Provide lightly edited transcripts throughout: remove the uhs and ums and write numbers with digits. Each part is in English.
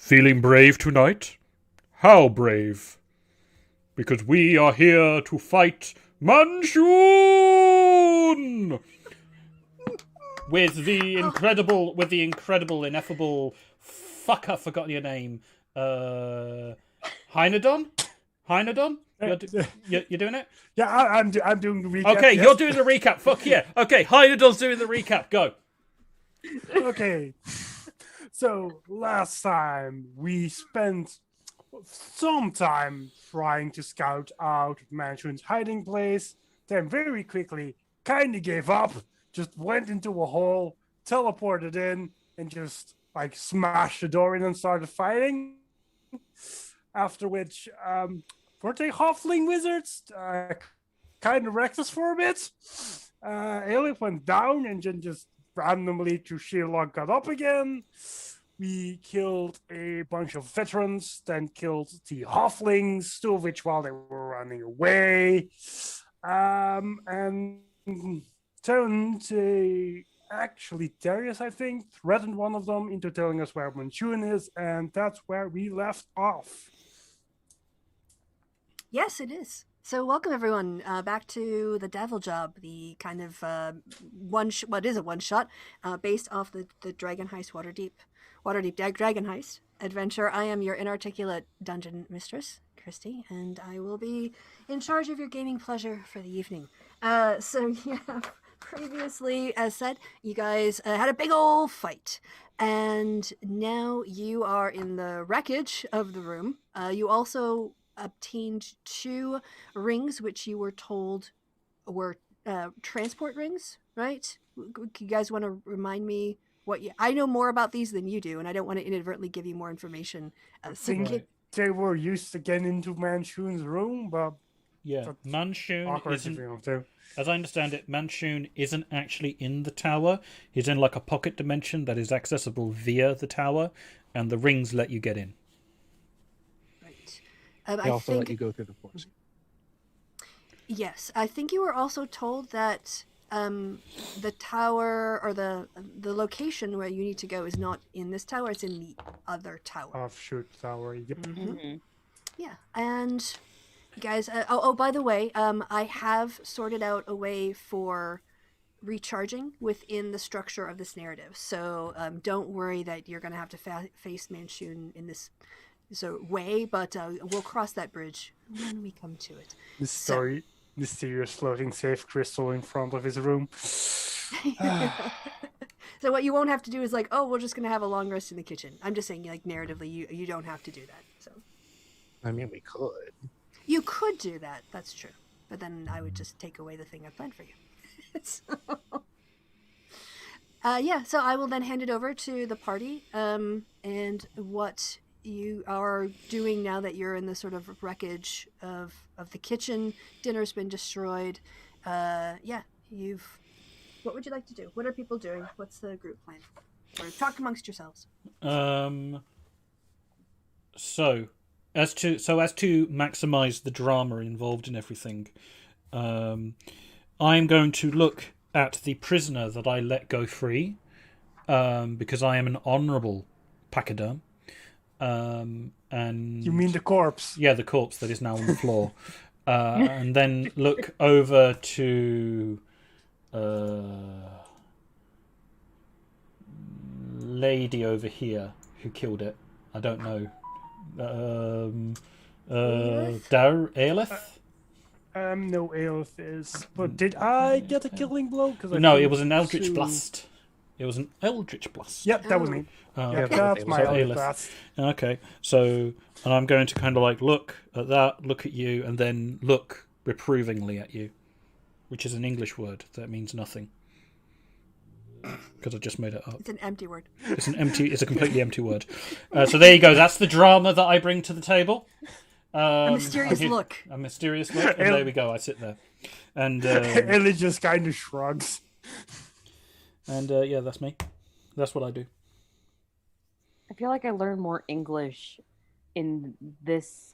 Feeling brave tonight? How brave? Because we are here to fight Manshoon! With the incredible, ineffable... Fuck, I've forgotten your name. Hynodon? Hynodon? You're doing it? Yeah, I'm doing the recap. Okay, yes. You're doing the recap. Fuck yeah. Okay, Hynodon's doing the recap. Go. Okay. So, last time we spent some time trying to scout out Manshoon's hiding place, then very quickly kind of gave up, just went into a hole, teleported in, and just like smashed the door in and started fighting. After which, were they halfling wizards? Kind of wrecked us for a bit. Aelith went down and then just randomly through sheer luck got up again. We killed a bunch of veterans, then killed the halflings, two of which while they were running away. And then actually Darius, I think, threatened one of them into telling us where Manshoon is, and that's where we left off. Yes, it is. So welcome everyone back to the Davil job, the kind of one shot based off the Dragon Heist Waterdeep Dragon Heist adventure. I am your inarticulate dungeon mistress, Kristi, and I will be in charge of your gaming pleasure for the evening. Previously, as said, you guys had a big old fight, and now you are in the wreckage of the room. You also obtained 2 rings, which you were told were transport rings, right? You guys want to remind me what I know more about these than you do, and I don't want to inadvertently give you more information. I think they were used to get into Manshoon's room, but yeah, Manshoon isn't, as I understand it, Manshoon isn't actually in the tower. He's in like a pocket dimension that is accessible via the tower, and the rings let you get in. They also let you go through the force. Yes, I think you were also told that the tower or the location where you need to go is not in this tower; it's in the other tower. Offshoot tower. Yep. Mm-hmm. Yeah, and guys. By the way, I have sorted out a way for recharging within the structure of this narrative. So don't worry that you're going to have to face Manshoon in this way, but we'll cross that bridge when we come to it. Mysterious floating safe crystal in front of his room. So what you won't have to do is like, oh, we're just going to have a long rest in the kitchen. I'm just saying, like, narratively, you don't have to do that. So, I mean, we could. You could do that. That's true. But then I would just take away the thing I planned for you. So I will then hand it over to the party and what you are doing now that you're in the sort of wreckage of the kitchen. Dinner's been destroyed. What would you like to do? What are people doing? What's the group plan? Or talk amongst yourselves. So as to maximize the drama involved in everything, I'm going to look at the prisoner that I let go free, because I am an honourable pachyderm. And you mean the corpse? Yeah, the corpse that is now on the floor. And then look over to lady over here who killed it. I don't know. Aelith? No, Aelith is. But did I get a killing blow? No, it was an eldritch blast. It was an eldritch blast. Yep, that was me. That's my eldritch blast. Okay, so and I'm going to kind of like look at that, look at you, and then look reprovingly at you, which is an English word that means nothing because I just made it up. It's an empty word. It's a completely empty word. So there you go. That's the drama that I bring to the table. A mysterious look. A mysterious look, and there we go. I sit there, and Ellie just kind of shrugs. And that's me. That's what I do. I feel like I learned more English in this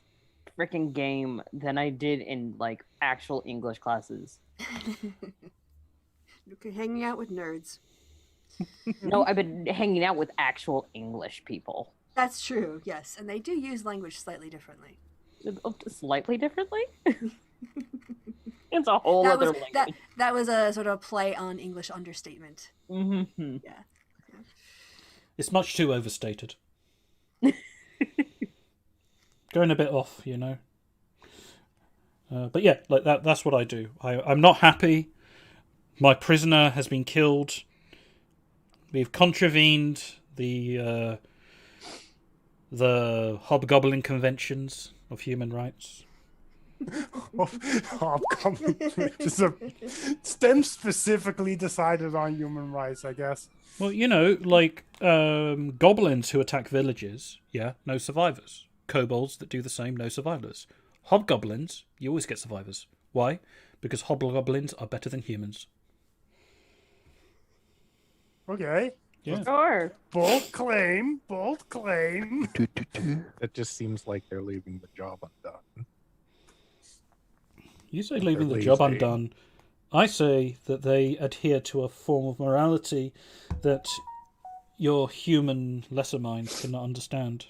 freaking game than I did in like actual English classes. Hanging out with nerds. No, I've been hanging out with actual English people. That's true, yes. And they do use language slightly differently. Slightly differently? It's a whole That other was, language. that was a sort of play on English understatement. Mm-hmm. Yeah. It's much too overstated. Going a bit off, you know. But yeah, like that's what I do. I'm not happy. My prisoner has been killed. We've contravened the Hobgoblin Conventions of Human Rights. Hobgoblin, just a STEM specifically decided on human rights, I guess. Well, you know, like goblins who attack villages, yeah, no survivors. Kobolds that do the same, no survivors. Hobgoblins, you always get survivors. Why? Because hobgoblins are better than humans. Okay. Yeah. Sure. Bold claim. Bold claim. It just seems like they're leaving the job undone. You say leaving the They're job lazy. undone. I say that they adhere to a form of morality that your human lesser minds cannot understand.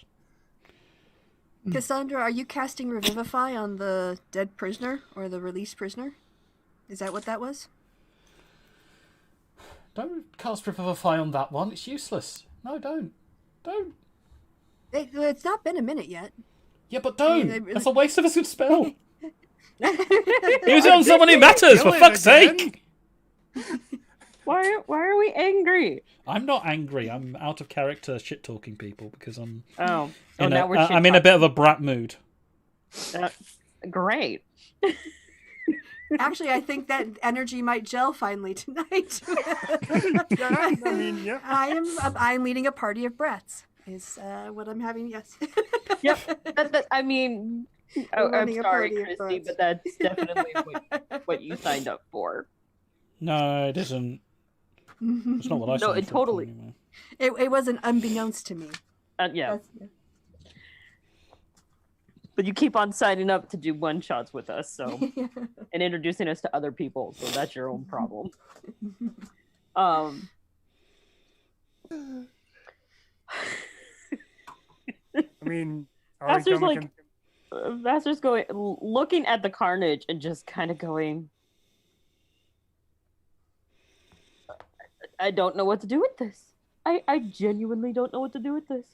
Cassandra, are you casting Revivify on the dead prisoner or the released prisoner? Is that what that was? Don't cast Revivify on that one. It's useless. No, don't. Don't. It's not been a minute yet. Yeah, but don't. They really- That's a waste of a good spell. Use it on someone who matters, for Kill it fuck's again. sake! Why are we angry? I'm not angry. I'm out of character shit-talking people because I'm Oh, now I'm in a bit of a brat mood. Great. Actually, I think that energy might gel finally tonight. Yeah, I mean, yeah. I'm leading a party of brats. Is what I'm having? Yes. Yep. I mean, We're I'm running a sorry, party of Kristi, brats. but that's definitely what you signed up for. No, it isn't. It's not what I No, signed it for, totally- anyway. It wasn't unbeknownst to me. Yeah, That's- but you keep on signing up to do one shots with us, so and introducing us to other people, so that's your own problem. I mean, That's just gonna like- Vaster's going, looking at the carnage and just kind of going, I don't know what to do with this. I genuinely don't know what to do with this.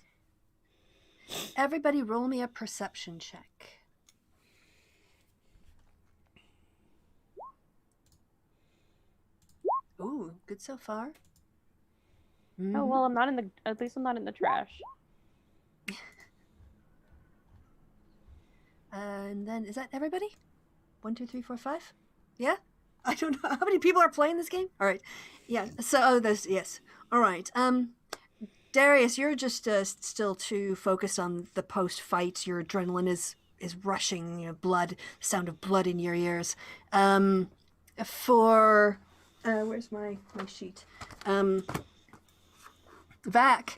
Everybody, roll me a perception check. Ooh, good so far. Oh well, I'm not in the. At least I'm not in the trash. And then is that everybody? 1, 2, 3, 4, 5. Yeah. I don't know how many people are playing this game. All right. Yeah. So there's yes. All right. Darius, you're just still too focused on the post-fight. Your adrenaline is rushing. You know, blood, sound of blood in your ears. For where's my sheet? Vac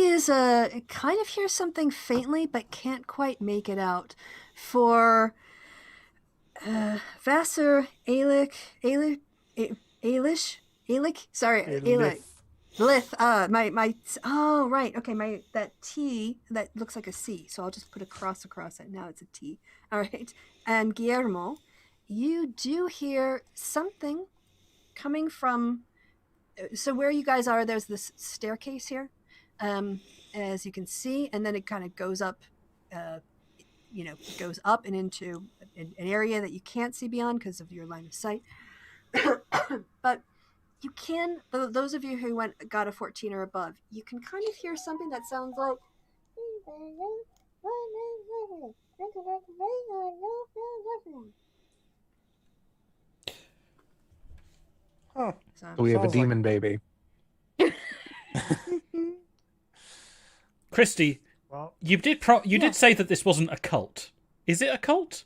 is kind of hears something faintly, but can't quite make it out. For Vassar, Alic, sorry, Alic. Lith, my oh right, okay, that T that looks like a C, so I'll just put a cross across it. Now it's a T. All right, and Guillermo, you do hear something coming from. So where you guys are, there's this staircase here, as you can see, and then it kind of goes up, goes up and into an area that you can't see beyond because of your line of sight, but. You can, those of you who got a 14 or above, you can kind of hear something that sounds like. Huh. So, So we have a Sounds like- demon baby. Kristi, Well, you did say that this wasn't a cult. Is it a cult?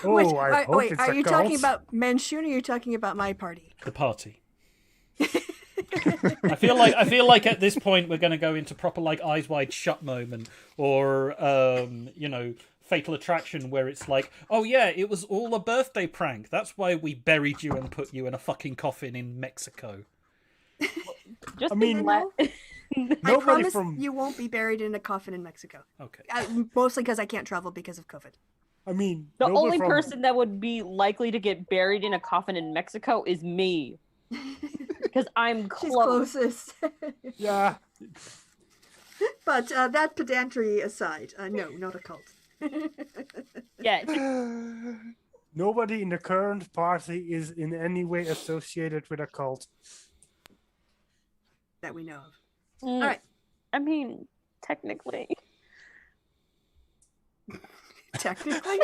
oh, I hope wait, it's are a you cult. talking about Manshoon or are you talking about my party? The party. I feel like at this point we're going to go into proper like Eyes Wide Shut moment, or Fatal Attraction, where it's like, oh yeah, it was all a birthday prank. That's why we buried you and put you in a fucking coffin in Mexico. Just I mean- I Nobody promise from. you won't be buried in a coffin in Mexico. Okay. Mostly because I can't travel because of COVID. I mean, The nobody only from, person that would be likely to get buried in a coffin in Mexico is me. Because I'm She's close. closest. Yeah. But that pedantry aside, no, not a cult. Yeah. Nobody in the current party is in any way associated with a cult. That we know of. All right. I mean, technically. Technically?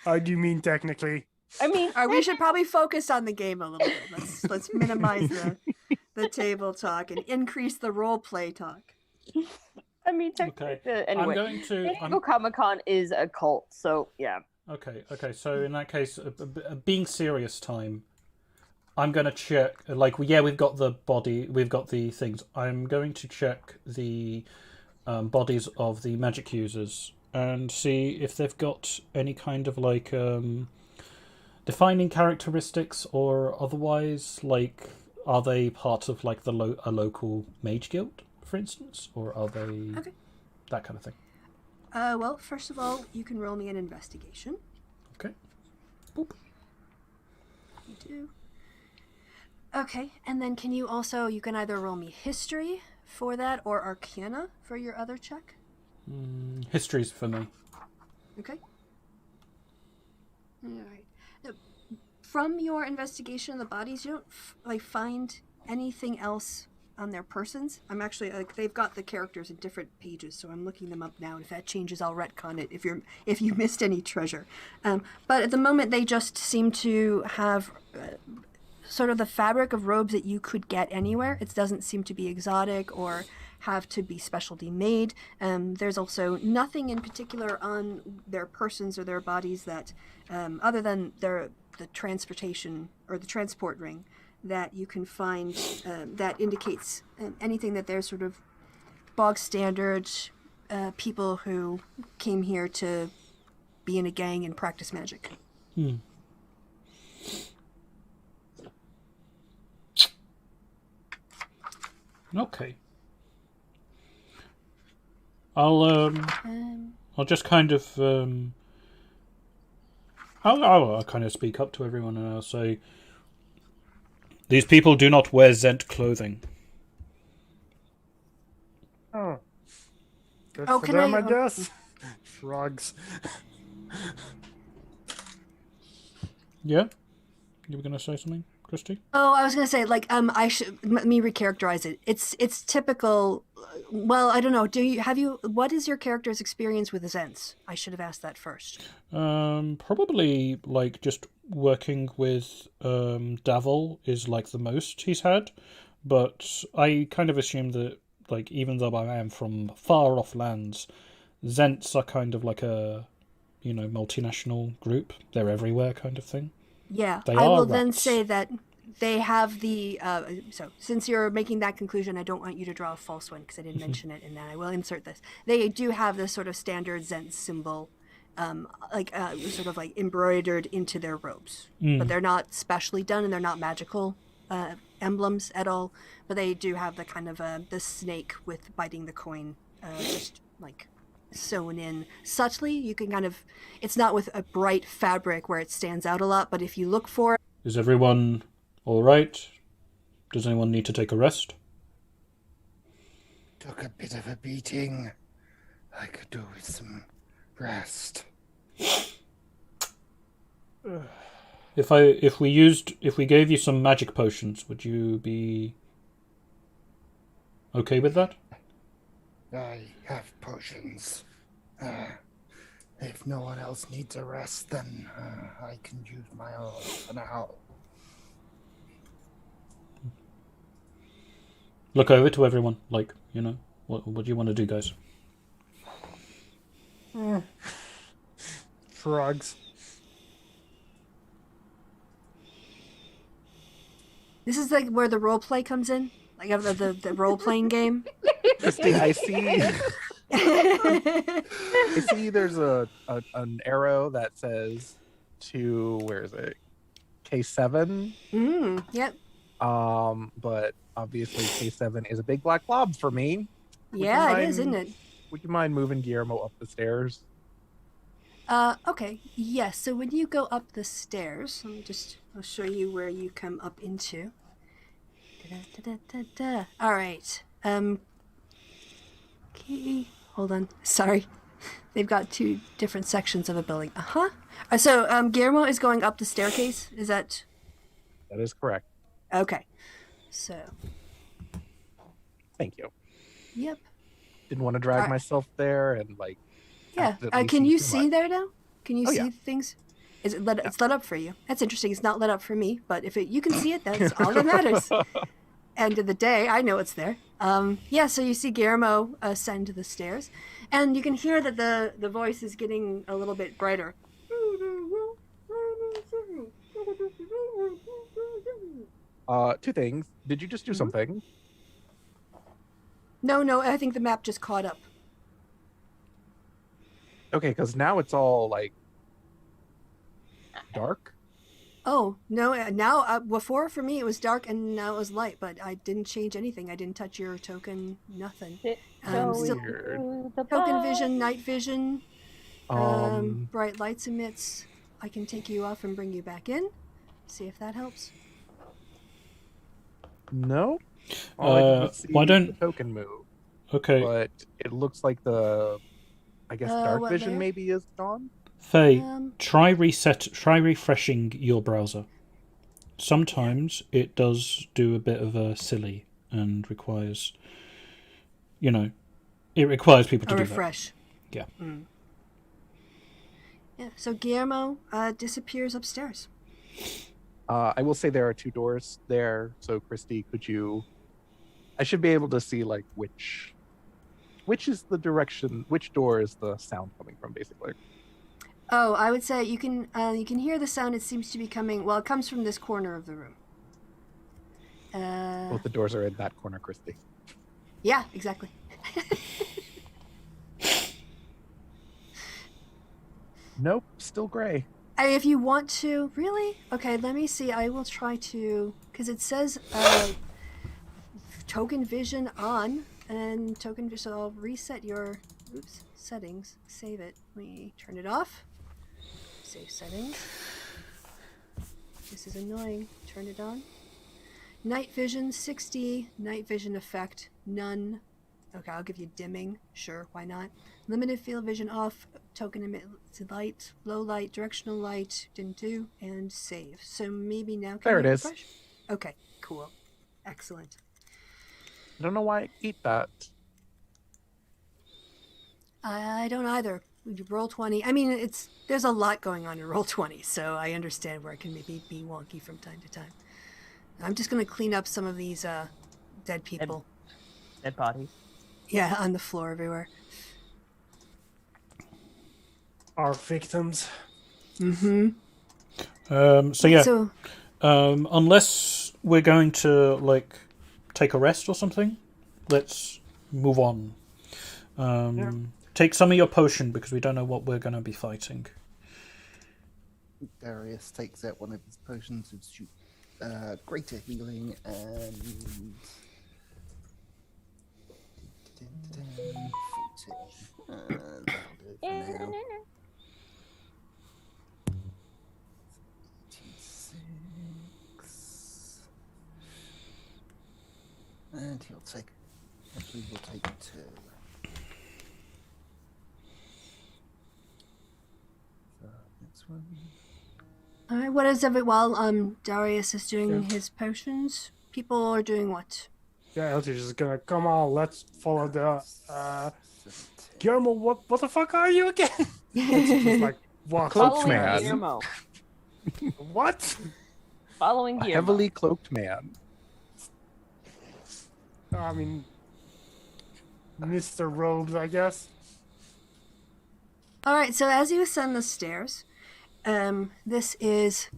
How do you mean technically? I mean, We should probably focus on the game a little bit. Let's minimize the table talk and increase the role play talk. I mean, technically. Anyway, I'm going to. San Diego Comic-Con is a cult, so yeah. Okay. So in that case, being serious time, I'm going to check. Like, yeah, we've got the body, we've got the things. I'm going to check the bodies of the magic users and see if they've got any kind of like defining characteristics or otherwise. Like, are they part of like a local mage guild, for instance, or are they that kind of thing? Well, first of all, you can roll me an investigation. Okay. Boop. You do. Okay, and then you can either roll me history for that or arcana for your other check. History's for me. Okay. All right. Now, from your investigation of the bodies, you don't find anything else on their persons. I'm actually they've got the characters in different pages, so I'm looking them up now. And if that changes, I'll retcon it if you missed any treasure. But at the moment, they just seem to have sort of the fabric of robes that you could get anywhere. It doesn't seem to be exotic or have to be specialty made. There's also nothing in particular on their persons or their bodies that, other than the transportation or the transport ring, that you can find that indicates anything that they're sort of bog standard people who came here to be in a gang and practice magic. Okay. I'll just kind of I'll kind of speak up to everyone and I'll say, these people do not wear Zent clothing. Oh. Good Oh, for can them, I- I guess. Shrugs. Yeah? You were going to say something, Kristi? Oh, I was gonna say, I should let me recharacterize it. It's typical. Well, I don't know. What is your character's experience with Zents? I should have asked that first. Probably like just working with Davil is like the most he's had, but I kind of assume that like even though I am from far off lands, Zents are kind of like a multinational group. They're everywhere kind of thing. Yeah, They I are will then rats. say that they have the. So, since you're making that conclusion, I don't want you to draw a false one because I didn't mention it in that. I will insert this. They do have this sort of standard Zent symbol, sort of like embroidered into their robes, but they're not specially done and they're not magical emblems at all. But they do have the kind of the snake with biting the coin, just like sewn in subtly. You can kind of, it's not with a bright fabric where it stands out a lot, but if you look for it. Is everyone all right? Does anyone need to take a rest? Took a bit of a beating. I could do with some rest. If we gave you some magic potions, would you be okay with that? I have potions. If no one else needs a rest, then I can use my own for now. Look over to everyone, what do you want to do, guys? Shrugs. This is like where the role play comes in, like of the role playing game. Kristi, I see there's an arrow that says to, where is it? K7. Yep. But obviously K7 is a big black blob for me. Would you Yeah, it is, isn't mind- it? Would you mind moving Guillermo up the stairs? Okay. Yes. So when you go up the stairs, I'll show you where you come up into. Da-da-da-da-da. All right. Okay. Hold on. Sorry. They've got two different sections of a building. Uh-huh. So Guillermo is going up the staircase. Is that That is correct. okay? So, Thank you. yep. Didn't want to drag Alright. myself there and Yeah. accidentally Can see you too see much. there now? Can you Oh, see yeah. things? Is it lit? It's lit up for you. That's interesting. It's not lit up for me, but if you can see it, that's all that matters. End of the day, I know it's there. Yeah. So you see Guillermo ascend the stairs, and you can hear that the voice is getting a little bit brighter. Two things. Did you just do something? No. I think the map just caught up. Okay, because now it's all dark. Oh no! Now before for me it was dark and now it was light, but I didn't change anything. I didn't touch your token. Nothing. Still Weird. token vision, night vision, Um, bright lights emits. I can take you off and bring you back in. See if that helps. no. All I did was see why don't- the token move? Okay, But it looks like I guess dark what vision layer? maybe is gone. Faye, Um, try refreshing your browser. Sometimes it does do a bit of a silly and requires, it requires people to a do refresh. Yeah. Yeah. So Guillermo disappears upstairs. I will say there are two doors there. So Kristi, could you? I should be able to see which is the direction, which door is the sound coming from, basically. Oh, I would say you can hear the sound. It seems to be coming. Well, it comes from this corner of the room. Both the doors are in that corner, Kristi. Yeah, exactly. Nope, still gray. If you want to, really? Okay, let me see. I will try to, because it says token vision on, and token vision. So I'll reset your settings. Save it. Let me turn it off. Save settings. This is annoying. Turn it on. Night vision 60. Night vision effect none. Okay, I'll give you dimming. Sure, why not? Limited field vision off. Token emit to light. Low light. Directional light. Didn't do. And save. So maybe now can There you it is. refresh? Okay, cool. Excellent. I don't know why I ate that. I don't either. Roll 20. I mean, there's a lot going on in Roll 20, so I understand where it can maybe be wonky from time to time. I'm just going to clean up some of these dead people. Dead bodies. Yeah, on the floor everywhere. Our victims. Mm-hmm. So yeah, So, unless we're going to take a rest or something, let's move on. Take some of your potion because we don't know what we're going to be fighting. Darius takes out one of his potions of greater healing and 40. That'll do it for now. 86. And he'll take. Actually, we'll take 2. Next one. all right, what is it while Darius is doing his potions? People are doing what? Yeah, Eldridge is gonna come on. Let's follow the. Guillermo, what the fuck are you again? It's just like walk Cloaked Following man. Guillermo. What? Following A Guillermo. heavily cloaked man. I mean, Mr. Robes, I guess. All right, so as you ascend the stairs, this is.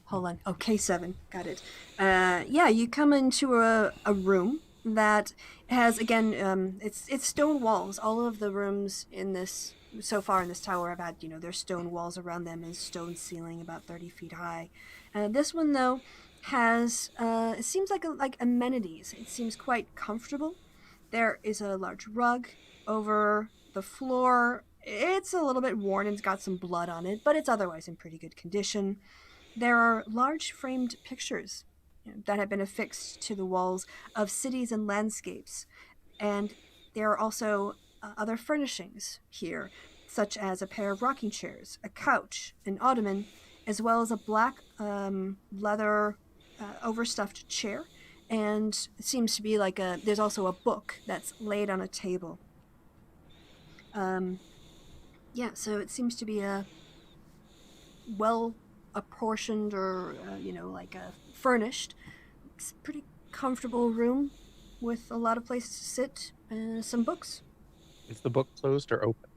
Hold on. Oh, K7. Got it. Yeah, you come into a room that has, again, it's stone walls. All of the rooms in this, so far in this tower, have had, there's stone walls around them and stone ceiling about 30 feet high. This one, though, has it seems like amenities. It seems quite comfortable. There is a large rug over the floor. It's a little bit worn and it's got some blood on it, but it's otherwise in pretty good condition. There are large framed pictures that have been affixed to the walls of cities and landscapes, and there are also other furnishings here, such as a pair of rocking chairs, a couch, an ottoman, as well as a black leather overstuffed chair. And it seems to be there's also a book that's laid on a table. So it seems to be a well apportioned or, furnished. It's a pretty comfortable room with a lot of places to sit and some books. Is the book closed or open?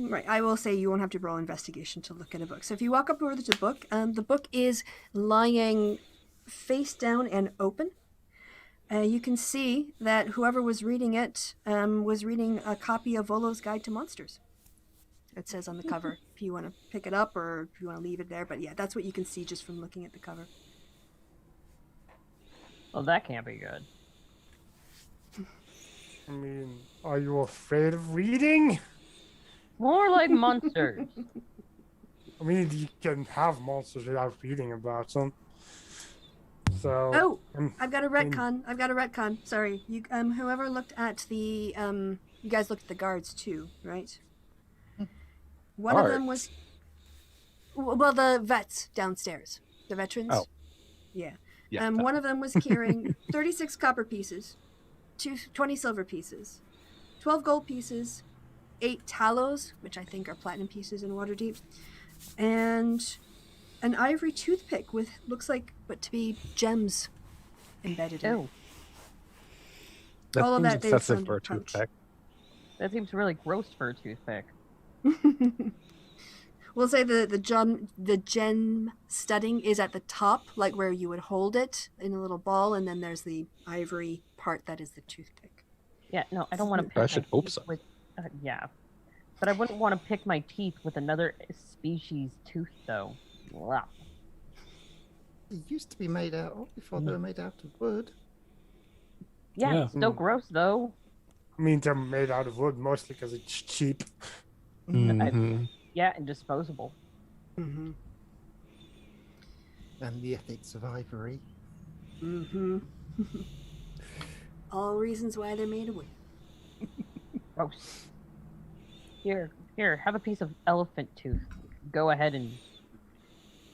Right. I will say you won't have to roll investigation to look at a book. So if you walk up over to the book is lying face down and open. You can see that whoever was reading it was reading a copy of Volo's Guide to Monsters. It says on the cover if you want to pick it up or if you want to leave it there. But yeah, that's what you can see just from looking at the cover. Well, that can't be good. I mean, are you afraid of reading? More like monsters. I mean, you can have monsters without reading about them. So. Oh, I've got a retcon. Sorry, you whoever looked at the you guys looked at the guards too, right? One of them was the vets downstairs, the veterans. Oh. Yeah. Yeah. One of them was carrying 36 copper pieces, 20 silver pieces, 12 gold pieces, 8 talos, which I think are platinum pieces in Waterdeep, and an ivory toothpick with looks like but to be gems embedded in it. Ew. That All of seems that they excessive found for a in a pouch. toothpick. That seems really gross for a toothpick. We'll say the gem studding is at the top, like where you would hold it in a little ball, and then there's the ivory part that is the toothpick. Yeah, no, I don't want to pick I my should hope teeth so. with... yeah. But I wouldn't want to pick my teeth with another species tooth, though. Wow. They used to be made out of before they were made out of wood. Yeah, Yeah. still gross, though. I mean, they're made out of wood mostly because it's cheap. Mhm. Yeah, and disposable. Mm-hmm. And the ethics of ivory. Mm-hmm. All reasons why they're made of wood. Gross. Here, have a piece of elephant tooth. Go ahead and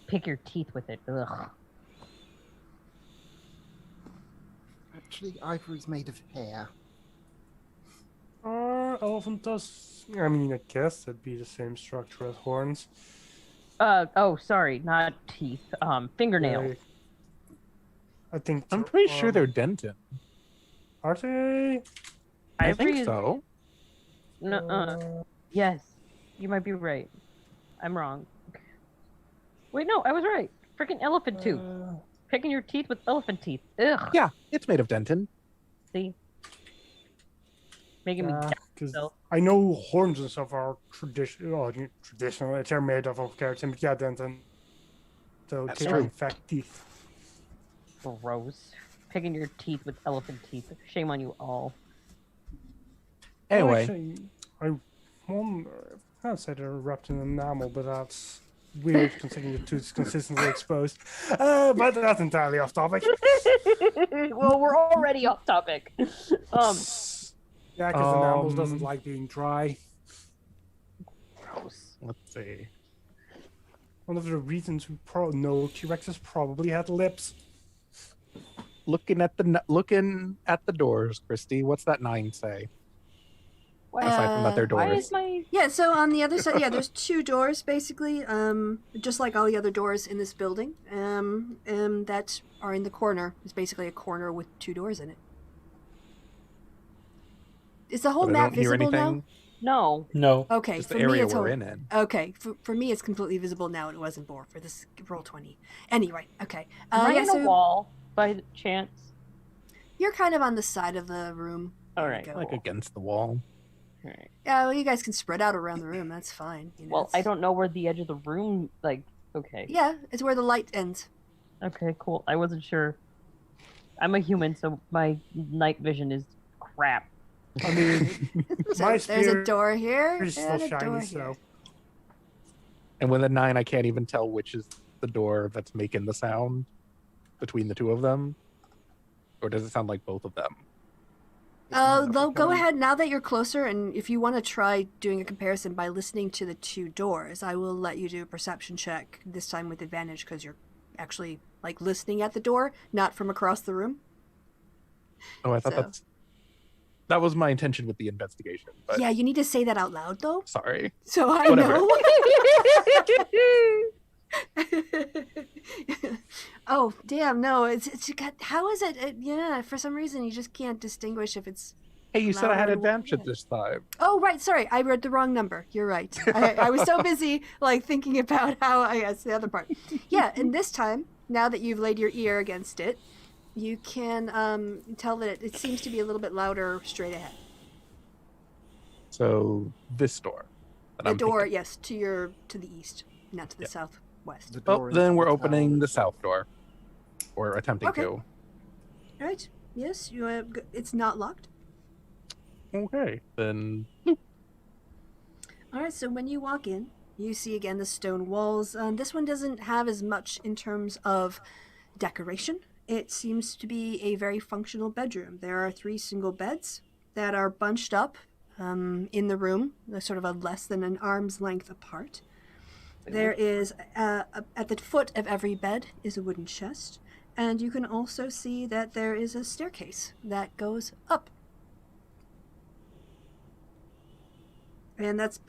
pick your teeth with it. Ugh. Actually, ivory's made of hair. Elephant does. I mean, I guess it'd be the same structure as horns. Oh, sorry, not teeth. Fingernails. I think. I'm pretty sure they're dentin. Are they? I Ivory think is- so. Yes, you might be right. I'm wrong. Wait, no, I was right. Freaking elephant tooth. Picking your teeth with elephant teeth. Ugh. Yeah, it's made of dentin. See? Making me doubt Because myself. I know horns and stuff are traditional. They're made of keratin, but yeah, then so That's they are true. in fact teeth. Gross. Picking your teeth with elephant teeth. Shame on you all. Anyway, Actually, I wonder. I'd say they're wrapped in enamel, but that's weird considering the tooth's consistently exposed. But that's entirely off topic. Well, we're already off topic. Yeah, because enamel doesn't like being dry. Gross. let's see. One of the reasons we know T-Rexes probably had lips. Looking at the doors, Kristi. What's that 9 say? Aside from that, they're Why doors. is my... Yeah, so on the other side, there's 2 doors basically, just like all the other doors in this building, that are in the corner. It's basically a corner with 2 doors in it. Is the whole But I map don't hear visible now? anything. No. No. Okay, Just for the me area it's we're all... in. Okay, for me it's completely visible now. It wasn't before for this roll 20. Anyway, okay. Am I Yeah, in so a wall by chance? you're kind of on the side of the room. All There right. you go. Like against the wall. All right. Yeah, well, you guys can spread out around the room. That's fine. You know, Well, I it's- don't know where the edge of the room, like, okay. Yeah, it's where the light ends. Okay, cool. I wasn't sure. I'm a human, so my night vision is crap. I mean, So my there's a spear door here is still and a door shiny, here. so And with a 9, I can't even tell which is the door that's making the sound between the two of them. Or does it sound like both of them? Though, go ahead now that you're closer, and if you want to try doing a comparison by listening to the two doors, I will let you do a perception check this time with advantage because you're actually like listening at the door, not from across the room. Oh, I thought So- that was my intention with the investigation. But Yeah, you need to say that out loud though, sorry. so I Whatever. know. Oh damn! No, it's got. How is it? Yeah, for some reason you just can't distinguish if it's. Hey, you said I had Louder and advantage louder. this time. Oh right, sorry, I read the wrong number. You're right. I was so busy like thinking about how I guess the other part. Yeah, and this time, now that you've laid your ear against it, you can tell that it seems to be a little bit louder straight ahead. So this door. that The I'm door, thinking- yes, to the east, not to the Yeah. southwest. The Oh, door then into we're the opening the towers. south door. Or attempting Okay. to. All right. Yes, you. It's not locked. Okay. Then All right, so when you walk in, you see again the stone walls. This one doesn't have as much in terms of decoration. It seems to be a very functional bedroom. There are 3 single beds that are bunched up in the room. They're sort of a less than an arm's length apart. There is, at the foot of every bed is a wooden chest, and you can also see that there is a staircase that goes up. And that's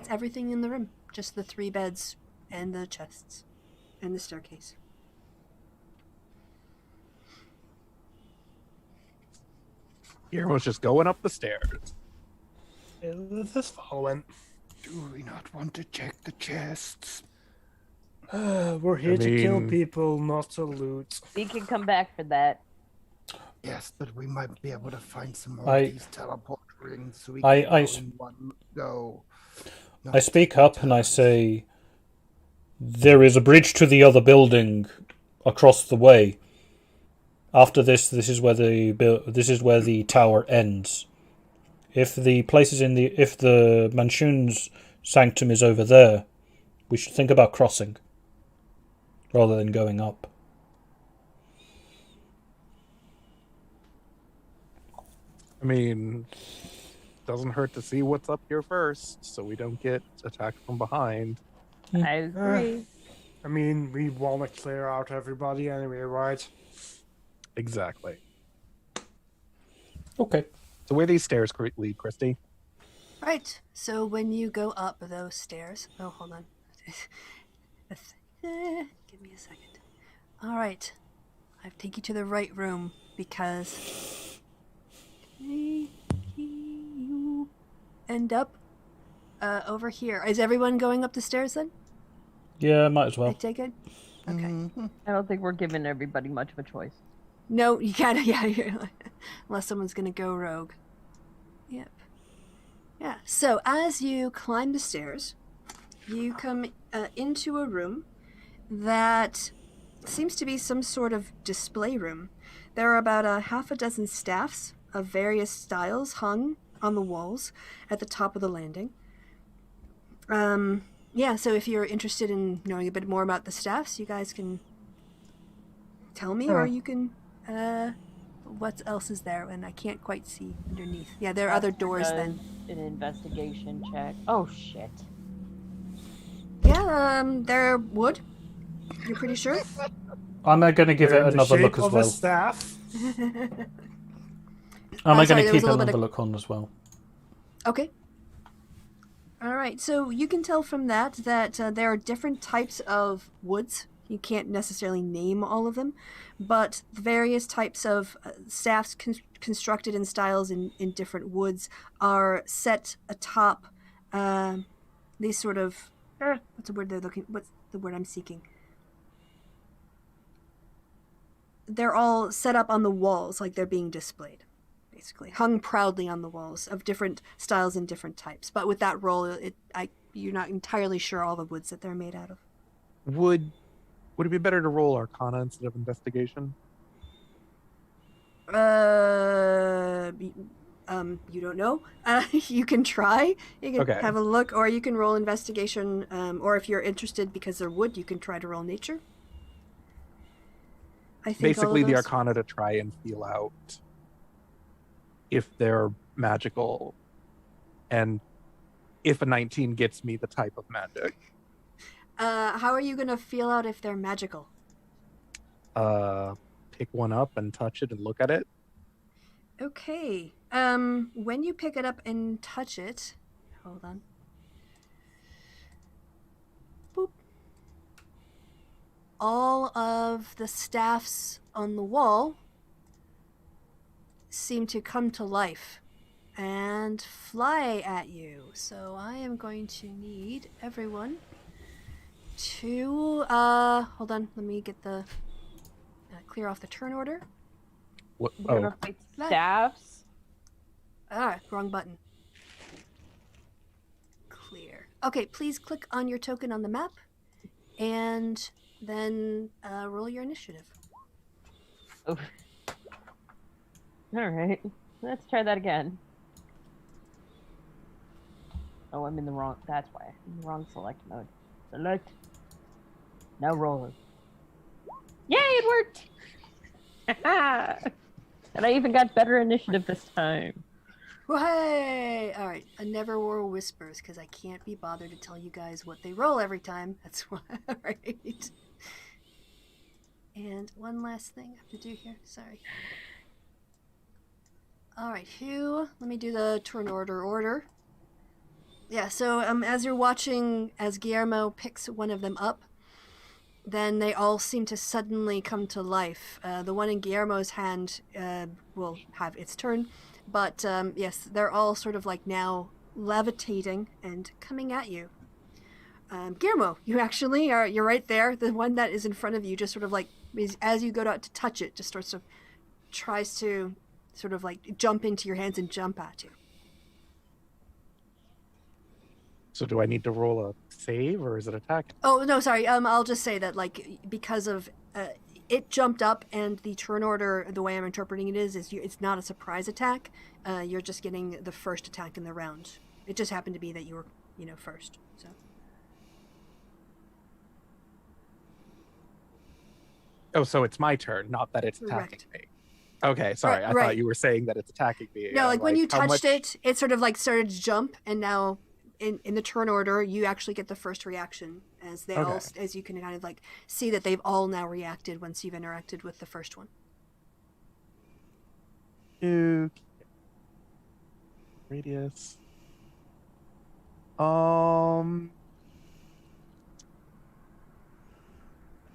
everything in the room. Just the 3 beds and the chests and the staircase. Guillermo's just going up the stairs. let's just follow him. Do we not want to check the chests? We're here to kill mean- people, not to loot. We can come back for that. Yes, but we might be able to find some more I- of these teleport rings so we I- can I go s- in one go. I Not speak two up and I times. say, there is a bridge to the other building across the way. After this is where the tower ends. If the Manshoon's sanctum is over there, we should think about crossing rather than going up. I mean, doesn't hurt to see what's up here first, so we don't get attacked from behind. I agree. I mean, we want to clear out everybody anyway, right? Exactly. Okay. So where these stairs lead, Kristi? Right. So when you go up those stairs, oh, hold on. Give me a second. All right. I take you to the right room because you end up over here. Is everyone going up the stairs then? Yeah, might as I well. take it. Okay. Mhm. I don't think we're giving everybody much of a choice. No, you gotta. Yeah, unless someone's gonna go rogue. Yep. Yeah. So as you climb the stairs, you come into a room that seems to be some sort of display room. There are about a half a dozen staffs of various styles hung on the walls at the top of the landing. Yeah. So if you're interested in knowing a bit more about the staffs, you guys can tell me, or you can. What else is there? And I can't quite see underneath. Yeah, there are other doors then. An investigation check. Oh shit. Yeah, they're wood. You're pretty sure? I'm going to give They're it in the another look shape as of a well. staff. I'm sorry, going there to was keep a little bit another of- look on as well. Okay. All right. So you can tell from that there are different types of woods. You can't necessarily name all of them, but various types of staffs constructed in styles in different woods are set atop these sort of what's the word they're looking? What's the word I'm seeking? They're all set up on the walls like they're being displayed. Basically, hung proudly on the walls of different styles and different types. But with that roll, you're not entirely sure all the woods that they're made out of. Would Would it be better to roll Arcana instead of Investigation? You don't know. You can try. You can Okay. have a look, or you can roll investigation. Or if you're interested, because they're wood, you can try to roll nature. I think Basically, all the of those... Arcana to try and feel out if they're magical, and if a 19 gets me the type of magic. How are you gonna feel out if they're magical? Pick one up and touch it and look at it. Okay. When you pick it up and touch it, hold on. Boop. All of the staffs on the wall seem to come to life and fly at you. So I am going to need everyone to hold on, let me get the clear off the turn order. What? We're gonna fight staffs. Wrong button. Clear. Okay, please click on your token on the map and then roll your initiative. Oh. All right, let's try that again. Oh, I'm in the wrong. That's why. I'm in the wrong select mode. Select. Now roll. Yay! It worked. And I even got better initiative this time. Hey! All right, I never roll whispers because I can't be bothered to tell you guys what they roll every time. That's why. All right. And one last thing I have to do here. Sorry. All right, let me do the turn order. Yeah, so as you're watching, as Guillermo picks one of them up, then they all seem to suddenly come to life. The one in Guillermo's hand will have its turn, but yes, they're all sort of like now levitating and coming at you. Guillermo, you actually you're right there. The one that is in front of you just sort of like, as you go out to touch it, just sort of tries to sort of like jump into your hands and jump at you. So do I need to roll a save or is it attack? Oh, no, sorry. I'll just say that, like, because of it jumped up and the turn order, the way I'm interpreting it is it's not a surprise attack. You're just getting the first attack in the round. It just happened to be that you were, first. So. Oh, so it's my turn, not that it's attacking me. Okay, sorry. I thought you were saying that it's attacking me. No, like when you touched it, it sort of like started to jump, and now in the turn order, you actually get the first reaction as they all, as you can kind of like see that they've all now reacted once you've interacted with the first one. Okay. Radius. Yeah.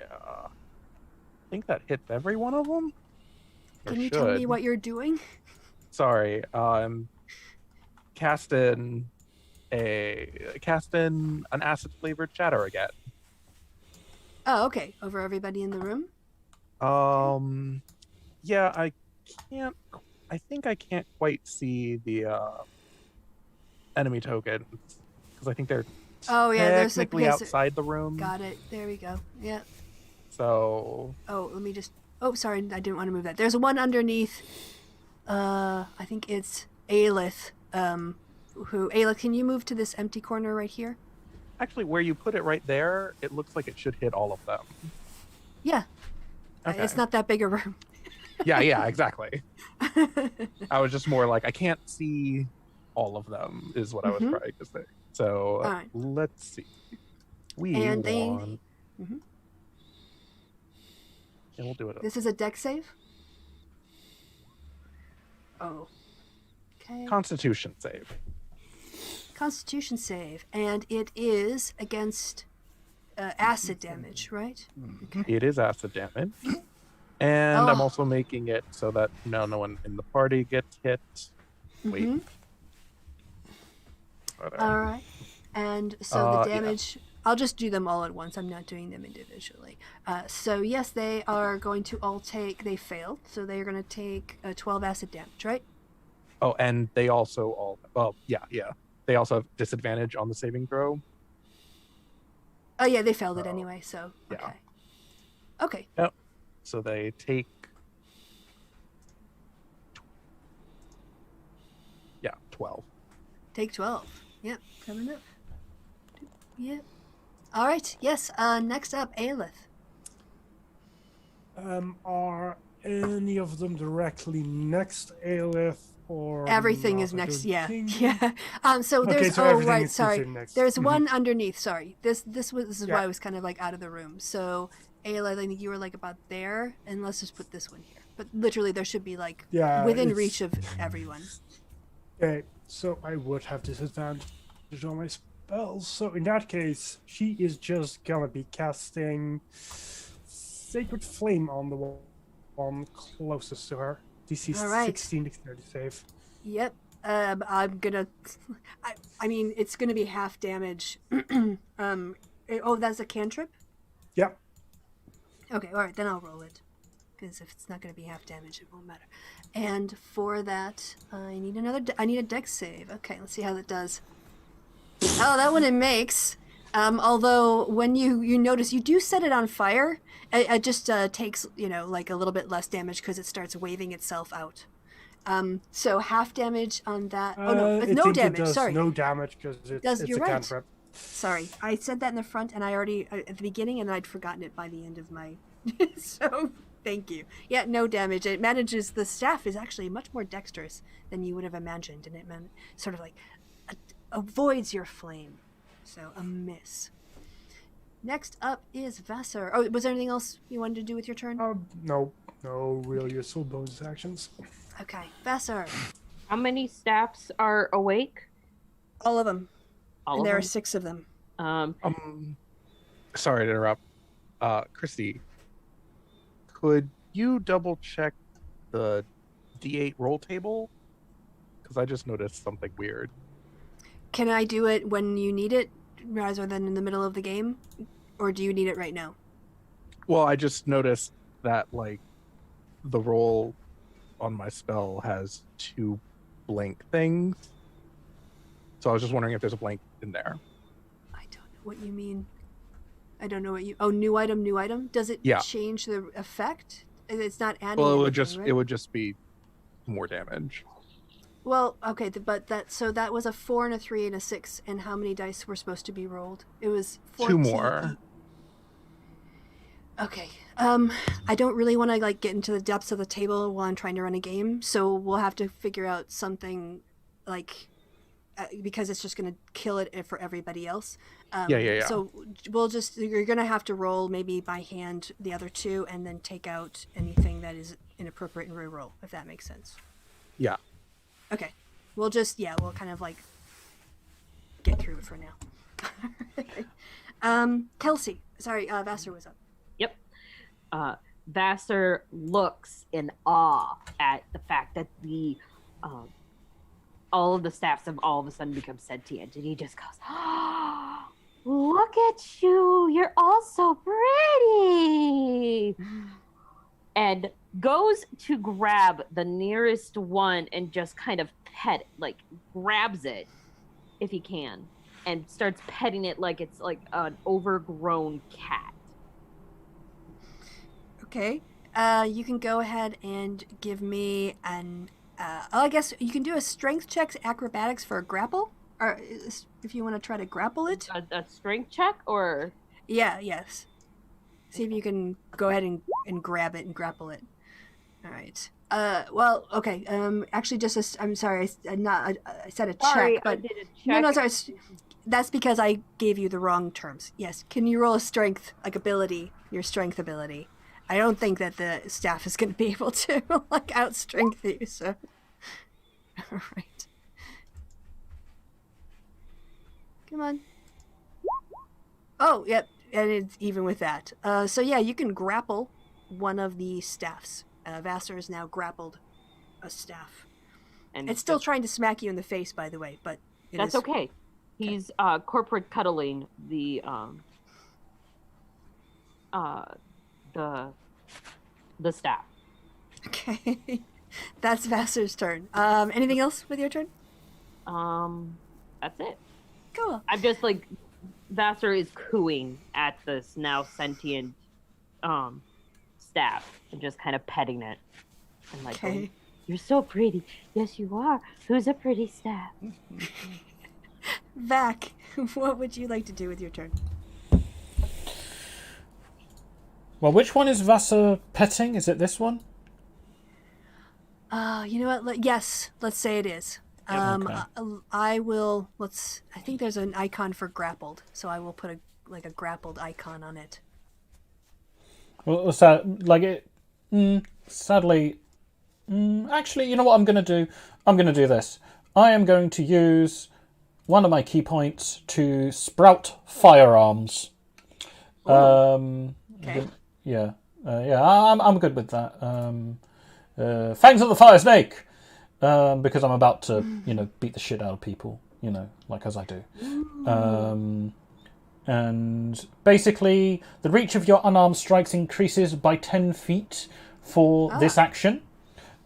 I think that hits every one of them. Can you tell me what you're doing? Sorry, I'm casting an acid flavored shatter again. Oh, okay. Over everybody in the room? Yeah, I think I can't quite see the enemy tokens because I think they're technically outside the room. Got it. There we go. Yeah. So. Oh, let me just. Oh, sorry, I didn't want to move that. There's one underneath. I think it's Aelith. Aelith, can you move to this empty corner right here? Actually, where you put it right there, it looks like it should hit all of them. Yeah. Okay. It's not that big a room. Yeah, exactly. I was just more like, I can't see all of them, is what I was trying to say. So, let's see. And we'll do it. This is a dex save? Oh. Okay. Constitution save. Constitution save. And it is against acid damage, right? Okay. It is acid damage. And I'm also making it so that no one in the party gets hit. Wait. All right. And so the damage... Yeah. I'll just do them all at once. I'm not doing them individually. So yes, they are going to all take... They failed, so they are going to take 12 acid damage, right? Oh, and they also all... Well, yeah. They also have disadvantage on the saving throw. Oh, yeah, they failed it anyway, so... Okay. Okay. So they take 12. Take 12. Yep, coming up. Yep. All right. Yes. Next up, Aelith. Are any of them directly next Aelith or Everything not? is I next. don't Yeah. think- Yeah. So Okay, there's. so Oh, everything right. is Sorry. considered next. There's Mhm. one underneath. Sorry. This is Yeah. why I was kind of like out of the room. So Aelith, I think you were like about there, and let's just put this one here. But literally, there should be like within it's- reach of everyone. Okay, so I would have disadvantage on my spells. So in that case, she is just gonna be casting Sacred Flame on the one closest to her. DC All right. 16 dexterity save. Yep. I'm gonna. I mean, it's gonna be half damage. Oh, that's a cantrip. Yep. Okay. All right. Then I'll roll it. Because if it's not gonna be half damage, it won't matter. And for that, I need I need a dex save. Okay. Let's see how that does. Oh, that one it makes. Although when you notice you do set it on fire, it just takes like a little bit less damage because it starts waving itself out. So half damage on that. Oh no, I no think damage. It does Sorry. no damage because it's You're a right. cantrip. Sorry, I said that in the front, and I already at the beginning, and I'd forgotten it by the end of my. So thank you. Yeah, no damage. It manages. The staff is actually much more dexterous than you would have imagined, and it sort of like avoids your flame. So a miss. Next up is Vassar. Oh, was there anything else you wanted to do with your turn? No real useful bonus actions. Okay, Vassar. How many staffs are awake? All of them. All And of there are them? 6 of them. Sorry to interrupt. Kristi, could you double check the D8 roll table? Because I just noticed something weird. Can I do it when you need it rather than in the middle of the game? Or do you need it right now? Well, I just noticed that like the roll on my spell has 2 blank things. So I was just wondering if there's a blank in there. I don't know what you mean. I don't know what you... Oh, new item, new item? Does it Yeah. change the effect? It's not adding Well, anything, right? it would just be more damage. Well, okay, but that was a 4 and a 3 and a 6, and how many dice were supposed to be rolled? It was 14. 2 more. Okay. I don't really want to like get into the depths of the table while I'm trying to run a game, so we'll have to figure out something like because it's just going to kill it for everybody else. Yeah. So you're going to have to roll maybe by hand the other 2 and then take out anything that is inappropriate and re-roll, if that makes sense. Yeah. Okay. We'll kind of like get through it for now. Kelsey. Sorry, Vassar was up. Yep. Vassar looks in awe at the fact that all of the staffs have all of a sudden become sentient, and he just goes, "Oh, look at you! You're all so pretty!" And goes to grab the nearest one and just kind of grabs it if he can, and starts petting it like it's like an overgrown cat. Okay. You can go ahead and give me an. I guess you can do a strength check, acrobatics for a grapple, or if you want to try to grapple it. A strength check, or Yeah. Yes. See if you can go ahead and grab it and grapple it. All right. Well, okay. Actually, I'm sorry. I said a sorry, check, but I did a check. no, sorry. That's because I gave you the wrong terms. Yes. Can you roll a strength, like ability, your strength ability? I don't think that the staff is going to be able to like outstrength you. So, all right. Come on. Oh, yep, and it's even with that. So yeah, you can grapple one of the staffs. Vassar has now grappled a staff. And It's still trying to smack you in the face, by the way, but that's okay. He's corporate cuddling the staff. Okay. That's Vassar's turn. Anything else with your turn? That's it. Cool. I'm just like, Vassar is cooing at this now sentient staff and just kind of petting it. And like, Okay. oh, you're so pretty. Yes, you are. Who's a pretty staff? Vac, what would you like to do with your turn? Well, which one is Vasa petting? Is it this one? You know what? Yes, let's say it is. Okay. I will. I think there's an icon for grappled, so I will put a grappled icon on it. Well, what's that? Like it? Sadly, actually, you know what I'm going to do? I'm going to do this. I am going to use one of my key points to sprout firearms. Okay. Yeah, I'm good with that. Fangs of the Fire Snake, because I'm about to, beat the shit out of people, like as I do. And basically, the reach of your unarmed strikes increases by 10 feet for this action.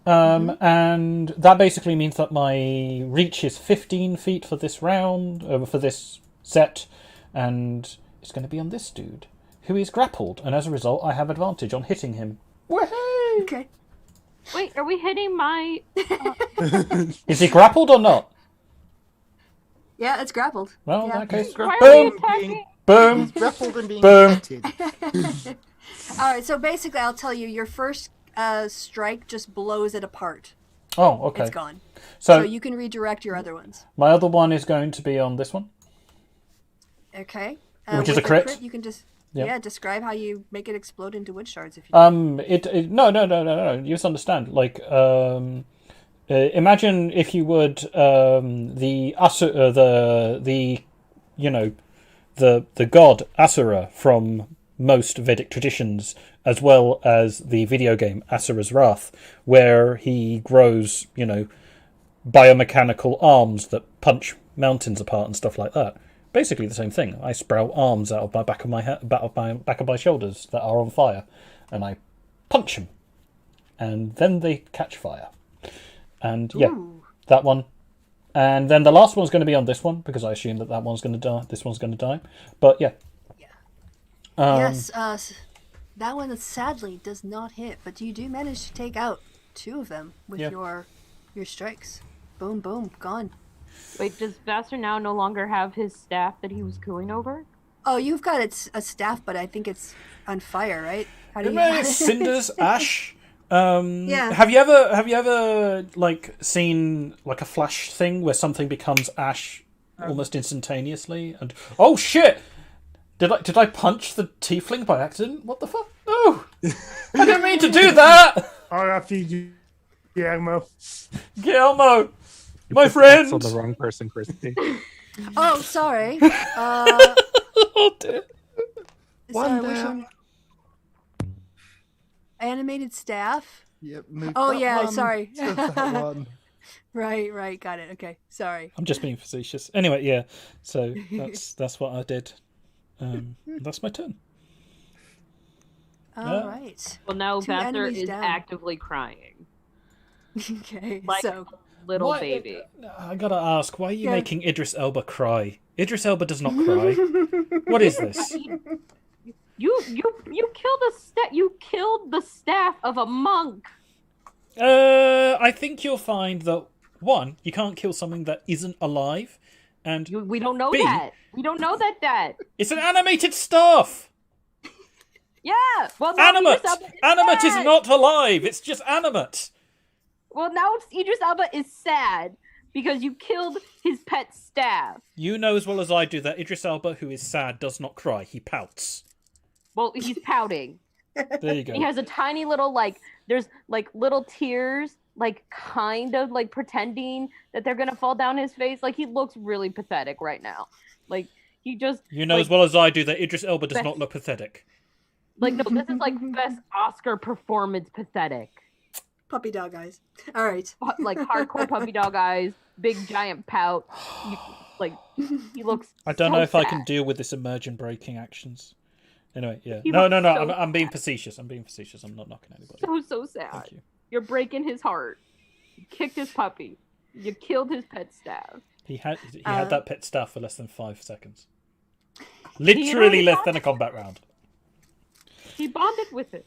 And that basically means that my reach is 15 feet for this round, for this set, and it's going to be on this dude, who is grappled, and as a result, I have advantage on hitting him. Woohoo! Okay. Wait, are we hitting my... Is he grappled or not? Yeah, it's grappled. Well, in Yeah. that case, Why are we boom, attacking? boom. Grappled and being Boom. petted. All right. So basically, I'll tell you, your first strike just blows it apart. Oh, okay. It's gone. So So you can redirect your other ones. my other one is going to be on this one. Okay. Which is with a the crit. You can just Yeah. describe how you make it explode into wood shards if you. No. You misunderstand. Like, imagine if you would the god Asura from most Vedic traditions, as well as the video game Asura's Wrath, where he grows, biomechanical arms that punch mountains apart and stuff like that. Basically the same thing. I sprout arms out of my back of my shoulders that are on fire, and I punch them, and then they catch fire. And yeah, Ooh. that one. And then the last one's going to be on this one, because I assume that one's going to die. This one's going to die. But yeah. Yes. That one sadly does not hit, but you do manage to take out 2 of them with your strikes. Boom, boom, gone. Wait, does Vassar now no longer have his staff that he was cooing over? Oh, you've got a staff, but I think it's on fire, right? How do you? It's cinders, ash. Yeah. Have you ever like seen like a flash thing where something becomes ash almost instantaneously? And oh shit! Did I punch the tiefling by accident? What the fuck? No! I didn't mean to do that! R.I.P. Guillermo. Guillermo! You My put friend! X on the wrong person, Kristi. Oh, sorry. Oh dear. Sorry, which one? Animated staff. Yep, move Oh, that yeah, one, sorry. move that one. Right, got it. Okay, sorry. I'm just being facetious. Anyway, yeah. So that's what I did. That's my turn. All right. Well, now 2 Vassar enemies is down. actively crying. Okay, Like so little Why- baby. I gotta ask, why are you Yeah. making Idris Elba cry? Idris Elba does not cry. What is this? You killed the staff of a monk. I think you'll find that, one, you can't kill something that isn't alive, and We don't know B. that. We don't know that. it's an animated staff! Yeah. Well, now Animate! Idris Elba is Animate is sad. not alive, it's just animate! Well, now Idris Elba is sad because you killed his pet staff. You know as well as I do that Idris Elba, who is sad, does not cry, he pouts. Well, he's pouting. There you He go. has a tiny little there's little tears, kind of pretending that they're gonna fall down his face. He looks really pathetic right now. He just You know as well as I do that Idris Elba does not look pathetic. no, this is best Oscar performance pathetic. puppy dog eyes. All right. Hardcore puppy dog eyes, big giant pout. He looks. I don't so know if I sad. can deal with this immersion breaking actions. Anyway, yeah. He No. looks so I'm being facetious. I'm not knocking anybody. So sad. Thank you. You're breaking his heart. You kicked his puppy. You killed his pet staff. He had that pet staff for less than 5 seconds. Literally less than a combat round. He bonded with it.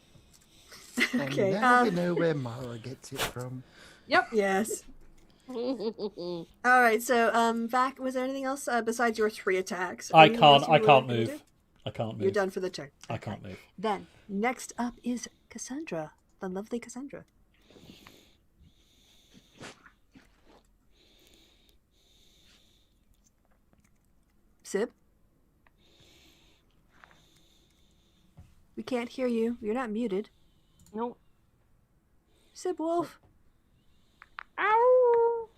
Okay. And now we know where Mara gets it from. Yes. All right. So, Vac, was there anything else besides your 3 attacks? I Anything else can't. you I were can't gonna do? move. I can't move. You're done for the turn. I can't move. Then next up is Cassandra, the lovely Cassandra. Sib? We can't hear you. You're not muted. Nope. Sib Wolf. Ow!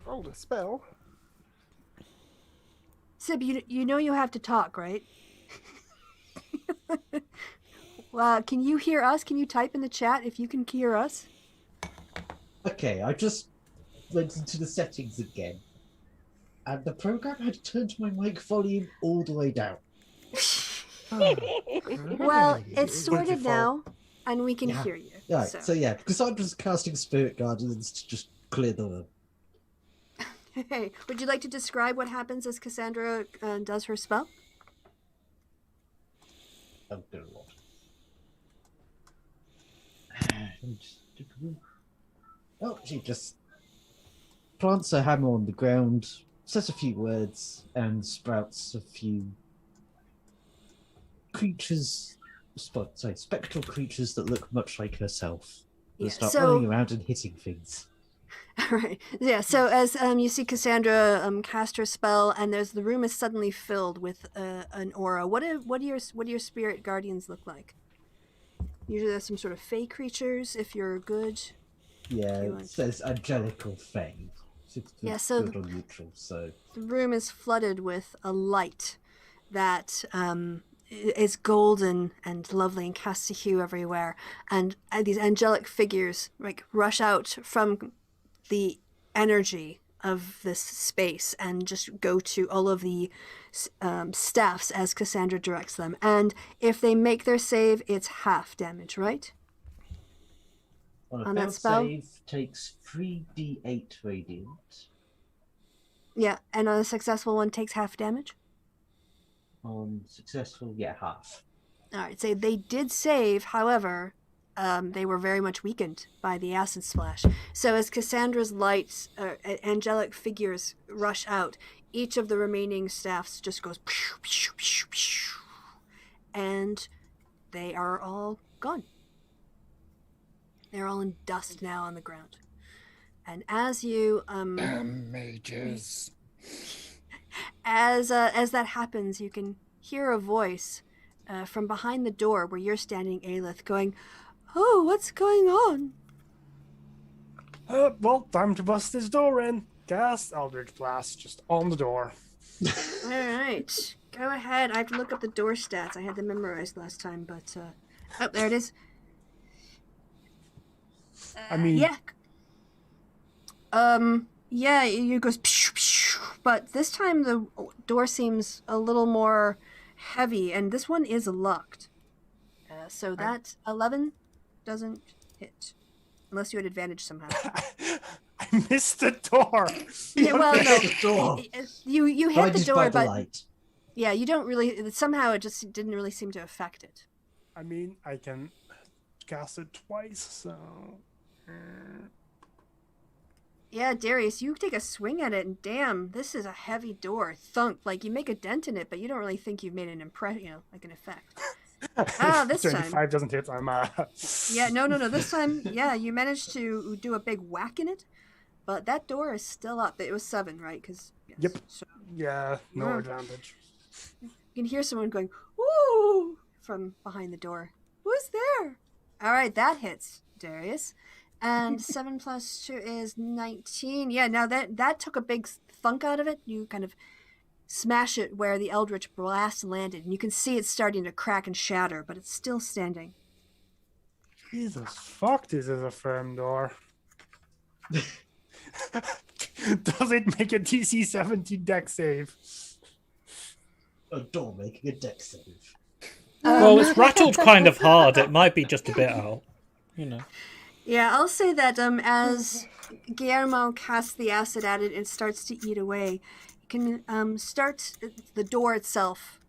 Rolled a spell. Sib, you know you have to talk, right? Well, can you hear us? Can you type in the chat if you can hear us? Okay, I just went into the settings again. And the program had turned my mic volume all the way down. Well, it's By sorted default. now, and we can Yeah. hear you. Right, so yeah, because I'm just casting Spirit Guardians to just clear the room. Hey, would you like to describe what happens as Cassandra does her spell? Oh, good lord. Oh, she just plants her hammer on the ground, says a few words, and sprouts a few creatures, spectral creatures that look much like herself. They Yeah, start so- running around and hitting things. All right. Yeah. So as you see Cassandra cast her spell, and the room is suddenly filled with an aura. What do your spirit guardians look like? Usually, there's some sort of fey creatures. If you're good. Yeah, You it want- says angelical fade. It's Yeah, so good or neutral, so The room is flooded with a light that is golden and lovely and casts a hue everywhere. And these angelic figures rush out from the energy of this space and just go to all of the staffs as Cassandra directs them. And if they make their save, it's half damage, right? on a On that failed spell? save takes 3d8 radiant. Yeah, and on a successful one takes half damage. On successful, yeah, half. All right, so they did save, however, they were very much weakened by the acid splash. So as Cassandra's lights, angelic figures rush out, each of the remaining staffs just goes pew, pew, pew, pew, and they are all gone. They're all in dust now on the ground. And as you Damn mages. as that happens, you can hear a voice from behind the door where you're standing, Aelith, going, "Oh, what's going on?" Well, time to bust this door in. Cast Eldritch Blast just on the door. All right, go ahead. I have to look up the door stats. I had them memorized last time, but oh, there it is. I mean- yeah. Yeah, it goes, pshh, pshh, but this time the door seems a little more heavy, and this one is locked. So that 11 doesn't hit, unless you had advantage somehow. I missed the door. Yeah, well, no, The door. you hit the Blinded door, by the but light. yeah, you don't really. Somehow, it just didn't really seem to affect it. I mean, I can cast it twice, so. Yeah, Darius, you take a swing at it, and damn, this is a heavy door. Thunk, like you make a dent in it, but you don't really think you've made an impression, like an effect. Ah, this time. 25 doesn't hit. I'm Yeah, no. This time, yeah, you managed to do a big whack in it, but that door is still up. It was 7, right? Because Yep. So Yeah, no Yeah. advantage. you can hear someone going "Woo" from behind the door. Who's there? All right, that hits Darius, and 7 plus 2 is 19. Yeah, now that took a big thunk out of it. You kind of smash it where the Eldritch Blast landed, and you can see it starting to crack and shatter, but it's still standing. Jesus fuck, this is a firm door. Does it make a DC 17 deck save? A door making a deck save. Well, it's rattled kind of hard. It might be just a bit out. You know. Yeah, I'll say that as Guillermo casts the acid at it, it starts to eat away. You can start the door itself,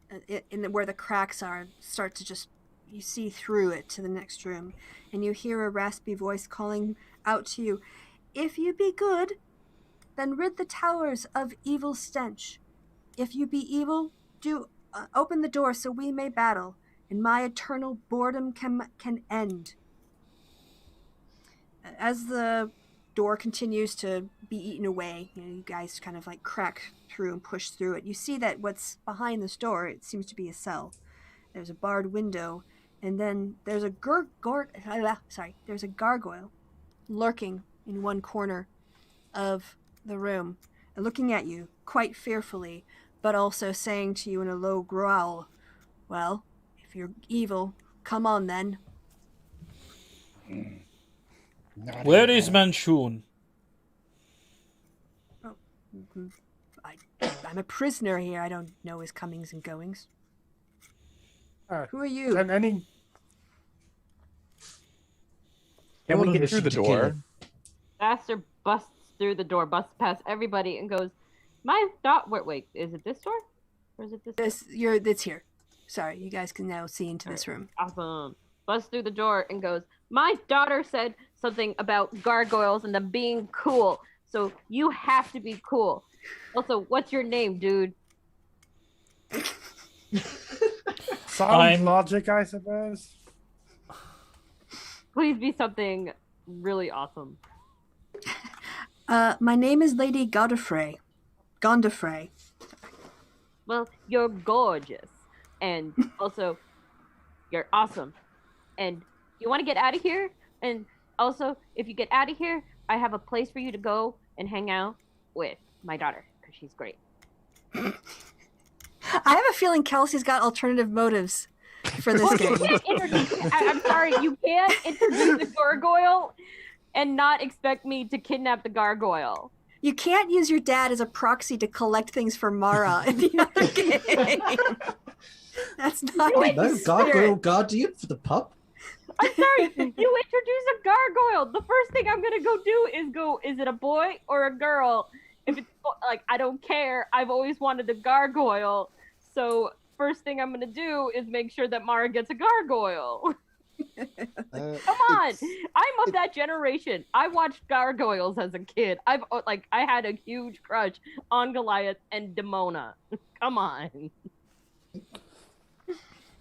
where the cracks are, start to just you see through it to the next room, and you hear a raspy voice calling out to you, "If you be good, then rid the towers of evil stench. If you be evil, do open the door so we may battle, and my eternal boredom can end." As the door continues to be eaten away, you guys kind of like crack through and push through it. You see that what's behind this door, it seems to be a cell. There's a barred window, and then there's a there's a gargoyle lurking in one corner of the room, looking at you quite fearfully, but also saying to you in a low growl, "Well, if you're evil, come on then." Where is Manshoon? I'm a prisoner here. I don't know his comings and goings. Who are you? Can any... Can we Roll get through the initiative to kill door? him. Master busts through the door, busts past everybody, and goes, "My dot. Wait, is it this door? Or is it this? It's here. Sorry, you guys can now see into this room. Awesome." Busts through the door and goes, "My daughter said something about gargoyles and them being cool, so you have to be cool. Also, what's your name, dude?" Sounds logic, I suppose. Please be something really awesome. My name is Lady Godfrey. Gondafrey. Well, you're gorgeous, and also, you're awesome. And you want to get out of here? And also, if you get out of here, I have a place for you to go and hang out with my daughter, because she's great. I have a feeling Kelsey's got alternative motives for this game. I'm sorry, you can't introduce the gargoyle and not expect me to kidnap the gargoyle. You can't use your dad as a proxy to collect things for Mara in the other game. That's not Wait, no, the gargoyle spirit. guardian for the pup? I'm sorry, you introduce a gargoyle. The first thing I'm gonna go, is it a boy or a girl? If it's like, I don't care. I've always wanted a gargoyle. So first thing I'm gonna do is make sure that Mara gets a gargoyle. Come on, I'm of that generation. I watched gargoyles as a kid. I had a huge crush on Goliath and Demona. Come on.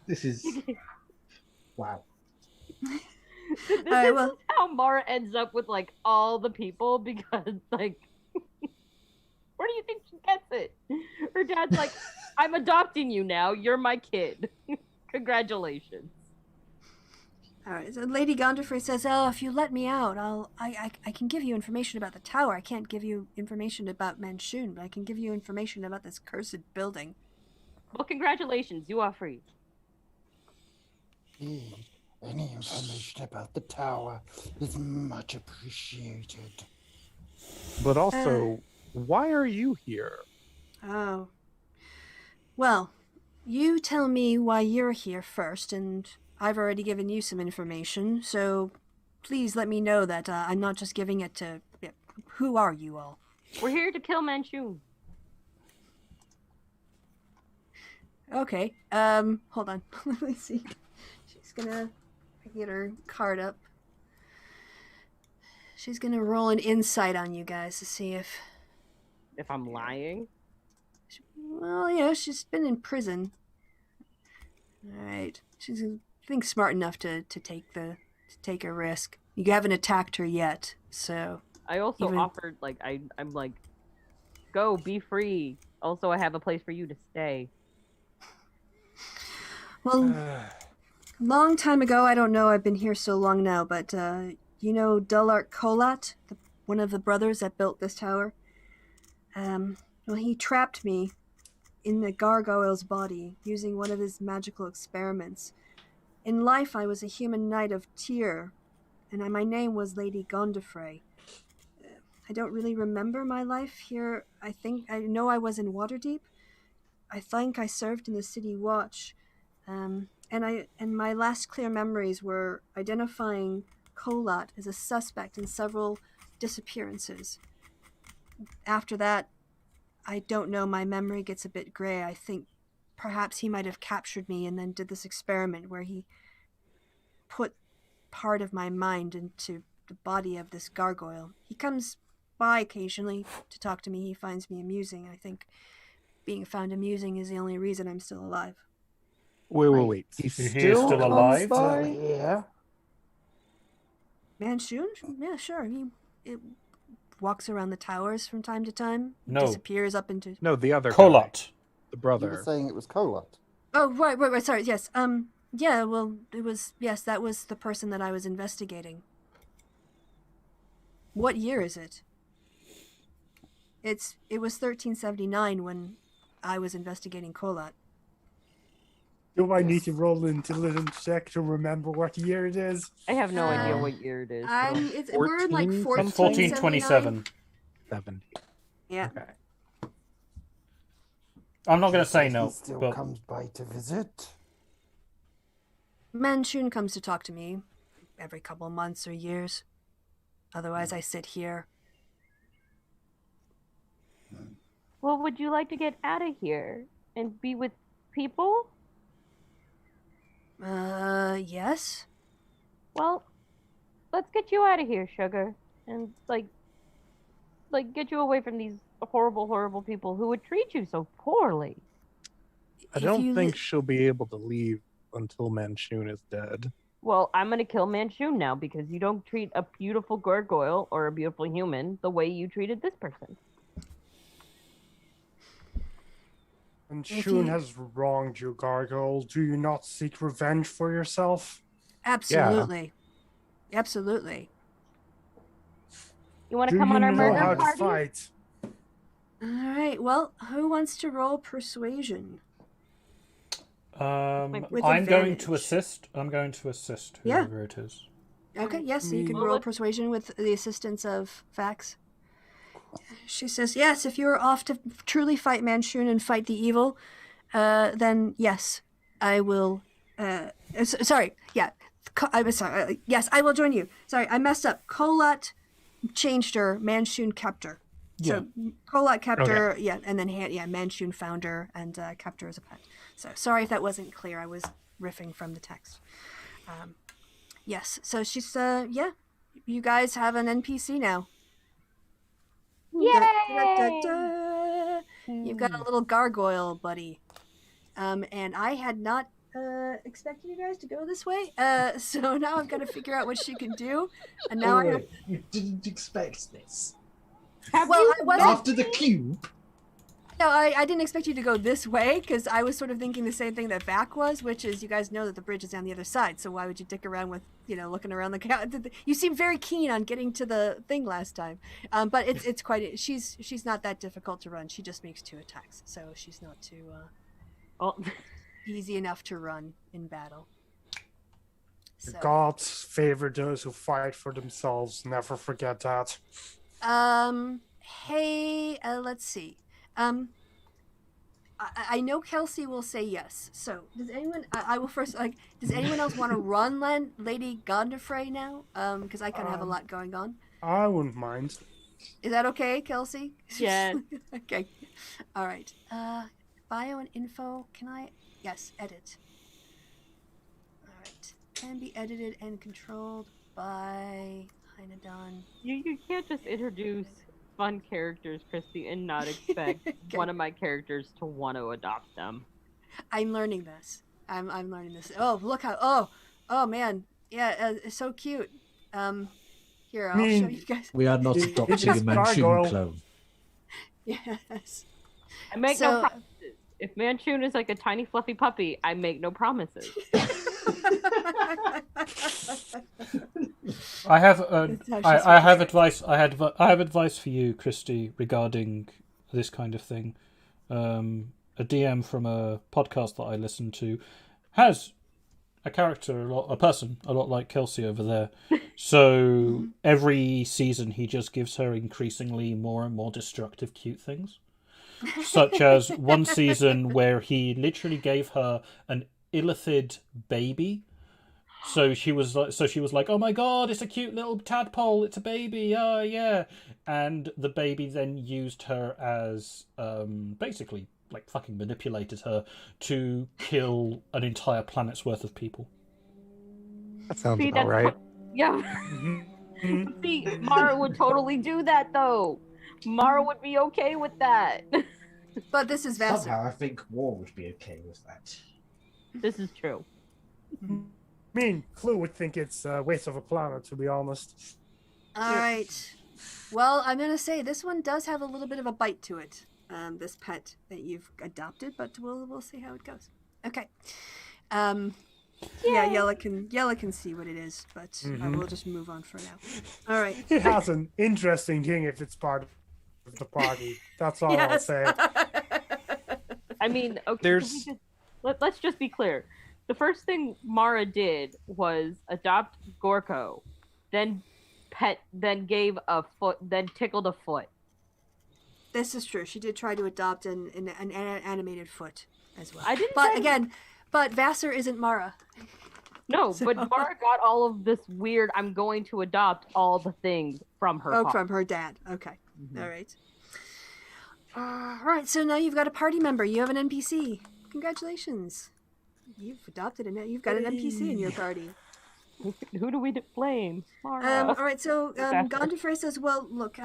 This is... Wow. This is how Mara ends up with like all the people, because like, where do you think she gets it? Her dad's like, "I'm adopting you now. You're my kid. Congratulations." All right, so Lady Gondafrey says, "Oh, if you let me out, I can give you information about the tower. I can't give you information about Manshoon, but I can give you information about this cursed building." Well, congratulations. You are free. Any information about the tower is much appreciated. But also, why are you here? Oh. Well, you tell me why you're here first, and I've already given you some information, so please let me know that I'm not just giving it to... Who are you all? We're here to kill Manshoon. Okay, hold on. Let me see. She's gonna get her card up. She's gonna roll an insight on you guys to see if I'm lying. Well, yeah, she's been in prison. Alright. She's, I think, smart enough to take a risk. You haven't attacked her yet, so... I also offered, like, I'm like, go, be free. Also, I have a place for you to stay. Well, long time ago, I don't know, I've been here so long now, but, you know Dullart Kolat, one of the brothers that built this tower? Well, he trapped me in the gargoyle's body using one of his magical experiments. In life, I was a human knight of Tyr, and my name was Lady Gondafrey. I don't really remember my life here. I know I was in Waterdeep. I think I served in the City Watch. And my last clear memories were identifying Kolat as a suspect in several disappearances. After that, I don't know, my memory gets a bit gray. I think perhaps he might have captured me and then did this experiment where he put part of my mind into the body of this gargoyle. He comes by occasionally to talk to me. He finds me amusing. I think being found amusing is the only reason I'm still alive. Wait. He Is he still still comes alive? by? Yeah. Manshoon? Yeah, sure. It walks around the towers from time to time. No. Disappears up into... No, the other guy, Kolat. the You brother. were saying it was Kolat. Oh, right, sorry, yes. Yeah, well, that was the person that I was investigating. What year is it? It was 1379 when I was investigating Kolat. Do I need to roll an intelligence check to remember what year it is? I have no idea Uh, what year it is. We're in like 14? It's 1427. 1427. 70. Yeah. Okay. I'm not going to say He no, still but comes by to visit. Manshoon comes to talk to me every couple months or years. Otherwise, I sit here. Well, would you like to get out of here and be with people? Yes? Well, let's get you out of here, sugar, and like get you away from these horrible, horrible people who would treat you so poorly. I don't think she'll be able to leave until Manshoon is dead. Well, I'm gonna kill Manshoon now because you don't treat a beautiful gargoyle or a beautiful human the way you treated this person. And If Shun you- has wronged you, Gargoyle. Do you not seek revenge for yourself? Absolutely. Absolutely. You want Do to come you on our know murder how to party? fight? All right. Well, who wants to roll persuasion? With I'm going advantage. to assist. I'm going to assist Yeah. whoever it is. Okay, yes, so you can Well, roll persuasion with the assistance of Fax. She says, yes, if you're off to truly fight Manshoon and fight the evil, then yes, I will. Sorry, yeah. I'm sorry. Yes, I will join you. Sorry, I messed up. Kolat changed her, Manshoon kept her. So Kolat kept her, yeah, and then Manshoon found her and kept her as a pet. So sorry if that wasn't clear. I was riffing from the text. Yes, so she's yeah, you guys have an NPC now. Yay! You've got a little gargoyle buddy. And I had not expected you guys to go this way. So now I've got to figure out what she can do. And now I have... Wait, you didn't expect this. Have Well, you I wasn't... After the cube, No, I didn't expect you to go this way, because I was sort of thinking the same thing that Vac was, which is you guys know that the bridge is on the other side, so why would you dick around with, looking around the... You seemed very keen on getting to the thing last time. But it's quite... She's not that difficult to run. She just makes 2 attacks, so she's not too easy enough to run in battle. The So, gods favor those who fight for themselves. Never forget that. hey, let's see. I know Kelsey will say yes. So does anyone? I will first. Does anyone else want to run Lady Godfrey now? Because I kind of have a lot going on. I wouldn't mind. Is that okay, Kelsey? Yes. Okay. All right. Bio and info. Can I? Yes. Edit. All right. Can be edited and controlled by Hynodon. You can't just introduce fun characters, Kristi, and not expect Okay. one of my characters to want to adopt them. I'm learning this. I'm learning this. Oh, look how. Oh man. Yeah. It's so cute. Here I'll show you guys. we are not It- adopting it's a just Manshoon gargoyle. clone. Yes. I make So- no promises. If Manshoon is like a tiny fluffy puppy, I make no promises. I have That's how she's I have advice. I have advice for you, Kristi, regarding this kind of thing. A DM from a podcast that I listen to has a person a lot like Kelsey over there. So every season he just gives her increasingly more and more destructive, cute things. Such as one season where he literally gave her an illithid baby. So she was like, "Oh my god, it's a cute little tadpole! It's a baby! Oh yeah!" And the baby then used her as basically like fucking manipulated her to kill an entire planet's worth of people. That sounds See, about right. Yeah. Mhm. See, Mara would totally do that though. Mara would be okay with that. But this is Vassar. Somehow I think War would be okay with that. This is true. I mean, Clue would think it's a waste of a planet, to be honest. All right. Well, I'm gonna say this one does have a little bit of a bite to it. This pet that you've adopted, but we'll see how it goes. Okay. Yeah, Yella can see what it is, but we'll just move on for now. All right. It has an interesting thing if it's part of the party. That's all I'll Yes. say. I mean, okay. There's- Let's just be clear. The first thing Mara did was adopt Gorko, then gave a foot, then tickled a foot. This is true. She did try to adopt an animated foot as well. I didn't. But say- again, Vassar isn't Mara. no, so- but Mara got all of this weird. I'm going to adopt all the things from her. Oh, father. from her dad. Okay. Mhm. All right. All right. So now you've got a party member. You have an NPC. Congratulations. You've adopted you've got an NPC in your party. Who do we blame? Mara. All right. So Gondofrey says, "Well, look.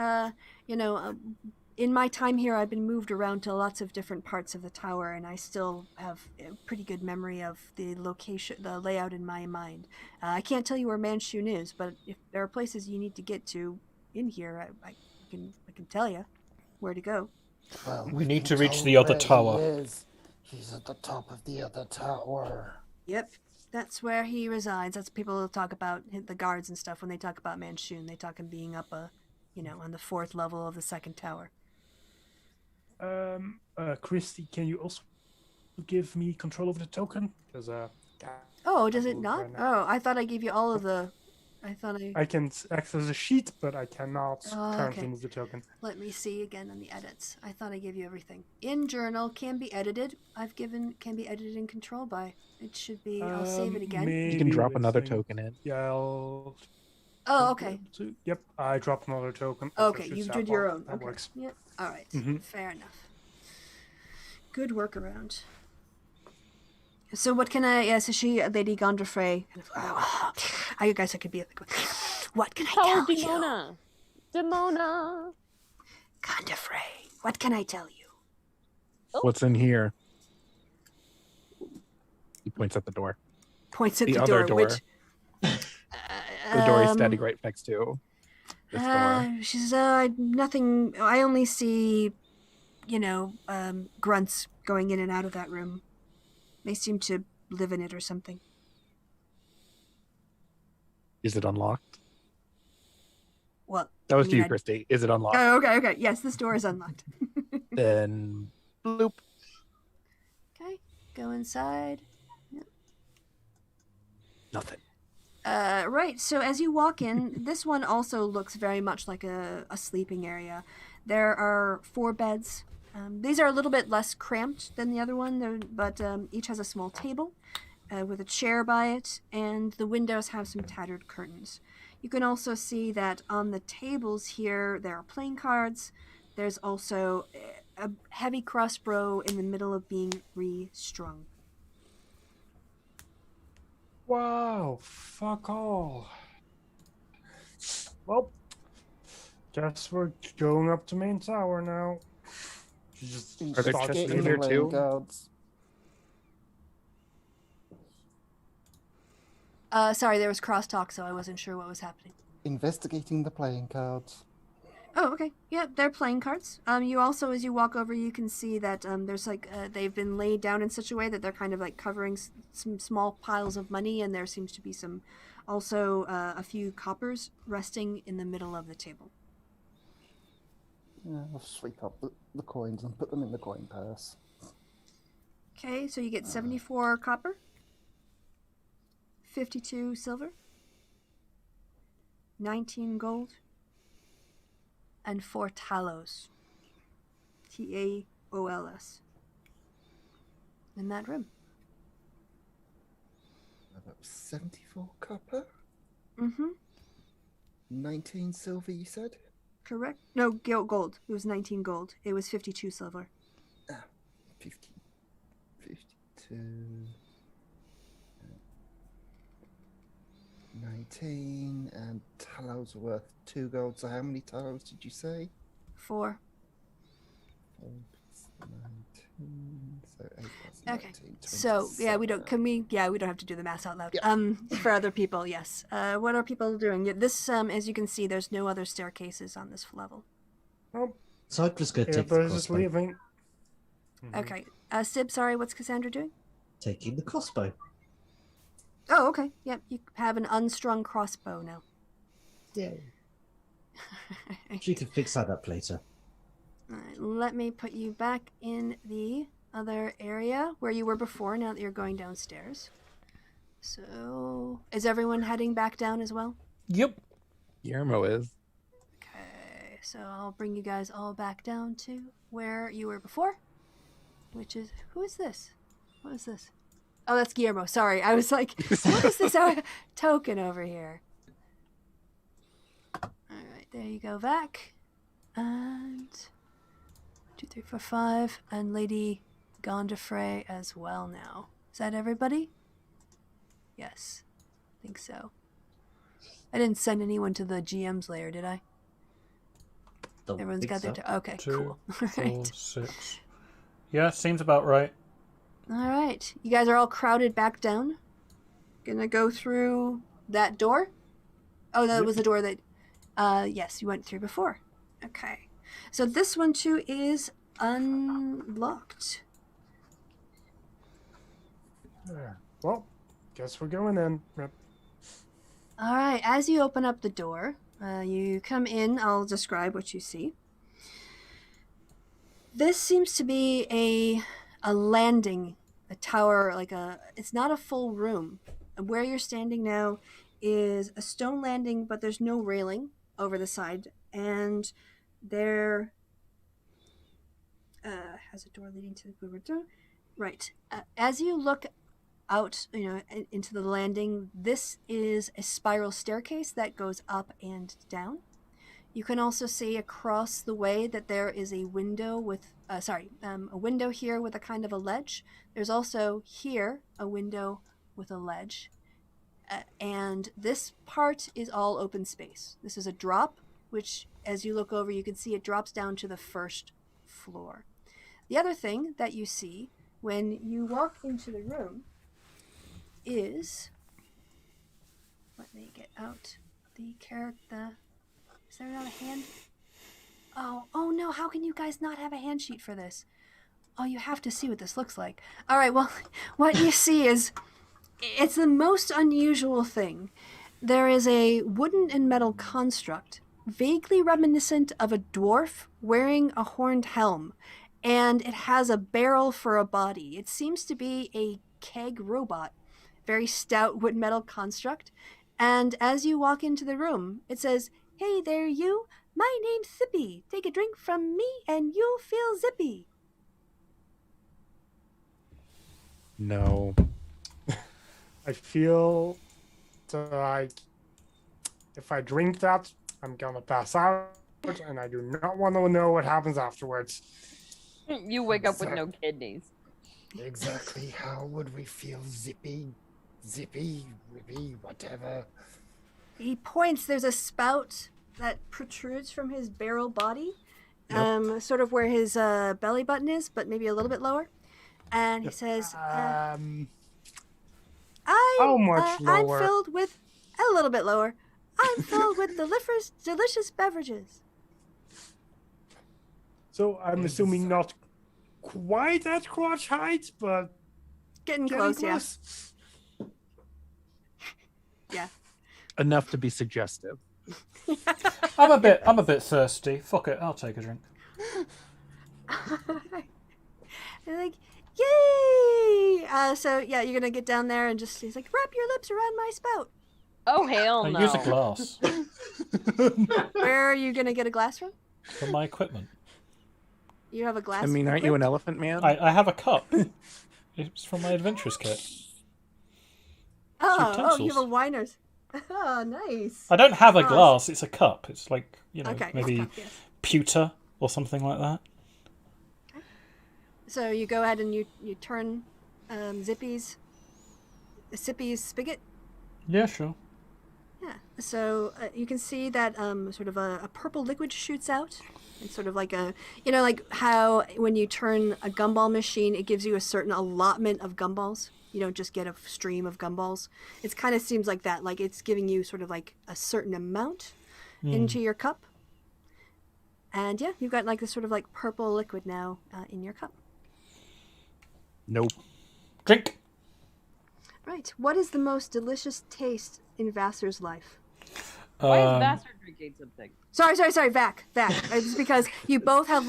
In my time here, I've been moved around to lots of different parts of the tower, and I still have a pretty good memory of the location, the layout in my mind. I can't tell you where Manshoon is, but if there are places you need to get to in here, I can tell you where to go." Well, We need we've to been reach told the other where he tower. is. He's at the top of the other tower. Yep, that's where he resides. That's people talk about the guards and stuff when they talk about Manshoon. They talk him being up on the 4th level of the 2nd tower. Kristi, can you also give me control of the token? Because Oh, does it move not? right now. Oh, I thought I gave you all of the. I can access a sheet, but I cannot Oh, currently okay. move the token. Let me see again on the edits. I thought I gave you everything. In journal can be edited. Can be edited in control by. It should be. I'll save it again. You can drop maybe another with the- token in. Yeah, I'll. Oh, okay. Yep, I dropped another token. Okay, Shoots you that did your one. own. That Okay. works. Yep. All right. Mhm. Fair enough. Good workaround. So what can I? So she, Lady Gondofrey. I guess I could be. What can I Tell her tell you, Demona. Demona. Gondofrey? What can I tell you? What's in here? He points at the door. Points at The the other door. door. Which The door he's standing right next to. This door. She says, nothing. I only see, grunts going in and out of that room. They seem to live in it or something. Is it unlocked? Well, That was I to mean, you, Kristi. Is it unlocked? Oh, okay. Yes, this door is unlocked. Then bloop. Okay, go inside. Nothing. Right, so as you walk in, this one also looks very much like a sleeping area. There are 4 beds. These are a little bit less cramped than the other one, but each has a small table with a chair by it, and the windows have some tattered curtains. You can also see that on the tables here, there are playing cards. There's also a heavy crossbow in the middle of being restrung. Wow, fuck all. Well, guess we're going up to main tower now. She just Are there starts chests in leaving. here too? Guards. Sorry, there was crosstalk, so I wasn't sure what was happening. Investigating the playing cards. Oh, okay. Yeah, they're playing cards. You also, as you walk over, you can see that there's they've been laid down in such a way that they're kind of like covering some small piles of money, and there seems to be also a few coppers resting in the middle of the table. Yeah, I'll sweep up the coins and put them in the coin purse. Okay, so you get 74 copper, 52 silver, 19 gold, and 4 talos. Taols. In that room. That was 74 copper, Mm-hmm. 19 silver, you said? Correct. No, gold. It was 19 gold. It was 52 silver. 50, 52. 19, and tallows are worth 2 gold. So how many tallows did you say? 4. 4 plus 19, so 8 plus Okay. 19, So yeah, we don't. 27. We don't have to do the math out loud. Yeah. For other people, yes. What are people doing? Yeah, this, as you can see, there's no other staircases on this level. Oh, So I'm just going to take the Amber's just crossbow. leaving. Okay. Sib, sorry, what's Cassandra doing? Taking the crossbow. Oh, okay. Yep, you have an unstrung crossbow now. Yay. She can fix that up later. Alright, let me put you back in the other area where you were before, now that you're going downstairs. So, is everyone heading back down as well? Yep. Guillermo is. Okay, so I'll bring you guys all back down to where you were before. Which is, who is this? What is this? Oh, that's Guillermo. Sorry, I was like, what is this token over here? Alright, there you go back. And 2, 3, 4, 5, and Lady Gondafrey as well now. Is that everybody? Yes, I think so. I didn't send anyone to the GM's lair, did I? Don't Everyone's think got their... so. Okay, 2, cool. 4, Alright. 6. Yeah, seems about right. Alright, you guys are all crowded back down. Gonna go through that door? Oh, that was the door that... yes, you went through before. Okay. So this one too is unlocked. Well, guess we're going in. Yep. Alright, as you open up the door, you come in. I'll describe what you see. This seems to be a landing, a tower, it's not a full room. Where you're standing now is a stone landing, but there's no railing over the side, and there has a door leading to the door. Right. As you look out, into the landing, this is a spiral staircase that goes up and down. You can also see across the way that there is a window with, a window here with a kind of a ledge. There's also here a window with a ledge. And this part is all open space. This is a drop, which as you look over, you can see it drops down to the first floor. The other thing that you see when you walk into the room is, let me get out the character. Is there not a hand? Oh no, how can you guys not have a hand sheet for this? Oh, you have to see what this looks like. Alright, well, what you see is, it's the most unusual thing. There is a wooden and metal construct, vaguely reminiscent of a dwarf wearing a horned helm, and it has a barrel for a body. It seems to be a keg robot, very stout wood metal construct, and as you walk into the room, it says, "Hey there, you. My name's Zippy. Take a drink from me and you'll feel zippy." No. I feel like if I drink that, I'm gonna pass out, and I do not want to know what happens afterwards. You wake up with no kidneys. Exactly how would we feel? Zippy, rippy, whatever. He points. There's a spout that protrudes from his barrel body, sort of where his belly button is, but maybe a little bit lower. And he says, How much I'm lower? filled with a little bit lower. I'm filled with delicious beverages. So I'm assuming not quite at crotch height, but Getting getting close, close. Yeah. Enough to be suggestive. I'm a bit thirsty. Fuck it, I'll take a drink. They're like, yay! So yeah, you're gonna get down there and he's like, wrap your lips around my spout. Oh hell I no! use a glass Where are you gonna get a glass from? for my equipment. You have a glass. I mean, aren't you an elephant man? I have a cup. It's from my adventurous kit. Oh, you utensils. have a winer's. Oh, nice. I don't have a Oh, glass, it's a cup. It's like, Okay, maybe it's cup, yes. pewter or something like that. So you go ahead and you turn Sippy's spigot. Yeah, sure. Yeah. So you can see that sort of a purple liquid shoots out. It's sort of like a, like how when you turn a gumball machine, it gives you a certain allotment of gumballs. You don't just get a stream of gumballs. It kind of seems like that. Like it's giving you sort of like a certain amount into your cup. And yeah, you've got like this sort of like purple liquid now in your cup. Nope. Drink. Right. What is the most delicious taste in Vassar's life? Why is Vassar drinking something? Sorry, Vac. It's because you both have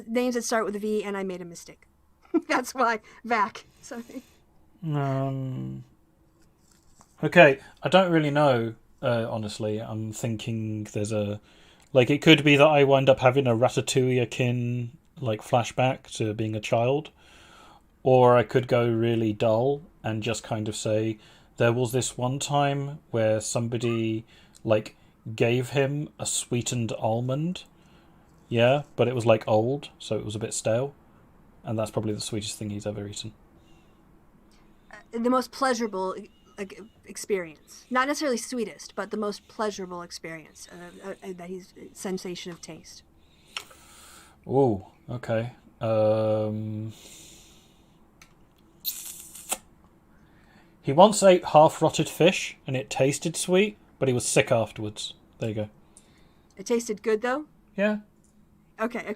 names that start with a V, and I made a mistake. That's why. Vac. Sorry. Okay, I don't really know, honestly. I'm thinking there's a... Like, it could be that I wind up having a Ratatouille-akin, like, flashback to being a child. Or I could go really dull and just kind of say, there was this one time where somebody, like, gave him a sweetened almond. Yeah, but it was, like, old, so it was a bit stale. And that's probably the sweetest thing he's ever eaten. The most pleasurable experience. Not necessarily sweetest, but the most pleasurable experience. That he's sensation of taste. Oh, okay. He once ate half-rotted fish, and it tasted sweet, but he was sick afterwards. There you go. It tasted good, though? Yeah. Okay.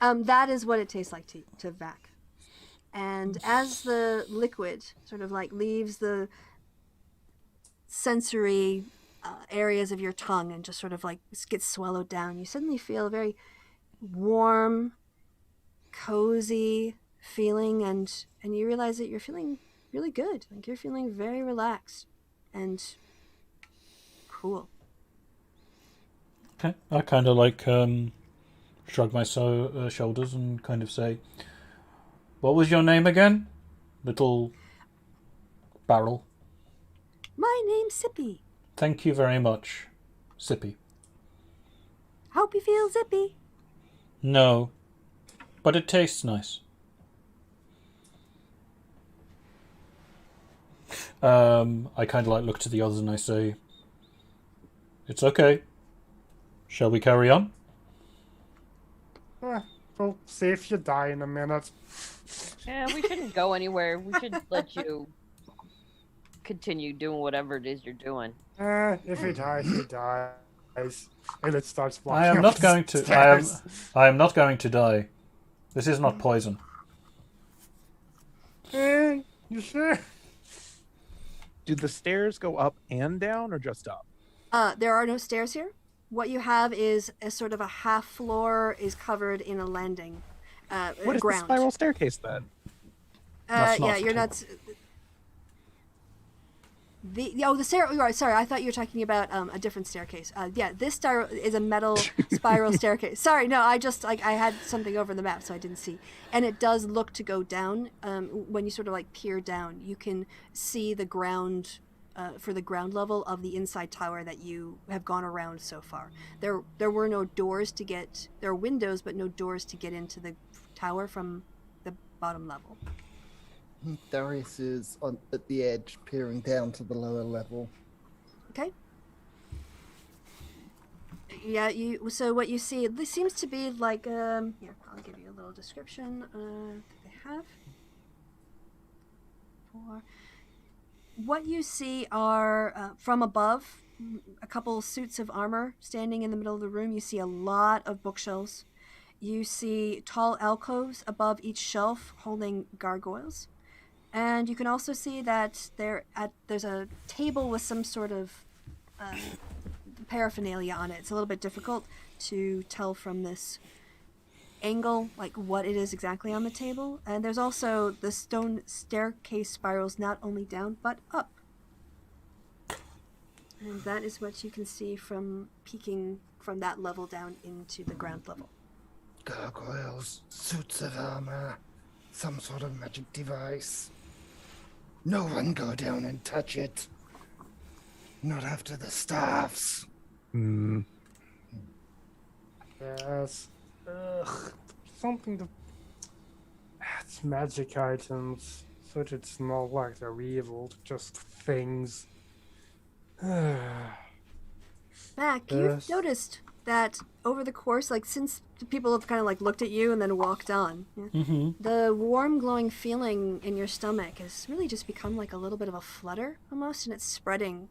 That is what it tastes like to Vac. And as the liquid sort of like leaves the sensory areas of your tongue and just sort of like gets swallowed down, you suddenly feel a very warm, cozy feeling, and you realize that you're feeling really good. Like you're feeling very relaxed and cool. Okay. I kind of like shrug my shoulders and kind of say, what was your name again? Little barrel. My name's Sippy. Thank you very much, Sippy. Hope you feel zippy. No, but it tastes nice. I kind of like look to the others and I say, it's okay. Shall we carry on? We'll see if you die in a minute. Yeah, we shouldn't go anywhere. We should let you continue doing whatever it is you're doing. If he dies, he dies. And it starts walking I am up not the going to. stairs. I am not going to die. This is not poison. You sure? Do the stairs go up and down, or just up? There are no stairs here. What you have is a sort of a half floor is covered in a landing. What is ground. the spiral staircase then? That's not Yeah, you're not. The stair. Right, sorry, I thought you were talking about a different staircase. Yeah, this is a metal spiral staircase. Sorry, no, I had something over the map, so I didn't see. And it does look to go down. When you sort of like peer down, you can see the ground. For the ground level of the inside tower that you have gone around so far. There were no doors to get... There are windows, but no doors to get into the tower from the bottom level. Darius is at the edge, peering down to the lower level. Okay. Yeah, so what you see, this seems to be like... here, I'll give you a little description that they have. What you see are, from above, a couple suits of armor standing in the middle of the room. You see a lot of bookshelves. You see tall alcoves above each shelf holding gargoyles. And you can also see that there's a table with some sort of paraphernalia on it. It's a little bit difficult to tell from this angle like what it is exactly on the table, and there's also the stone staircase spirals not only down but up, and that is what you can see from peeking from that level down into the ground level. Gargoyles, suits of armor, some sort of magic device. No one go down and touch it. Not after the staffs. Yes. Ugh. Something to... It's magic items. So it's not like they're evil, just things. Mac, Yes. you've noticed that over the course, like since the people have kind of like looked at you and then walked on, the warm, glowing feeling in your stomach has really just become like a little bit of a flutter almost, and it's spreading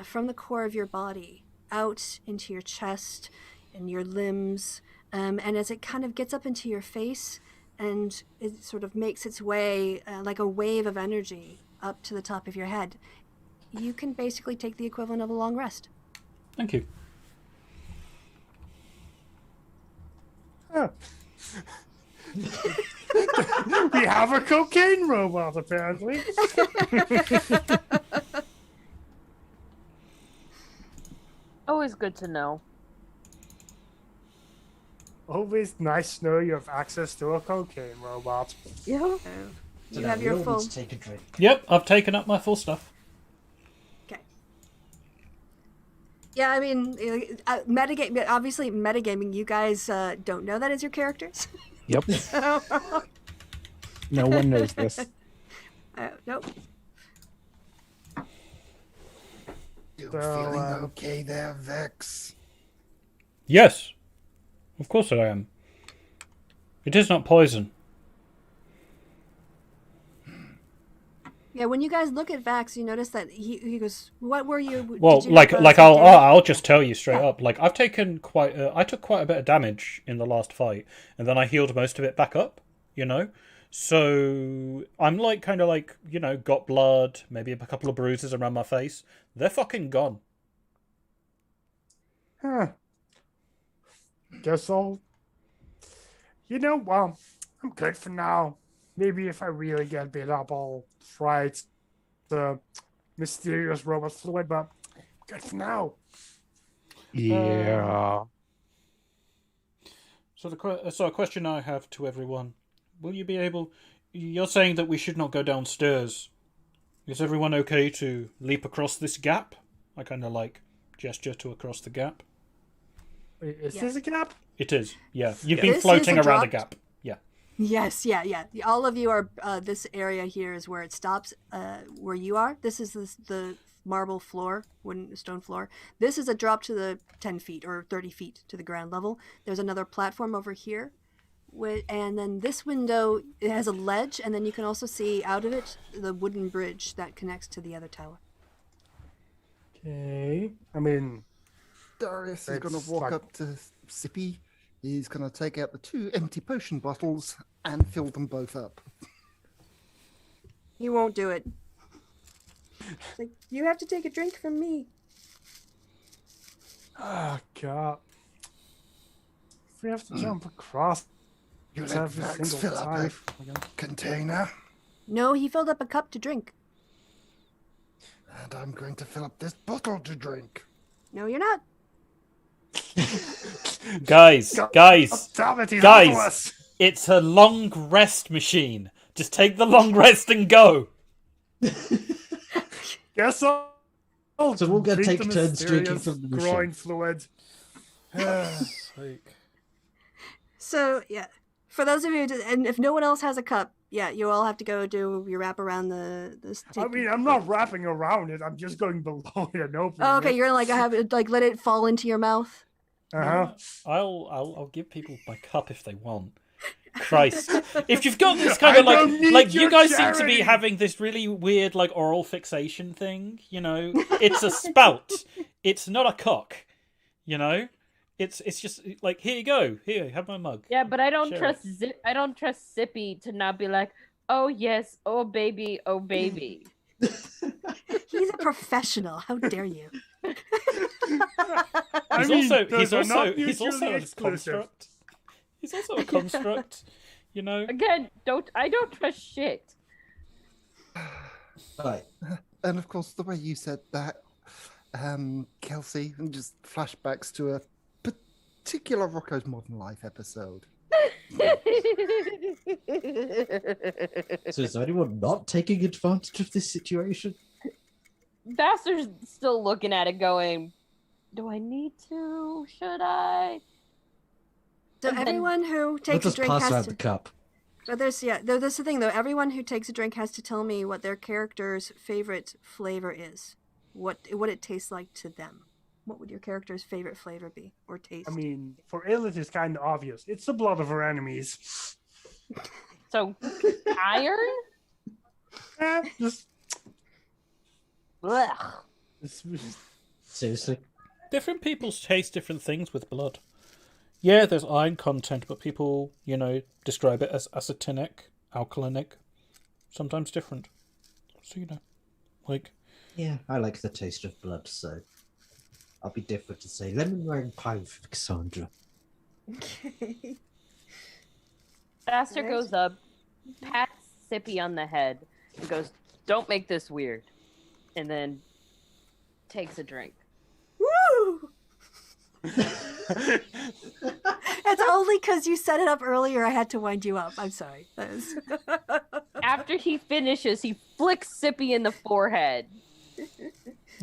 from the core of your body out into your chest and your limbs, and as it kind of gets up into your face, and it sort of makes its way like a wave of energy up to the top of your head, you can basically take the equivalent of a long rest. Thank you. Huh. We have a cocaine robot, apparently. Always good to know. Always nice to know you have access to a cocaine robot. Yeah. So So you now have we your all full. need to take a drink. Yep, I've taken up my full stuff. Okay. Yeah, I mean, metagame. Obviously, metagaming. You guys don't know that as your characters. Yep. So, No one knows this. nope. You So, feeling okay there, Vex? Yes, of course I am. It is not poison. Yeah, when you guys look at Vax, you notice that he goes, "What were you?" Well, did you like have, like some I'll damage?" I'll just tell you straight up. Like I've taken I took quite a bit of damage in the last fight, and then I healed most of it back up. You know, so I'm like kind of like got blood, maybe a couple of bruises around my face. They're fucking gone. Huh. Guess I'll. Well, I'm good for now. Maybe if I really get beat up, I'll try the mysterious robot fluid, but good for now. Yeah. So a question I have to everyone: will you be able? You're saying that we should not go downstairs. Is everyone okay to leap across this gap? I kind of like gesture to across the gap. Wait, is Yes. this a gap? It is, yeah. You've This been is floating a around the drop. gap. Yeah. Yes, yeah. All of you are. This area here is where it stops. Where you are. This is the marble floor, wooden stone floor. This is a drop to the 10 feet or 30 feet to the ground level. There's another platform over here, and then this window, it has a ledge, and then you can also see out of it the wooden bridge that connects to the other tower. Okay. I mean, Darius is going It's to walk like- up to Sippy. He's going to take out the 2 empty potion bottles and fill them both up. He won't do it. It's like, you have to take a drink from me. oh god. If we have to jump across You it's let every Vex single fill up time. a container, No, he filled up a cup to drink. and I'm going to fill up this bottle to drink. No, you're not. Guys, Damn it, he's Guys. onto us. it's a long rest machine. Just take the long rest and go. Guess I'll So we'll go drink take the turns drinking mysterious from the machine. groin fluid. So, yeah. For those of you, and if no one else has a cup, yeah, you all have to go do your wrap around the I mean, I'm not wrapping around it. I'm just going below it and opening Oh, okay, it. you're like, I have it, like, let it fall into your mouth. Uh-huh. I'll give people my cup if they want. Christ, if you've got this kind I of don't need like you your guys seem to charity. be having this really weird like oral fixation thing, it's a spout. It's not a cock, It's just like, here you go, here, have my mug. Yeah, but I don't Sure. trust I don't trust Sippy to not be like, oh yes, oh baby, oh baby. He's a professional. How dare you? I He's mean, also those are not he's also mutually a exclusive. construct. He's also a construct, Again, I don't trust shit. Right. And of course, the way you said that, Kelsey, and just flashbacks to a particular Rocco's Modern Life episode. So is there anyone not taking advantage of this situation? Vassar's still looking at it going, do I need to? Should I? So And then- everyone who Let takes a us drink pass has around to. the cup. But there's the thing though. Everyone who takes a drink has to tell me what their character's favorite flavor is, what it tastes like to them. What would your character's favorite flavor be or taste? I mean, for ale, it is kind of obvious. It's the blood of our enemies. So, iron? Just, Ugh. Seriously? Different people taste different things with blood. Yeah, there's iron content, but people, describe it as acetinic, alkalinic, sometimes different. So, Yeah, I like the taste of blood, so I'll be different to say lemon meringue pie for Cassandra. Okay. Faster goes up, pats Sippy on the head, and goes, "Don't make this weird," and then takes a drink. Woo! It's only because you set it up earlier. I had to wind you up. I'm sorry. That was... After he finishes, he flicks Sippy in the forehead.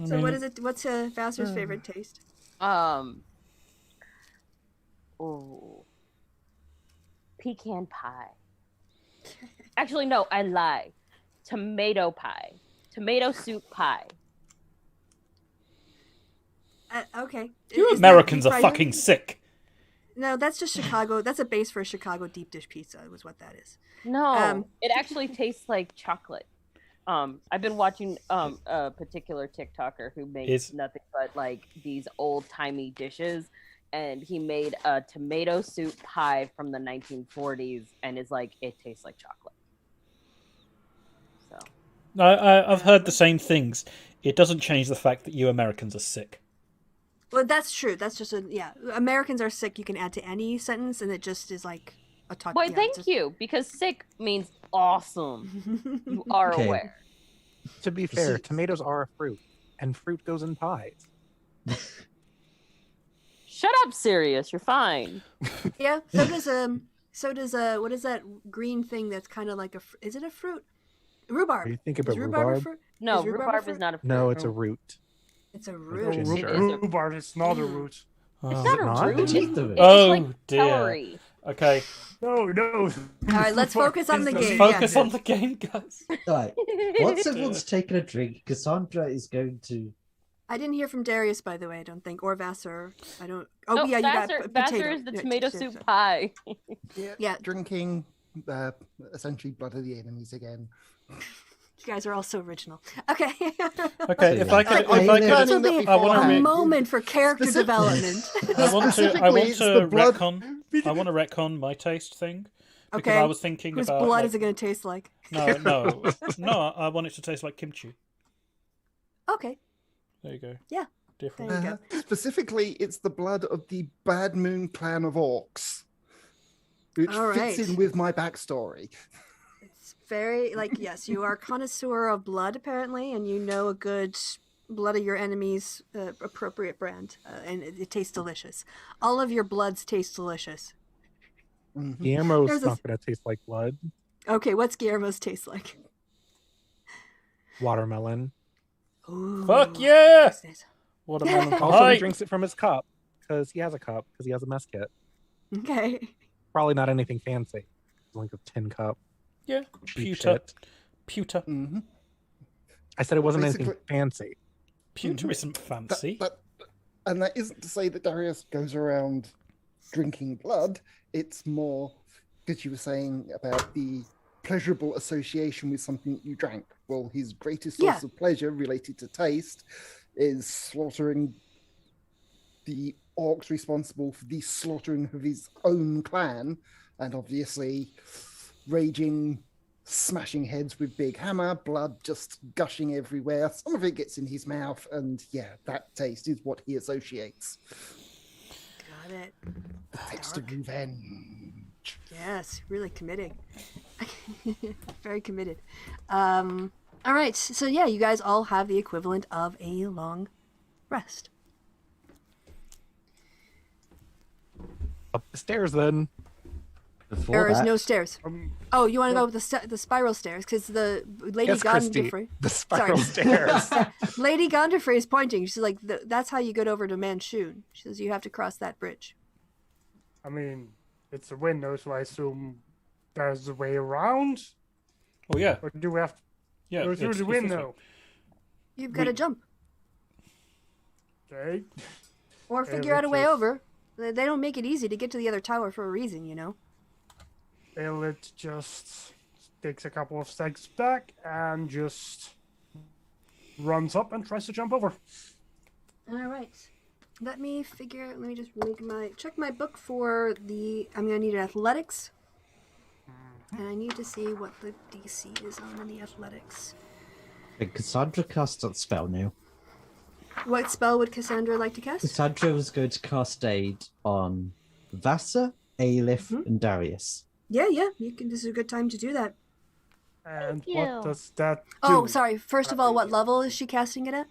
So what is it? What's Faster's favorite taste? Pecan pie. Actually, no, I lie. Tomato pie. Tomato soup pie. Okay. You Is that Americans deep are fried? fucking sick. No, that's just Chicago. That's a base for a Chicago deep dish pizza. Was what that is. No, it actually tastes like chocolate. I've been watching a particular TikToker who makes nothing but like these old timey dishes, and he made a tomato soup pie from the 1940s, and is like, it tastes like chocolate. So I've heard the same things. It doesn't change the fact that you Americans are sick. Well, that's true. That's just Americans are sick. You can add to any sentence, and it just is like a talk. Well, thank you, because sick means awesome. You are aware. To be fair, tomatoes are a fruit, and fruit goes in pies. Shut up, Sirius. You're fine. Yeah. So does what is that green thing that's kind of like is it a fruit? Rhubarb. Are you thinking about Is rhubarb a rhubarb? fruit? No, Is rhubarb a rhubarb fruit? is not a fruit. No, it's a root. It's a Like root. ginger. rhubarb is not a root. It's Is not it a not? root. It's Oh, like dear. celery. Okay, No. All right, let's focus on the Let's game. focus Yeah. on the game, guys. Right. Once everyone's taken a drink, Cassandra is going to. I didn't hear from Darius, by the way. I don't think, or Vassar. I don't. Oh No, yeah, you got Vassar potato. is the Yeah, tomato sorry. soup pie. Yeah. Drinking essentially blood of the enemies again. You guys are all so original. Okay. Okay, if I could, This will be I want a to, moment for character Specific- development. I want to Specifically, it's the blood- retcon. I want to retcon my taste thing because Okay. I was thinking Whose about blood like, is it going to taste like? no. I want it to taste like kimchi. Okay. There you go. Yeah. Different. There you go. Specifically, it's the blood of the Bad Moon clan of orcs, which All fits right. in with my backstory. It's very yes, you are a connoisseur of blood apparently, and you know a good blood of your enemy's appropriate brand, and it tastes delicious. All of your bloods taste delicious. Mhm. Guillermo's There's not going to taste like blood. Okay, what's Guillermo's taste like? Watermelon. Ooh, Fuck yeah! that's nice. Watermelon Also, he pie. drinks it from his cup because he has a cup because he has a mess kit. Okay. Probably not anything fancy. Like a tin cup. Yeah, Cheap pewter. shit. Pewter. Mhm. I said it wasn't anything Basically- fancy. Pewter isn't fancy. And that isn't to say that Darius goes around drinking blood. It's more because you were saying about the pleasurable association with something that you drank. Well, his greatest source Yeah. of pleasure related to taste is slaughtering the orcs responsible for the slaughtering of his own clan, and obviously raging, smashing heads with big hammer, blood just gushing everywhere. Some of it gets in his mouth, and yeah, that taste is what he associates. Got it. The taste of revenge. Yes, really committing. Very committed. All right, so yeah, you guys all have the equivalent of a long rest. Up the stairs then. Before There is that, no stairs. Oh, you want to go with the spiral stairs because the Lady Yes, Kristi. Gondafrey. The spiral stairs. Lady Gondafrey is pointing. She's like, "That's how you get over to Manshoon." She says, "You have to cross that bridge." I mean, it's a window, so I assume there's a way around. Oh yeah, Or do we have to yeah. go through it's the this way. window? You've got to jump. Okay. Or figure out a way over. They don't make it easy to get to the other tower for a reason, you know. Aelith just takes a couple of steps back and just runs up and tries to jump over. All right. Let me just check my book for I'm going to need athletics. And I need to see what the DC is on the athletics. And Cassandra cast that spell now. What spell would Cassandra like to cast? Cassandra was going to cast Aid on Vassa, Aelith, and Darius. Yeah, this is a good time to do that. And Thank what you. does that do? Oh, sorry. First of all, what level is she casting it at?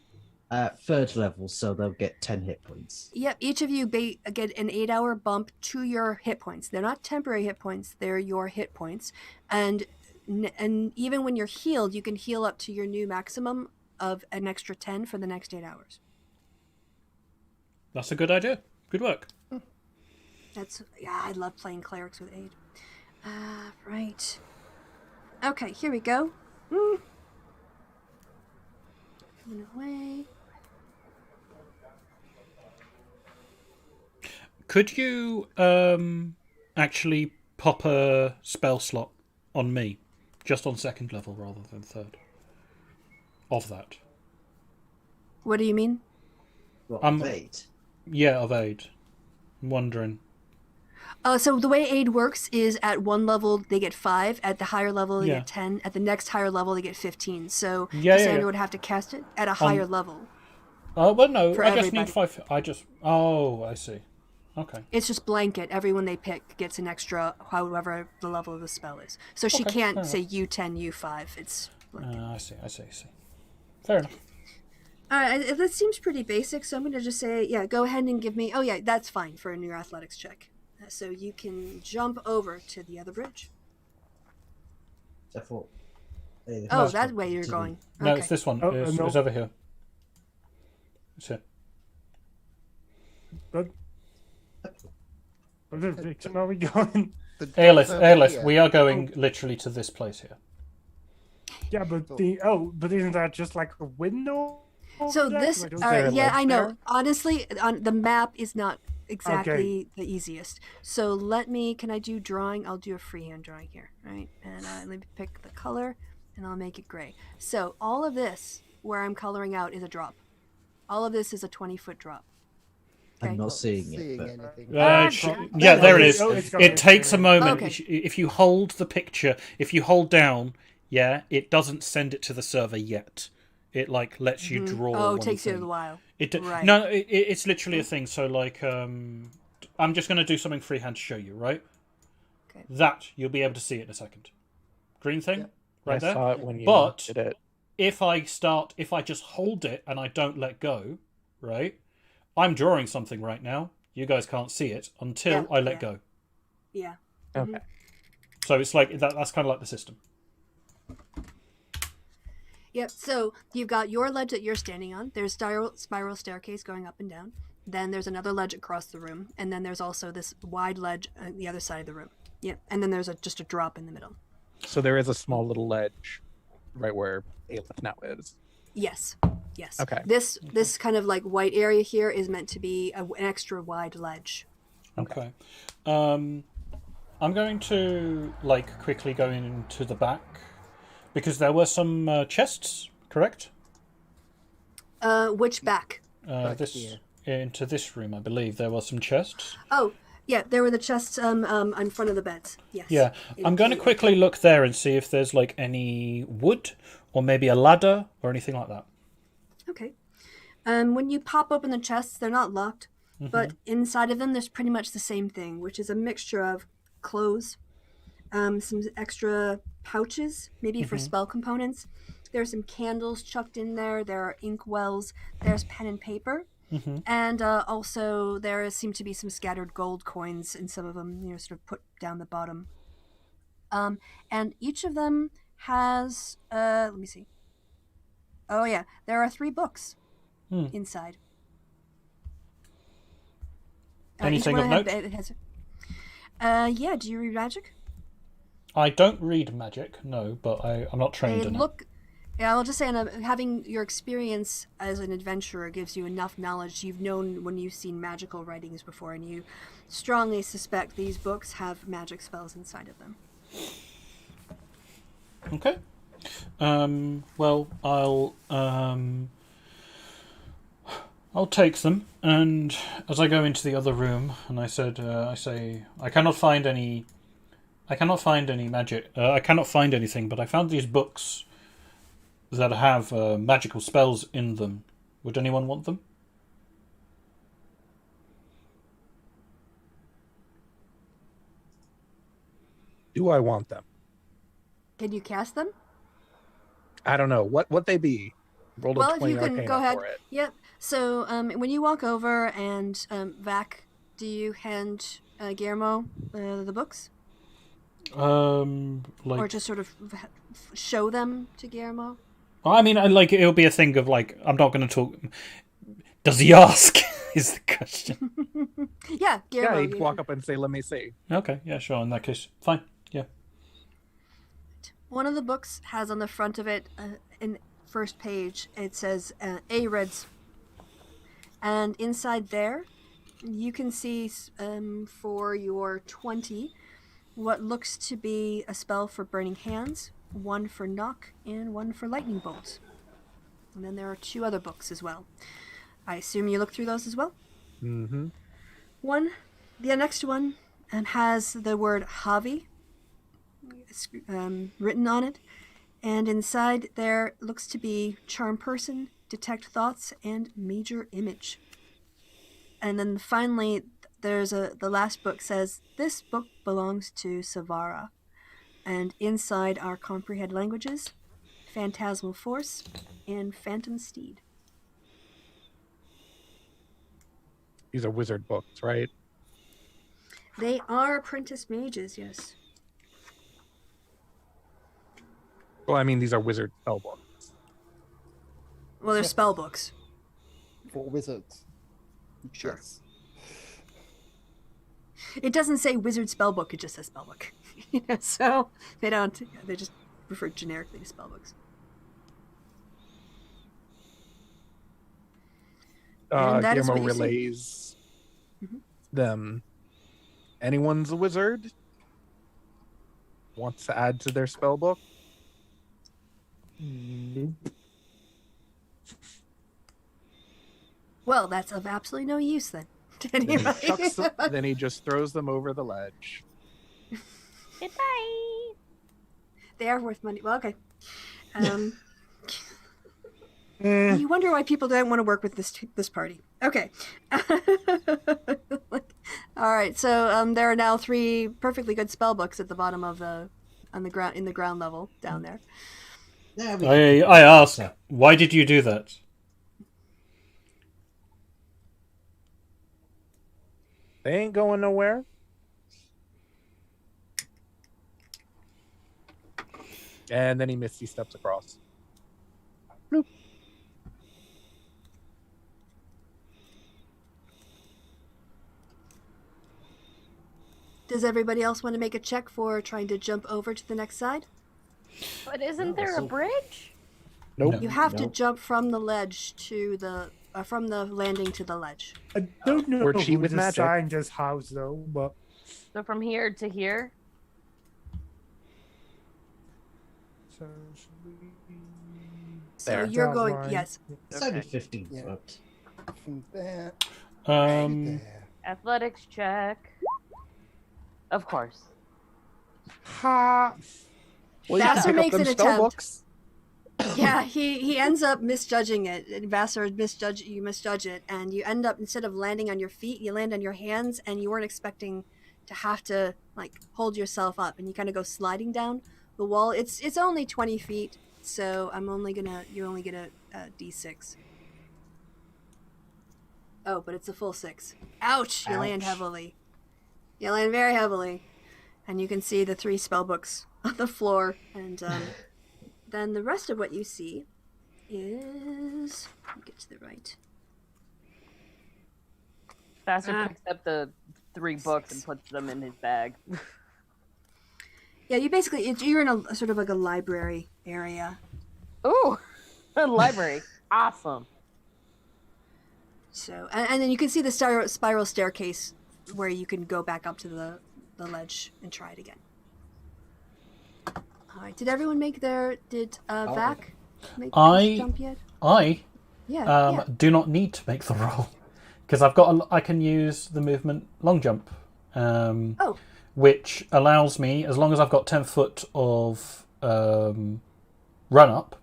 3rd level, so they'll get 10 hit points. Yep, each of you get an 8-hour bump to your hit points. They're not temporary hit points, they're your hit points. And even when you're healed, you can heal up to your new maximum of an extra 10 for the next 8 hours. That's a good idea. Good work. I love playing clerics with aid. Right. Okay, here we go. Coming away. Could you actually pop a spell slot on me, just on 2nd level rather than 3rd? Of that. What do you mean? What, Aid? Yeah, of aid. I'm wondering. So the way aid works is at one level they get 5, at the higher level they get 10, at the next higher level they get 15. So Cassandra would have to cast it at a higher level. Oh, well, no, For I just everybody. need 5. Oh, I see. Okay. It's just blanket. Everyone they pick gets an extra, however the level of the spell is. So she Okay, can't fair say U10, U5. It's blanket. I see. Fair enough. All right, that seems pretty basic. So I'm going to just say, go ahead and give me. Oh yeah, that's fine for a new athletics check. So you can jump over to the other bridge. Therefore, Oh, that way you're going. No, Okay. it's this one. Oh, It's no. over here. It's here. But what direction are we going? The door's over Aelith, here. we are going literally to this place here. Yeah, but but isn't that just like a window? So over there? this, Like, all right, okay, yeah, like I know. there? Honestly, on the map is not exactly the easiest. So can I do drawing? I'll do a freehand drawing here, right? And let me pick the color, and I'll make it gray. So all of this, where I'm coloring out, is a drop. All of this is a 20-foot drop. I'm not seeing Seeing it. But... anything. Yeah, there it is. It's got It takes a moment. Okay. If you hold the picture, if you hold down, it doesn't send it to the server yet. It lets you draw. Oh, one it takes you thing. a while. Right. No, it's literally a thing. So I'm just going to do something freehand to show you, right? Okay. That you'll be able to see it in a second. Green thing, right I there. saw it when you But did it. if I just hold it and I don't let go, right? I'm drawing something right now. You guys can't see it until I let go. Yeah. Okay. So it's like that's kind of like the system. Yep. So you've got your ledge that you're standing on. There's spiral staircase going up and down. Then there's another ledge across the room, and then there's also this wide ledge on the other side of the room. Yep. And then there's just a drop in the middle. So there is a small little ledge right where Aelith now is. Yes. Yes. Okay. This kind of like white area here is meant to be an extra wide ledge. Okay. I'm going to quickly go into the back because there were some chests, correct? Which back? Into this room, I believe there were some chests. Oh, yeah, there were the chests in front of the beds. Yes. Yeah, I'm going to quickly look there and see if there's any wood or maybe a ladder or anything like that. Okay. When you pop open the chests, they're not locked, but inside of them there's pretty much the same thing, which is a mixture of clothes, some extra pouches, maybe for spell components. There's some candles chucked in there. There are ink wells. There's pen and paper. And also there seem to be some scattered gold coins in some of them, sort of put down the bottom. And each of them has, let me see. Oh yeah, there are 3 books inside. Anything of note? Yeah, do you read magic? I don't read magic, no, but I'm not trained in it. Yeah, I'll just say, having your experience as an adventurer gives you enough knowledge. You've known when you've seen magical writings before, and you strongly suspect these books have magic spells inside of them. Okay. Well, I'll take them, and as I go into the other room, and I say, I cannot find any magic. I cannot find anything, but I found these books that have magical spells in them. Would anyone want them? Do I want them? Can you cast them? I don't know. What they be? Rolled Well, a if 20 you can, Arcana go ahead. for it. Yep. So, when you walk over and Vac, do you hand Guillermo the books, or just sort of show them to Guillermo? I mean, it'll be a thing of I'm not going to talk. Does he ask? Is the question. Yeah, Guillermo. Yeah, he'd walk up and say, "Let me see." Okay, yeah, sure. In that case, fine. Yeah. One of the books has on the front of it, in first page, it says A-Reds. And inside there, you can see for your 20 what looks to be a spell for Burning Hands, one for Knock, and one for Lightning Bolt. And then there are 2 other books as well. I assume you look through those as well? Mm-hmm. The next one has the word Javi written on it, and inside there looks to be Charm Person, Detect Thoughts, and Major Image. And then finally, there's the last book says, this book belongs to Savara, and inside are Comprehend Languages, Phantasmal Force, and Phantom Steed. These are wizard books, right? They are apprentice mages, yes. Well, I mean, these are wizard spell books. Well, they're spell books. For wizards. Sure. Yes. It doesn't say wizard spellbook, it just says spellbook. So they just refer generically to spellbooks. And that is Guillermo what you see. relays Mhm. them. Anyone's a wizard? Wants to add to their spell book? Well, that's of absolutely no use then to anybody. Chucks them, then he just throws them over the ledge. Goodbye. They are worth money. Well, okay. You wonder why people don't want to work with this party. Okay. All right. So there are now 3 perfectly good spell books at the bottom of in the ground level down there. There we go. I ask, why did you do that? They ain't going nowhere. And then he misty steps across. Bloop. Does everybody else want to make a check for trying to jump over to the next side? But isn't there a so- bridge? Nope. You have to Nope. jump from the ledge to from the landing to the ledge. I don't know We're cheap who with magic. designed this house though, but So from here to here? so should we... So There. you're That going, line. yes. It's only Okay. 15 Yeah. foot. From there. Um, There. Athletics check. Of course. Ha! Well, you Vassar can pick makes up an them spell attempt. books. Yeah, he ends up misjudging it. And Vassar you misjudge it, and you end up, instead of landing on your feet, you land on your hands, and you weren't expecting to have to hold yourself up, and you kind of go sliding down the wall. It's only 20 feet, so you only get a d6. Oh, but it's a full 6. Ouch! You land Ouch. heavily. You land very heavily, and you can see the 3 spell books on the floor, and then the rest of what you see is... Let me get to the right. Bastard picks up the 3 books and puts them in his bag. Yeah, you're in a sort of like a library area. Ooh, a library. Awesome. So, and then you can see the spiral staircase where you can go back up to the ledge and try it again. All right. Did everyone make their? Did Vac make his jump yet? Yeah. Do not need to make the roll because I can use the movement long jump, which allows me, as long as I've got 10 foot of run up,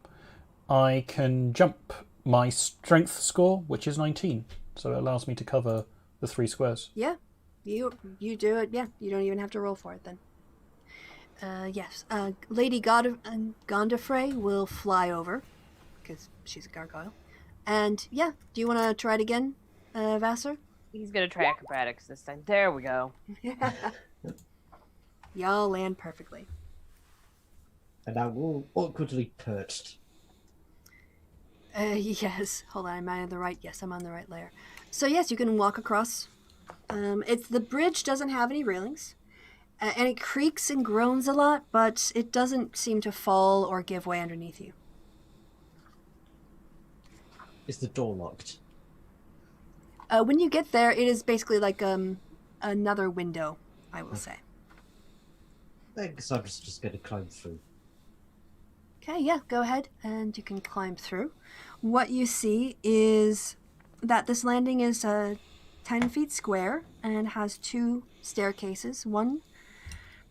I can jump my strength score, which is 19. So it allows me to cover the 3 squares. Yeah, you do it. Yeah, you don't even have to roll for it then. Yes, Lady Gondafrey will fly over because she's a gargoyle. And yeah, do you want to try it again, Vassar? He's gonna try acrobatics this time. There we go. Y'all land perfectly. And I'm all awkwardly perched. Yes. Hold on, am I on the right? Yes, I'm on the right layer. So yes, you can walk across. The bridge doesn't have any railings, and it creaks and groans a lot, but it doesn't seem to fall or give way underneath you. Is the door locked? When you get there, it is basically like another window, I will say. I guess I'm just going to climb through. Okay, yeah, go ahead, and you can climb through. What you see is that this landing is 10 feet square and has 2 staircases. One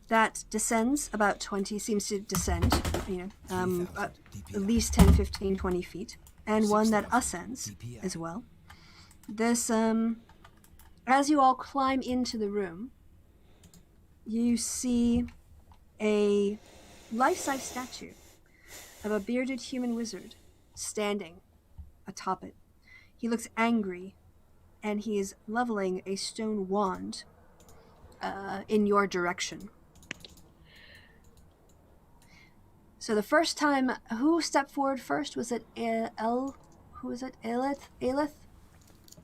that descends about 20, seems to descend, at least 10, 15, 20 feet, and one that ascends as well. This, as you all climb into the room, you see a life-size statue of a bearded human wizard standing atop it. He looks angry, and he is leveling a stone wand in your direction. So the first time, who stepped forward first? Was it Who was it? Aelith?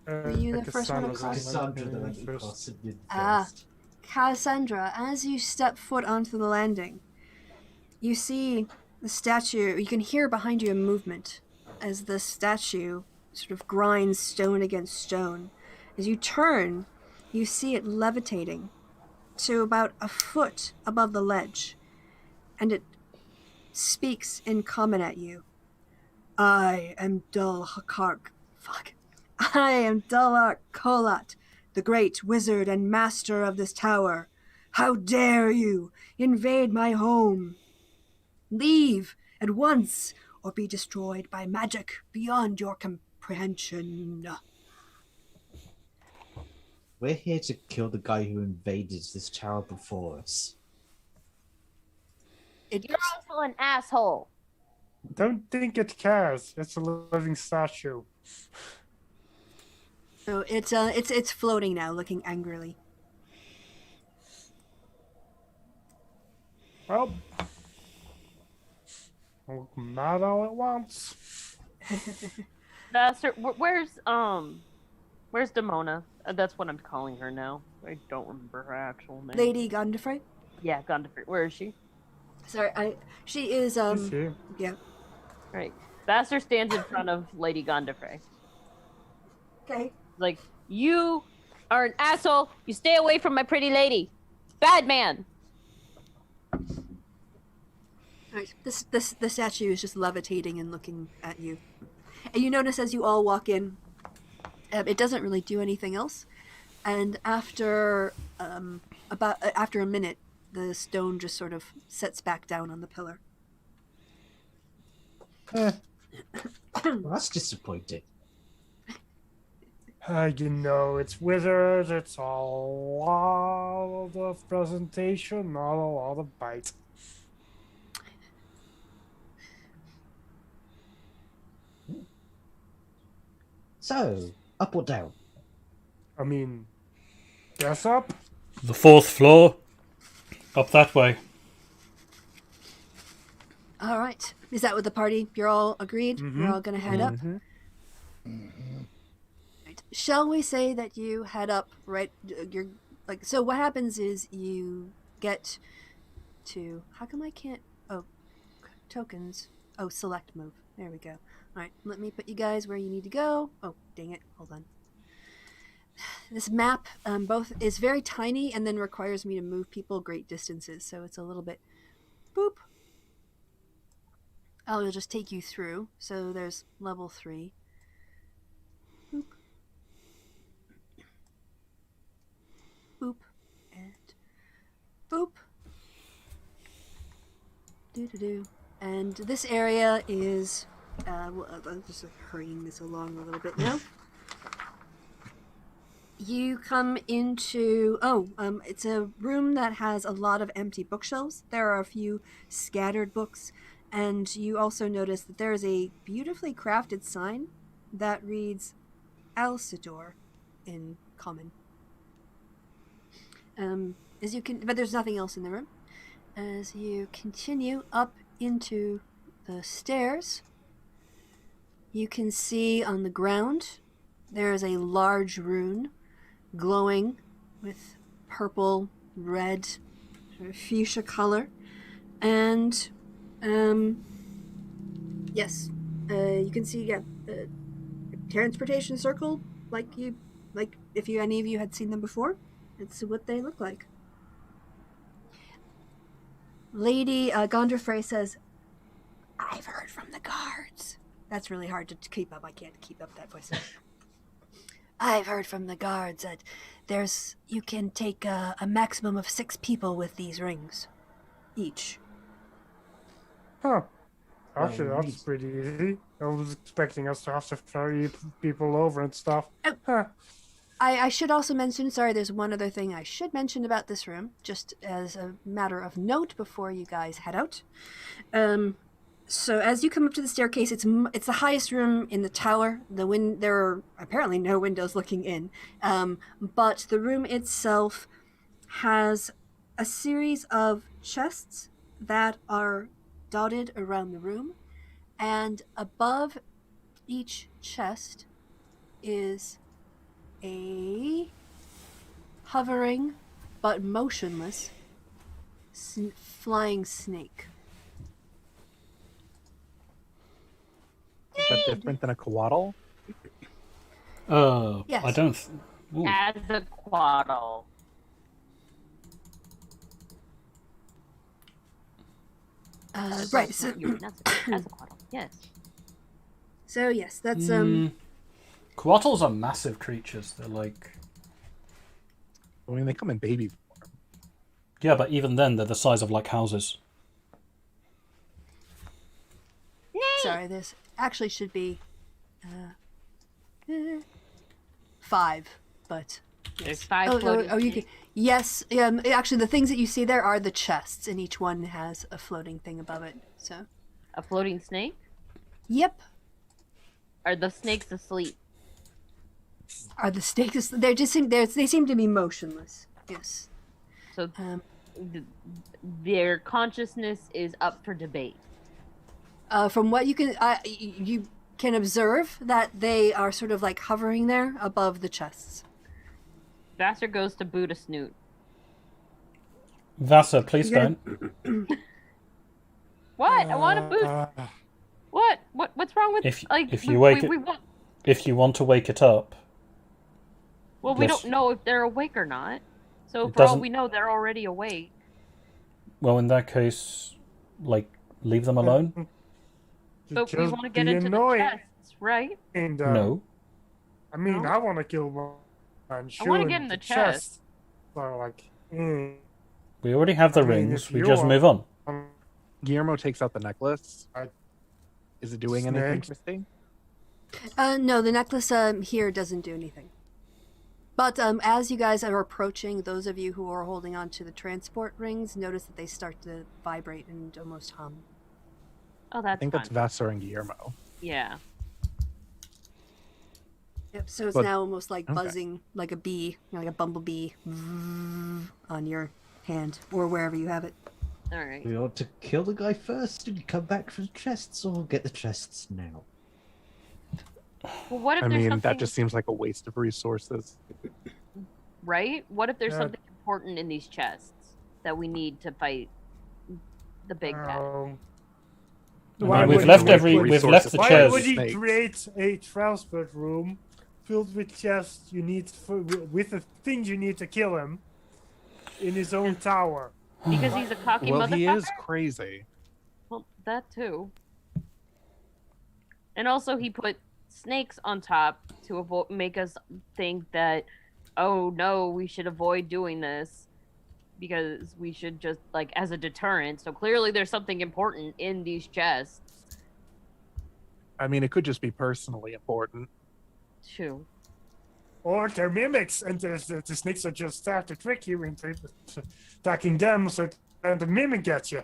Were you the first one across? Cassandra that went across and did Ah, first. Cassandra, as you step foot onto the landing, you see the statue. You can hear behind you a movement as the statue sort of grinds stone against stone. As you turn, you see it levitating to about a foot above the ledge, and it speaks in common at you. I am Dulhakar Kolat, the great wizard and master of this tower. How dare you invade my home? Leave at once, or be destroyed by magic beyond your comprehension. We're here to kill the guy who invaded this tower before us. You're also an asshole. Don't think it cares. It's a living statue. So it's floating now, looking angrily. Well, I'll look mad all at once. Sir, where's Demona? That's what I'm calling her now. I don't remember her actual name. Lady Gondafrey? Yeah, Gondafrey. Where is she? Sorry, she is She's here. yeah. Right. Vassar stands in front of Lady Gondafrey. Okay. Like, you are an asshole. You stay away from my pretty lady. Bad man. Alright, the statue is just levitating and looking at you. And you notice as you all walk in, it doesn't really do anything else. And after after a minute, the stone just sort of sets back down on the pillar. Well, that's disappointing. It's wizards. It's a lot of presentation, not a lot of bite. So, up or down? I mean, guess up. The 4th floor. Up that way. All right. Is that with the party? You're all agreed? We're all going to head up? Right. Shall we say that you head up right? So what happens is you get to... How come I can't... Oh, tokens. Oh, select move. There we go. All right, let me put you guys where you need to go. Oh, dang it. Hold on. This map both is very tiny and then requires me to move people great distances, so it's a little bit boop. I'll just take you through. So there's level 3. Boop. Boop. And boop. Do-do-do. And this area is... I'm just hurrying this along a little bit now. You come into... it's a room that has a lot of empty bookshelves. There are a few scattered books. And you also notice that there is a beautifully crafted sign that reads Alcidor in common. But there's nothing else in the room. As you continue up into the stairs, you can see on the ground there is a large rune glowing with purple, red, fuchsia color. And yes, you can see transportation circle like if any of you had seen them before. It's what they look like. Lady Gondrefrey says, "I've heard from the guards." That's really hard to keep up. I can't keep up that voice. I've heard from the guards that you can take a maximum of 6 people with these rings, each. Huh. Actually, Well, that's pretty easy. I was expecting us to have to ferry people over and stuff. Oh. Huh. I should also mention, sorry, there's one other thing I should mention about this room, just as a matter of note before you guys head out. So as you come up to the staircase, it's the highest room in the tower. There are apparently no windows looking in, but the room itself has a series of chests that are dotted around the room, and above each chest is a hovering but motionless flying snake. Is that different than a koatal? Yes. I don't. Ooh. As a quaddle. Right. So, As a quaddle. Yes. so yes, that's Coatls are massive creatures. They're like. I mean, they come in baby form. Yeah, but even then, they're the size of like houses. sorry. This actually should be 5, but There's yes. 5 floating you can. snakes. Yes, actually, the things that you see there are the chests, and each one has a floating thing above it. So, A floating snake? yep. Are the snakes asleep? Are the snakes? They seem to be motionless. Yes. So their consciousness is up for debate. From what you can observe that they are sort of like hovering there above the chests. Vassar goes to boot a snoot. Vassar, please You're don't. What? I want to boot. What? What's wrong with If you wake it, if you want to wake it up. Well, we Yes. don't know if they're awake or not. So It for all doesn't- we know, they're already awake. Well, in that case, like, leave them alone. But we Just want to get be into annoying. the chests, right? And, No. I mean, No? I want to kill Manshoon. I wanna get in the chest. So, like, We already have the I mean, rings. if We you just want- move on. Guillermo takes out the necklace. I- Is it doing anything, Snakes. Kristi? No, the necklace here doesn't do anything. But as you guys are approaching, those of you who are holding on to the transport rings notice that they start to vibrate and almost hum. Oh, I that's think fine. that's Vassar and Guillermo. Yeah. Yep. So it's But- now almost like okay. buzzing, like a bee, like a bumblebee, on your hand or wherever you have it. All right. We ought to kill the guy first and come back for the chests, or get the chests now. Well, what if I there's mean, something that just seems like a waste of resources. right? What if there's Yeah. something important in these chests that we need to fight the big bad? Why we've would left he- we've left the Why chairs. would he Snakes. create a transport room filled with chests you need with the things you need to kill him in his own tower? Because he's a cocky Well, motherfucker. he is crazy. Well, that too. And also, he put snakes on top to make us think that, oh no, we should avoid doing this because we should just like as a deterrent. So clearly, there's something important in these chests. I mean, it could just be personally important. Too. Or they're mimics, and the snakes are just there to trick you into attacking them, so then the mimic gets you.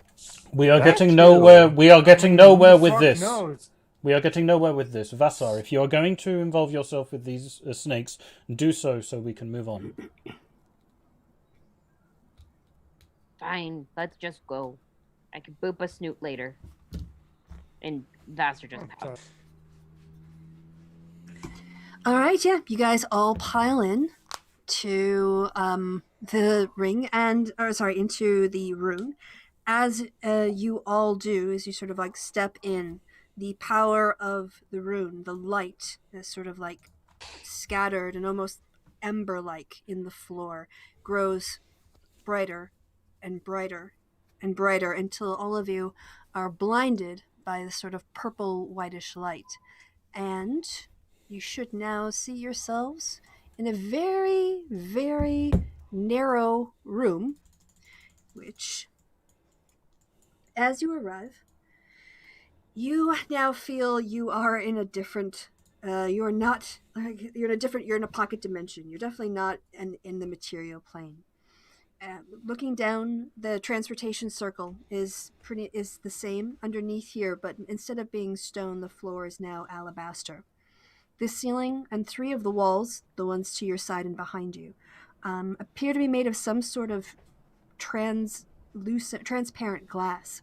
We are That getting too. nowhere. We are getting nowhere with Fuck this. knows? We are getting nowhere with this. Vassar, if you are going to involve yourself with these snakes, do so we can move on. Fine, let's just go. I can boop a snoot later. And Vassar just Okay. All right, yeah, you guys all pile in to the ring into the rune. As you all do, as you sort of like step in, the power of the rune, the light is sort of like scattered and almost ember-like in the floor, grows brighter and brighter and brighter until all of you are blinded by this sort of purple whitish light. And you should now see yourselves in a very, very narrow room, which, as you arrive, you now feel you are in a different, you're in a pocket dimension. You're definitely not in the material plane. Looking down, the transportation circle is the same underneath here, but instead of being stone, the floor is now alabaster. The ceiling and 3 of the walls, the ones to your side and behind you, appear to be made of some sort of transparent glass.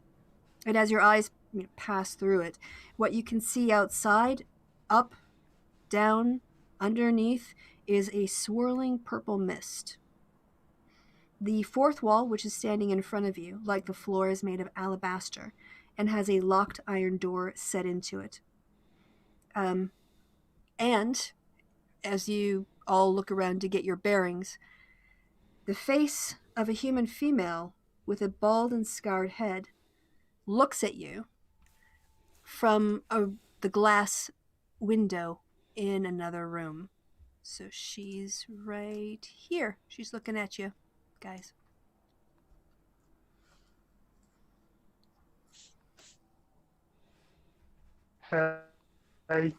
And as your eyes pass through it, what you can see outside, up, down, underneath, is a swirling purple mist. The 4th wall, which is standing in front of you, like the floor, is made of alabaster and has a locked iron door set into it. And as you all look around to get your bearings, the face of a human female with a bald and scarred head looks at you from the glass window in another room. So she's right here. She's looking at you, guys. Hey,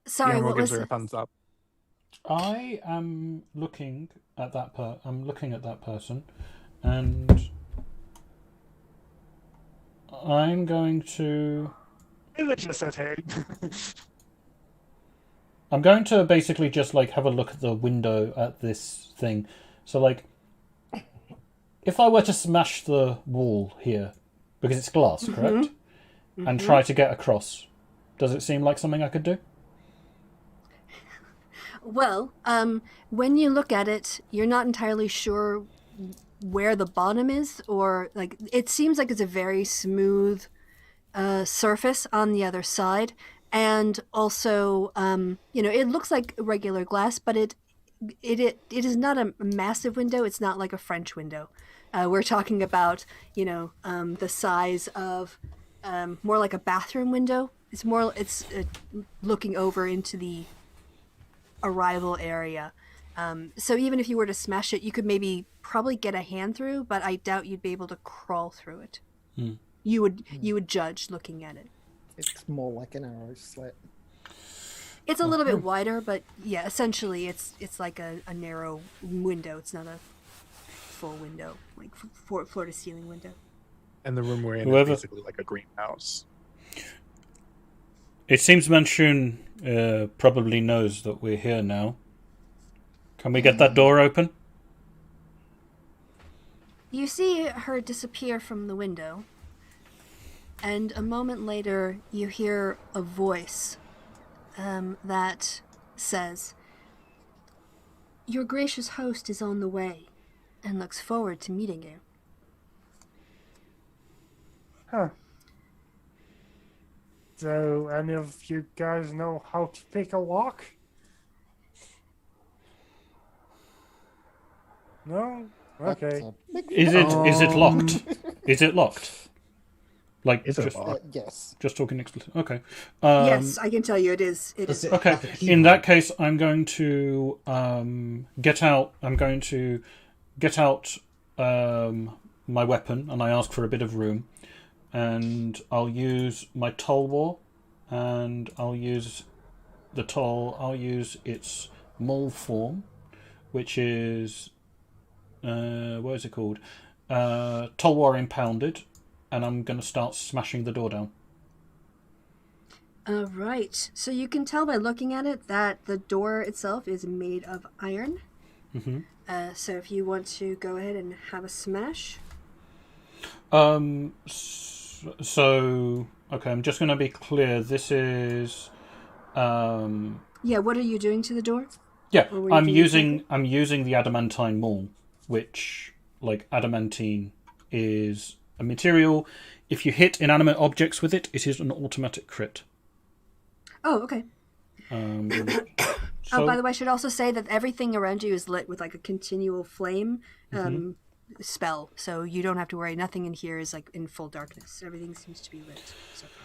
Sorry, Guillermo what gives was her a it? thumbs up. I am looking at that person, and I'm going to. I just said hey. I'm going to basically just like have a look at the window at this thing. So like, if I were to smash the wall here, because it's glass, correct, and try to get across, does it seem like something I could do? Well, when you look at it, you're not entirely sure where the bottom is, or like it seems like it's a very smooth surface on the other side, and also, it looks like regular glass, but it is not a massive window. It's not like a French window. We're talking about the size of more like a bathroom window. It's looking over into the arrival area. So even if you were to smash it, you could probably get a hand through, but I doubt you'd be able to crawl through it. You would judge looking at it. It's more like an arrow slit. It's a little bit wider, but yeah, essentially it's like a narrow window. It's not a full window, like floor to ceiling window. And the room we're in Whoever- is basically like a greenhouse. It seems Manshoon probably knows that we're here now. Can we get that door open? You see her disappear from the window, and a moment later you hear a voice that says, "Your gracious host is on the way and looks forward to meeting you." Huh. So, any of you guys know how to pick a lock? No? That's Okay. a big Is it locked? Is it locked? Like Is it just locked? yes. just talking explicit. Okay. Yes, I can tell you it is. It Does is. it Okay. have a key In on that it? case, I'm going to get out. I'm going to get out my weapon, and I ask for a bit of room, and I'll use my toll war, and I'll use the toll. I'll use its mole form, which is what is it called? Toll war impounded, and I'm going to start smashing the door down. Right. So you can tell by looking at it that the door itself is made of iron. Mm-hmm. So if you want to go ahead and have a smash. So okay, I'm just going to be clear. This is Yeah, what are you doing to the door? yeah. Or were you I'm doing using the adamantine maul, which like adamantine is a material. If you hit inanimate objects with it, it is an automatic crit. Oh, okay. So, By the way, I should also say that everything around you is lit with like a continual flame spell, so you don't have to worry. Nothing in here is like in full darkness. Everything seems to be lit. So far.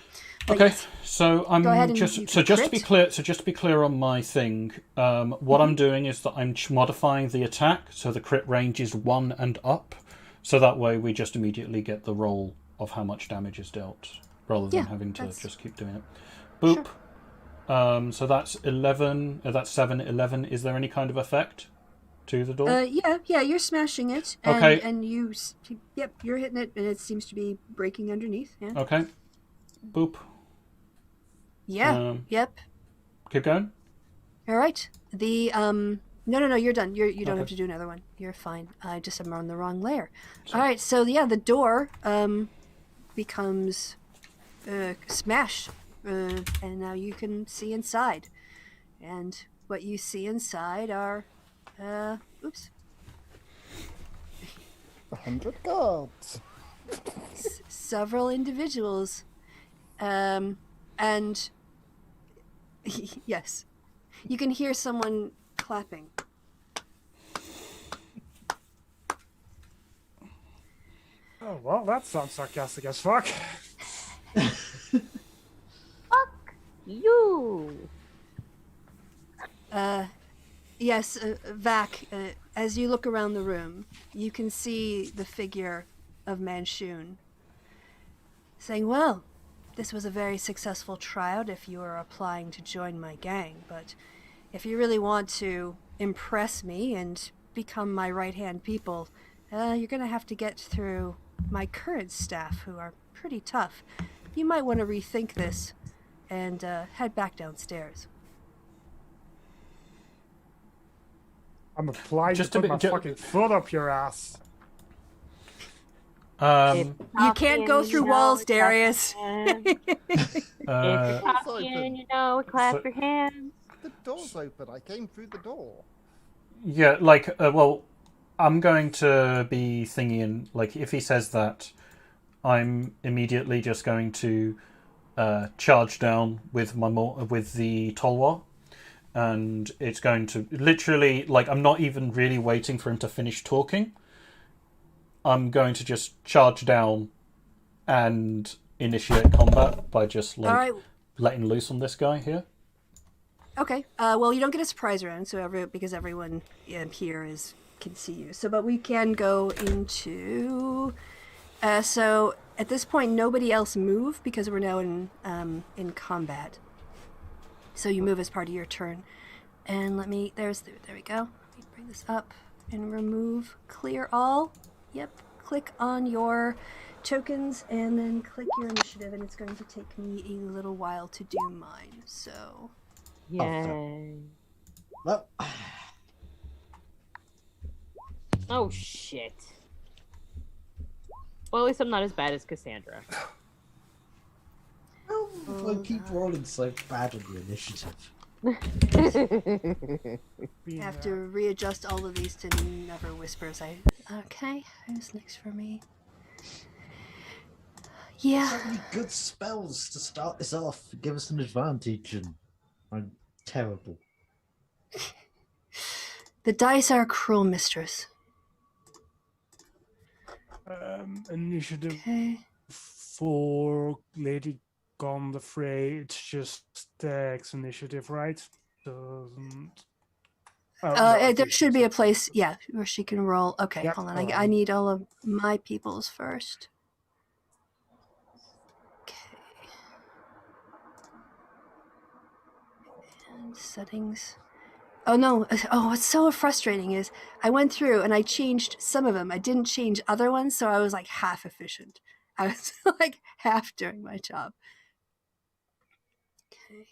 But okay, yes. so I'm Go ahead and just you so can just to be crit. clear. So just to be clear on my thing, what I'm doing is that I'm modifying the attack so the crit range is 1 and up, so that way we just immediately get the roll of how much damage is dealt, rather than Yeah, having to that's- just keep doing it. Boop. So that's 11. That's 7, 11. Is there any kind of effect to the door? Yeah, you're smashing it. And, Okay. And yep, you're hitting it, and it seems to be breaking underneath. Yeah. Okay. Boop. Yeah. Yep. Keep going. All right. The no, you're done. You don't Okay. have to do another one. You're fine. I just am on the wrong layer. All right. So yeah, the door becomes smashed, and now you can see inside. And what you see inside are, oops, 100 guards. several individuals, and yes, you can hear someone clapping. Oh, well, that sounds sarcastic as fuck. Fuck you. Yes, Vac, as you look around the room, you can see the figure of Manshoon saying, well, this was a very successful tryout if you are applying to join my gang, but if you really want to impress me and become my right-hand people, you're going to have to get through my current staff, who are pretty tough. You might want to rethink this and head back downstairs. I'm applying Just to a put bit- my ju- fucking foot up your ass. You can't go through walls, Darius. If you're Door's talking, open. you know, clap So- your hands. The door's open. I came through the door. Yeah, like, well, I'm going to be thinking, like, if he says that, I'm immediately just going to charge down with with the Tolwa, and it's going to literally, like, I'm not even really waiting for him to finish talking. I'm going to just charge down and initiate combat by just, like, All right. letting loose on this guy here. Okay. Well, you don't get a surprise round, so because everyone here can see you. So, but we can go into. So at this point, nobody else move because we're now in combat. So you move as part of your turn, and there we go. Let me bring this up and remove clear all. Yep. Click on your tokens and then click your initiative, and it's going to take me a little while to do mine. So. Yay. Well, Oh, shit. Well, at least I'm not as bad as Cassandra. if I keep rolling so bad on the initiative. Being, Have to readjust all of these to never whispers. Okay, who's next for me? Yeah. So many good spells to start this off. Give us an advantage, and I'm terrible. The dice are a cruel mistress. Initiative Okay. for Lady Gondafray, it's just Dex initiative, right? Doesn't. Oh, no, There it should be a doesn't. place, yeah, where she can roll. Okay, Yep, hold on. I need all of my people's first. Okay. And settings. Oh no! Oh, what's so frustrating is I went through and I changed some of them. I didn't change other ones, so I was like half efficient. I was like half doing my job. Okay.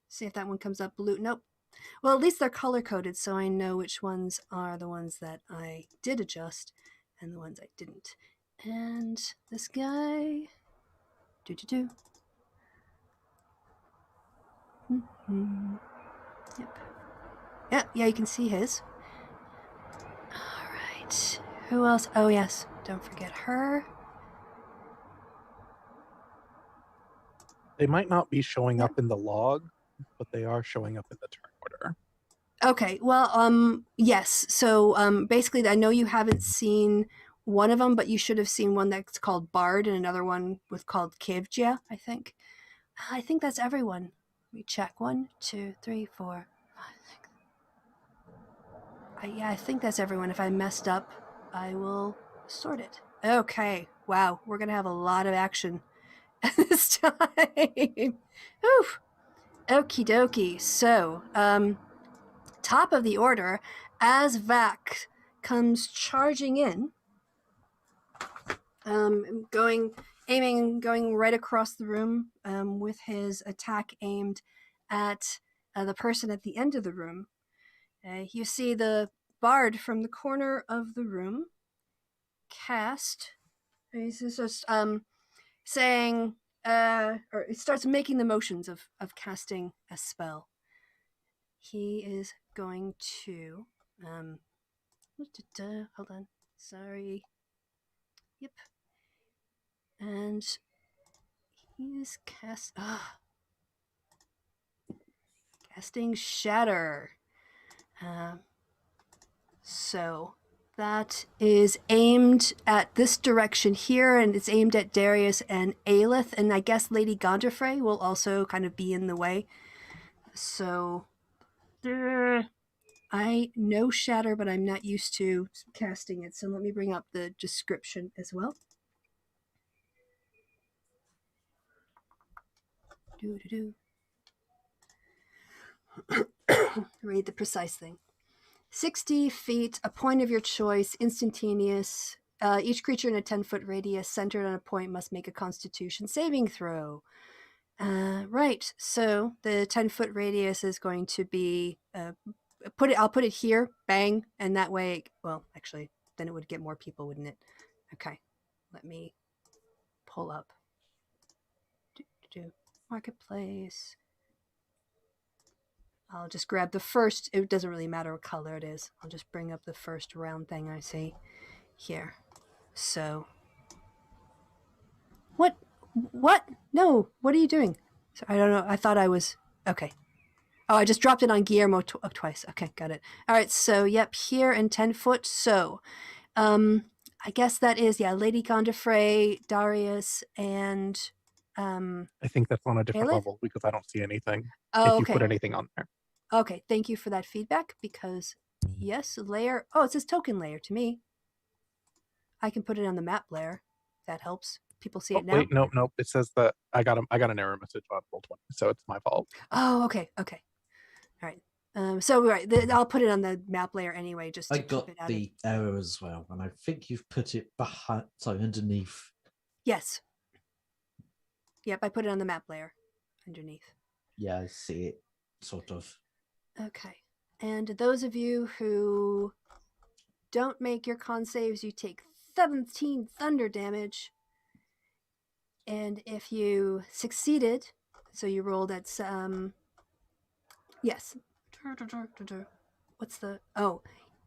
See if that one comes up blue. Nope. Well, at least they're color coded, so I know which ones are the ones that I did adjust and the ones I didn't. And this guy. Do. Mm-hmm. Yep. Yeah, you can see his. All right. Who else? Oh, yes. Don't forget her. They might not be showing up in the log, but they are showing up in the turn order. Okay. Well, yes. So, basically, I know you haven't seen one of them, but you should have seen one that's called Bard and another one with called Kivja, I think. I think that's everyone. We check 1, 2, 3, 4, 5, 6. Yeah, I think that's everyone. If I messed up, I will sort it. Okay. Wow, we're gonna have a lot of action this time. Oof. Okie dokie. So, top of the order, as Vac comes charging in, going right across the room, with his attack aimed at the person at the end of the room. You see the bard from the corner of the room cast. He's just saying, or he starts making the motions of casting a spell. He is going to hold on. Sorry. Yep. And he is casting Shatter. So that is aimed at this direction here, and it's aimed at Darius and Aelith, and I guess Lady Gondafray will also kind of be in the way. So I know Shatter, but I'm not used to casting it, so let me bring up the description as well. Read the precise thing. 60 feet, a point of your choice, instantaneous. Each creature in a 10-foot radius centered on a point must make a Constitution saving throw. Right, so the 10-foot radius is going to be I'll put it here, bang, and that way, well, actually, then it would get more people, wouldn't it? Okay, let me pull up. Marketplace. I'll just grab the first. It doesn't really matter what color it is. I'll just bring up the first round thing I see here. So, what? No, what are you doing? So, I don't know. I thought I was okay. Oh, I just dropped it on Guillermo twice. Okay, got it. All right. So, yep, here and 10 foot. So, I guess that is Lady Gondafray, Darius, and I think that's on a different Aelith? level because I don't see anything. Oh, if you okay. put anything on there. Okay, thank you for that feedback, because yes, layer. Oh, it says token layer to me. I can put it on the map layer. That helps. People see it now. Wait, nope. It says that I got an error message on Roll20, so it's my fault. Oh, okay. All right. I'll put it on the map layer anyway, just to I got keep it the error as well, and I think you've put it underneath. Yes. Yep, I put it on the map layer underneath. Yeah, I see it, sort of. Okay. And those of you who don't make your con saves, you take 17 thunder damage. And if you succeeded, so you rolled at yes. What's the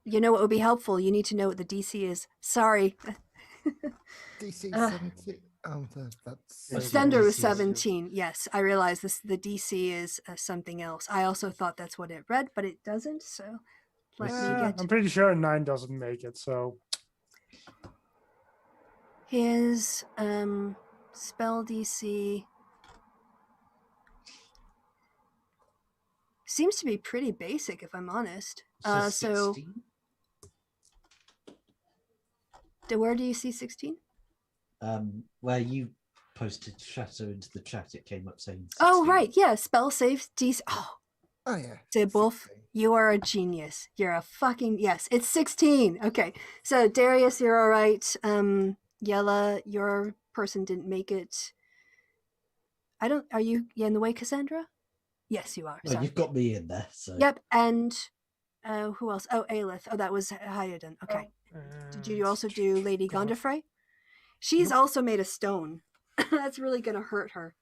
you know what would be helpful? You need to know what the DC is. Sorry. DC 17. That's Yes, Thunder was yes, yes. 17. Yes, I realize this. The DC is something else. I also thought that's what it read, but it doesn't. So let me get I'm pretty sure 9 doesn't make it. So his spell DC. Seems to be pretty basic, if I'm honest. So So 16? where do you see 16? Where you posted Shatter into the chat, it came up saying 16. Oh, right. Yeah. Spell save DC. Oh, Oh yeah. Wolf, 16. you are a genius. You're a fucking. Yes, it's 16. Okay. So, Darius, you're all right. Yella, your person didn't make it. Are you in the way, Cassandra? Yes, you are. Well, Sorry. you've got me in there, so. Yep. And who else? Oh, Aelith. Oh, that was Hayadin. Okay. Did you also do Lady Gondafrey? She's also made of stone. That's really going to hurt her,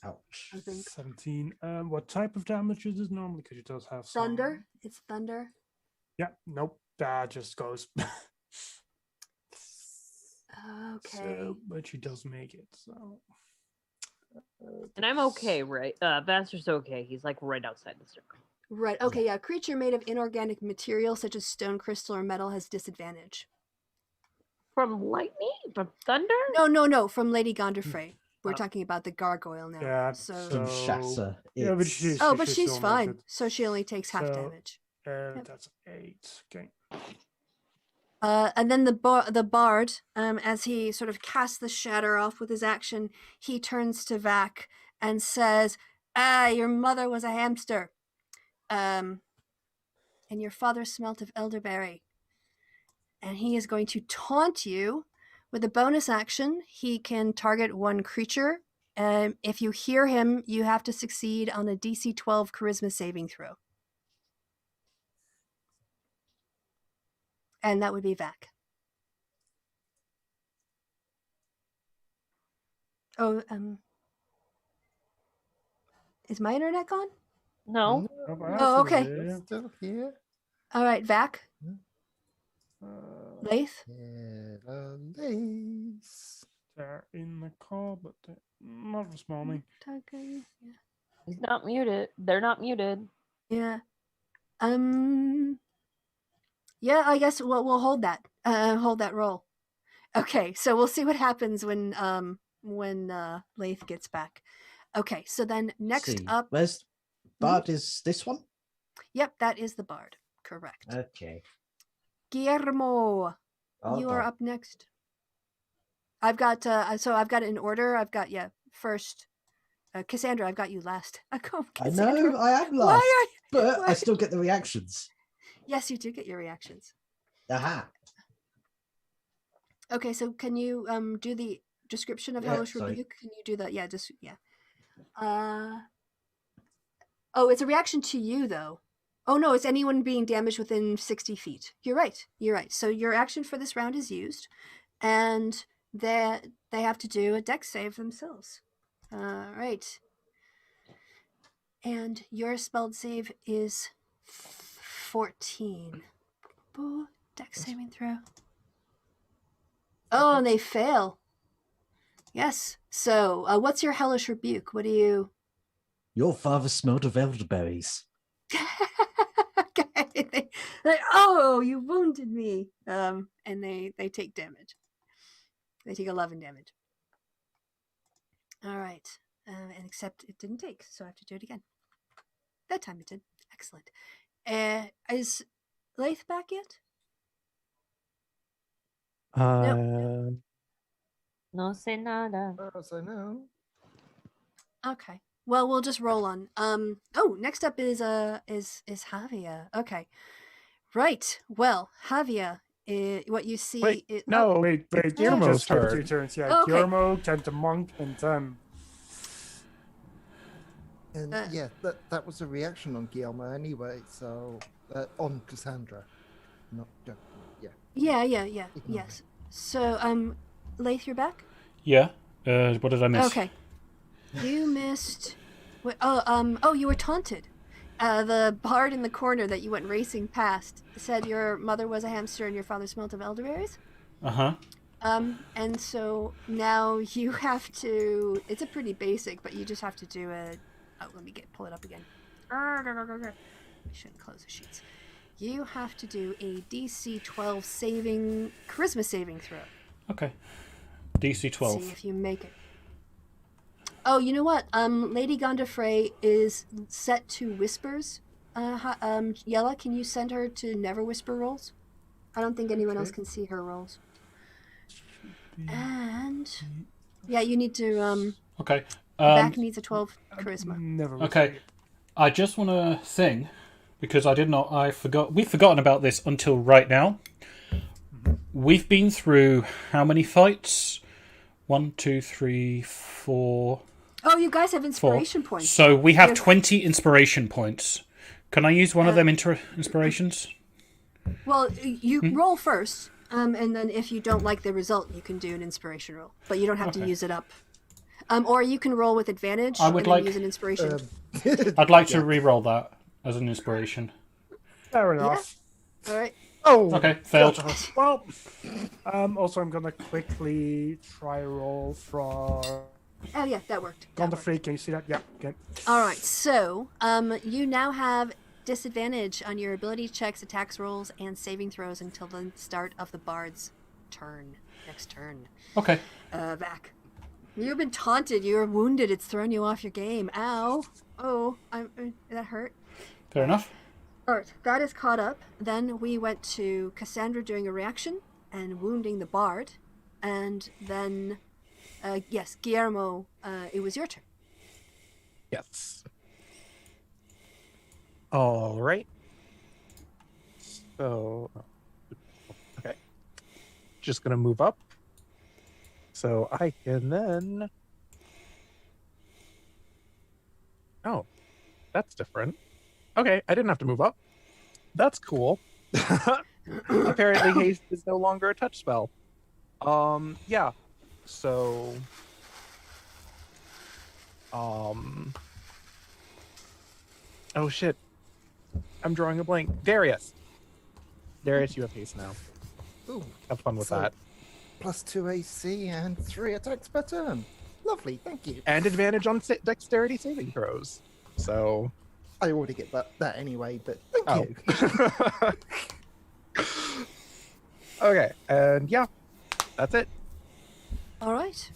Ouch. I think. 17. What type of damage is it normally? Because it does have some... Thunder. It's thunder. Yeah. Nope. That just goes. Okay. So, but she does make it. So. And I'm okay, right? Vaster's okay. He's like right outside the circle. Right. Okay. Yeah. Creature made of inorganic material such as stone, crystal, or metal has disadvantage. From lightning? From thunder? No. From Lady Gondafrey. We're talking about the gargoyle now. Yeah. So. From Shatter. Yeah, but it's- she's. Oh, but she she's still makes fine. it. So she only takes half So- damage. Yep. That's 8. Okay. And then the bard, as he sort of casts the shatter off with his action, he turns to Vac and says, your mother was a hamster. And your father smelt of elderberry. And he is going to taunt you with a bonus action. He can target one creature. If you hear him, you have to succeed on a DC 12 charisma saving throw. And that would be Vac. Oh, is my internet gone? No. Oh, okay. It's still here. All right, Vac. Lath. Hello, Lace. They're in the call, but they're not responding. He's not muted. They're not muted. Yeah. Yeah, I guess we'll hold that. Hold that roll. Okay, so we'll see what happens when Lath gets back. Okay, so then next see. up. Where's Bard? Is this one? Yep, that is the bard. Correct. Okay. Guillermo, Oh, you are no. up next. I've got I've got it in order. I've got first. Cassandra, I've got you last. Go, I Cassandra. know, I am Why last, are you? but why- I still get the reactions. Yes, you do get your reactions. Aha. Okay, so can you do the description of Yeah, Hellish sorry. Rebuke? Can you do that? Yeah, just yeah. Oh, it's a reaction to you though. Oh no, it's anyone being damaged within 60 feet. You're right. You're right. So your action for this round is used, and they have to do a dex save themselves. All right. And your spelled save is 14. Dex saving throw. Oh, and they fail. Yes. So, what's your hellish rebuke? What do you? Your father smelled of elderberries. Okay. Oh, you wounded me. And they take damage. They take 11 damage. All right. And except it didn't take, so I have to do it again. That time it did. Excellent. Is Lath back yet? Uh, No sé nada. As I know. Okay. Well, we'll just roll on. Oh, next up is Javier. Okay. Right. Well, Javier, what you see Wait, is no, wait. Guillermo's Just skipped 2 turn. turns. Yeah, Oh, okay. Guillermo, then the monk, and then. And yeah, that was a reaction on Guillermo anyway. So on Cassandra, not yeah. Yeah. Ignore Yes. So, Lath, you're back? Yeah. What did I miss? Okay. You missed. Oh, you were taunted. The bard in the corner that you went racing past said your mother was a hamster and your father smelt of elderberries. Uh huh. And so now you have to. It's a pretty basic, but you just have to do a. Oh, let me pull it up again. I shouldn't close the sheets. You have to do a DC 12 charisma saving throw. Okay. DC 12. See if you make it. Oh, you know what? Lady Gondafrey is set to whispers. Yella, can you send her to never whisper rolls? I don't think anyone else can see her rolls. And yeah, you need to. Okay. Back needs a 12 charisma. Never. Okay. I just want to sing because I did not. I forgot. We've forgotten about this until right now. We've been through how many fights? 1, 2, 3, 4. Oh, you guys have inspiration points. So we have 20 inspiration points. Can I use one of them inspirations? Well, you roll first, and then if you don't like the result, you can do an inspiration roll. But you don't have to use it up. Or you can roll with advantage I would and then use an inspiration. I'd like to re-roll that as an inspiration. Fair enough. All right. Oh. Okay, failed. Well, also I'm gonna quickly try roll for. Oh yeah, that worked. Gondafrey, can you see that? Yeah. Okay. All right. So, you now have disadvantage on your ability checks, attacks, rolls, and saving throws until the start of the bard's turn. Next turn. Okay. Back. You've been taunted. You're wounded. It's thrown you off your game. Ow. Oh, that hurt. Fair enough. All right, that is caught up. Then we went to Cassandra doing a reaction and wounding the bard. And then, yes, Guillermo, it was your turn. Yes. All right. So, okay. Just gonna move up. So I can then. Oh, that's different. Okay, I didn't have to move up. That's cool. Apparently, haste is no longer a touch spell. Yeah. So, oh shit. I'm drawing a blank. Darius, you have haste now. Ooh, Have fun with So- that. +2 AC and 3 attacks per turn. Lovely, thank you. And advantage on dexterity saving throws. So, I already get that anyway, but thank you. okay, and yeah, that's it. All right.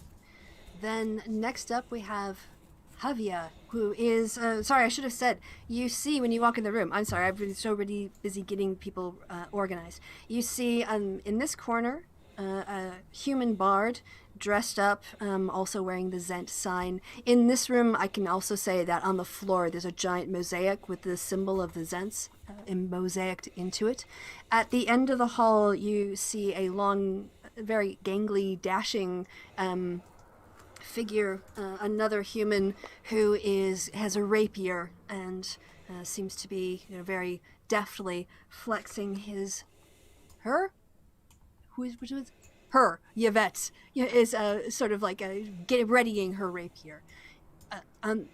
Then next up we have Javier, who is... sorry, I should have said, you see when you walk in the room... I'm sorry, I've been so really busy getting people organized. You see in this corner a human bard dressed up, also wearing the Zent sign. In this room, I can also say that on the floor there's a giant mosaic with the symbol of the Zents mosaiced into it. At the end of the hall, you see a long, very gangly, dashing figure, another human who has a rapier and seems to be very deftly flexing her Yvette is sort of like readying her rapier.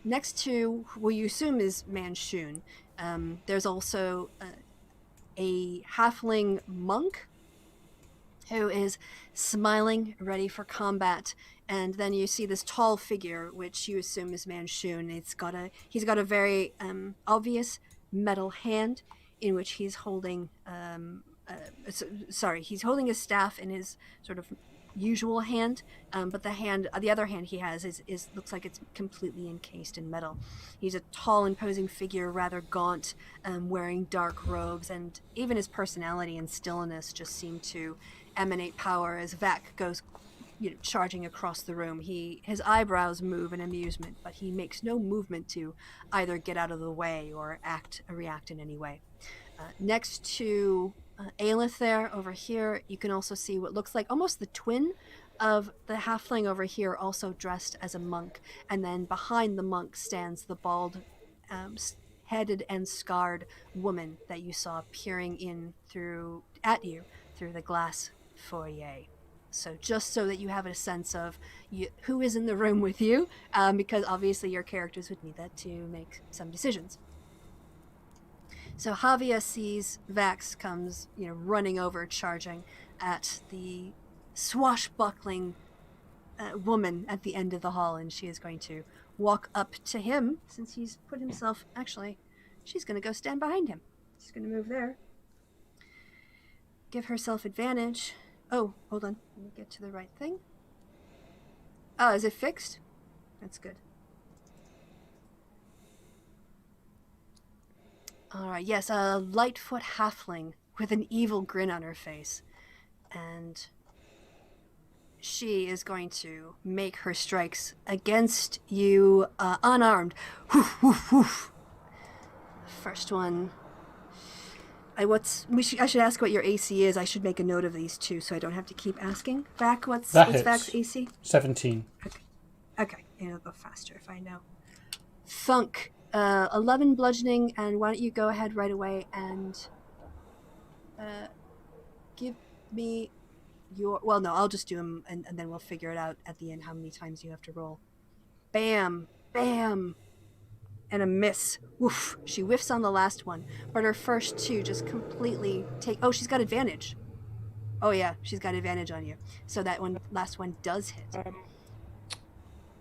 Next to what you assume is Manshoon, there's also a halfling monk who is smiling, ready for combat. And then you see this tall figure, which you assume is Manshoon. He's got a very obvious metal hand in which he's holding. He's holding his staff in his sort of usual hand, but the other hand he has is looks like it's completely encased in metal. He's a tall, imposing figure, rather gaunt, wearing dark robes, and even his personality and stillness just seem to emanate power as Vac goes charging across the room. His eyebrows move in amusement, but he makes no movement to either get out of the way or react in any way. Next to Aelith there, over here, you can also see what looks like almost the twin of the halfling over here, also dressed as a monk. And then behind the monk stands the bald, headed and scarred woman that you saw peering at you through the glass foyer. So just so that you have a sense of who is in the room with you, because obviously your characters would need that to make some decisions. So Javier sees Vax comes, running over, charging at the swashbuckling woman at the end of the hall, and she is going to walk up to him since he's put himself. Actually, she's going to go stand behind him. She's going to move there. Give herself advantage. Oh, hold on. Let me get to the right thing. Oh, is it fixed? That's good. All right, yes, a Lightfoot halfling with an evil grin on her face. And she is going to make her strikes against you unarmed. Woof, woof, woof. First one. I should ask what your AC is. I should make a note of these two so I don't have to keep asking. Vac, what's Vac's AC? 17. Okay, it'll go faster if I know. Thunk. 11 bludgeoning, and why don't you go ahead right away and give me your... Well, no, I'll just do them, and then we'll figure it out at the end how many times you have to roll. Bam! Bam! And a miss. Woof! She whiffs on the last one, but her first two just completely take... Oh, she's got advantage. Oh, yeah, she's got advantage on you. So that last one does hit.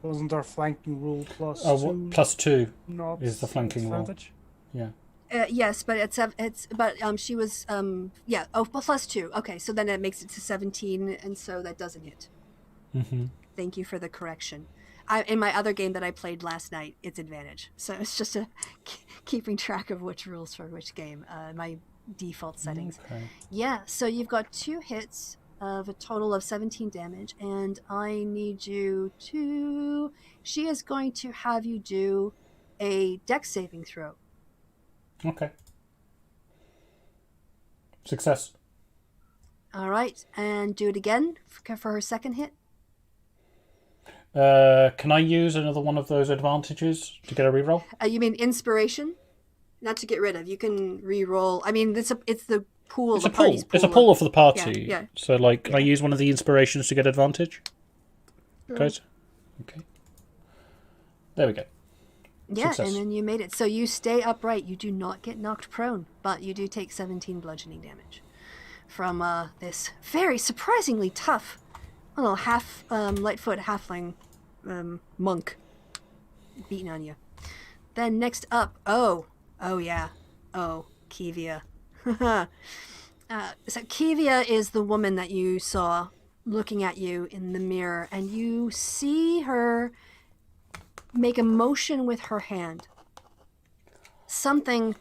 Wasn't our flanking rule plus Oh, two? plus 2 Not is the flanking rule. advantage? Yeah. Yes, but she was plus 2. Okay, so then it makes it to 17, and so that doesn't hit. Mm-hmm. Thank you for the correction. In my other game that I played last night, it's advantage. So it's just keeping track of which rules for which game. My default settings. Okay. Yeah, so you've got 2 hits of a total of 17 damage, and I need you to... She is going to have you do a dex saving throw. Okay. Success. All right, and do it again for her second hit. Can I use another one of those advantages to get a reroll? You mean inspiration? Not to get rid of. You can re-roll. I mean, it's the pool. It's a pool. It's a pool for the party. Yeah. So, can I use one of the inspirations to get advantage? Guys? Okay. There we go. Yeah, Success. and then you made it. So you stay upright. You do not get knocked prone, but you do take 17 bludgeoning damage from this very surprisingly tough little Lightfoot halfling monk beating on you. Then next up, Kivia. So Kivia is the woman that you saw looking at you in the mirror, and you see her make a motion with her hand. Something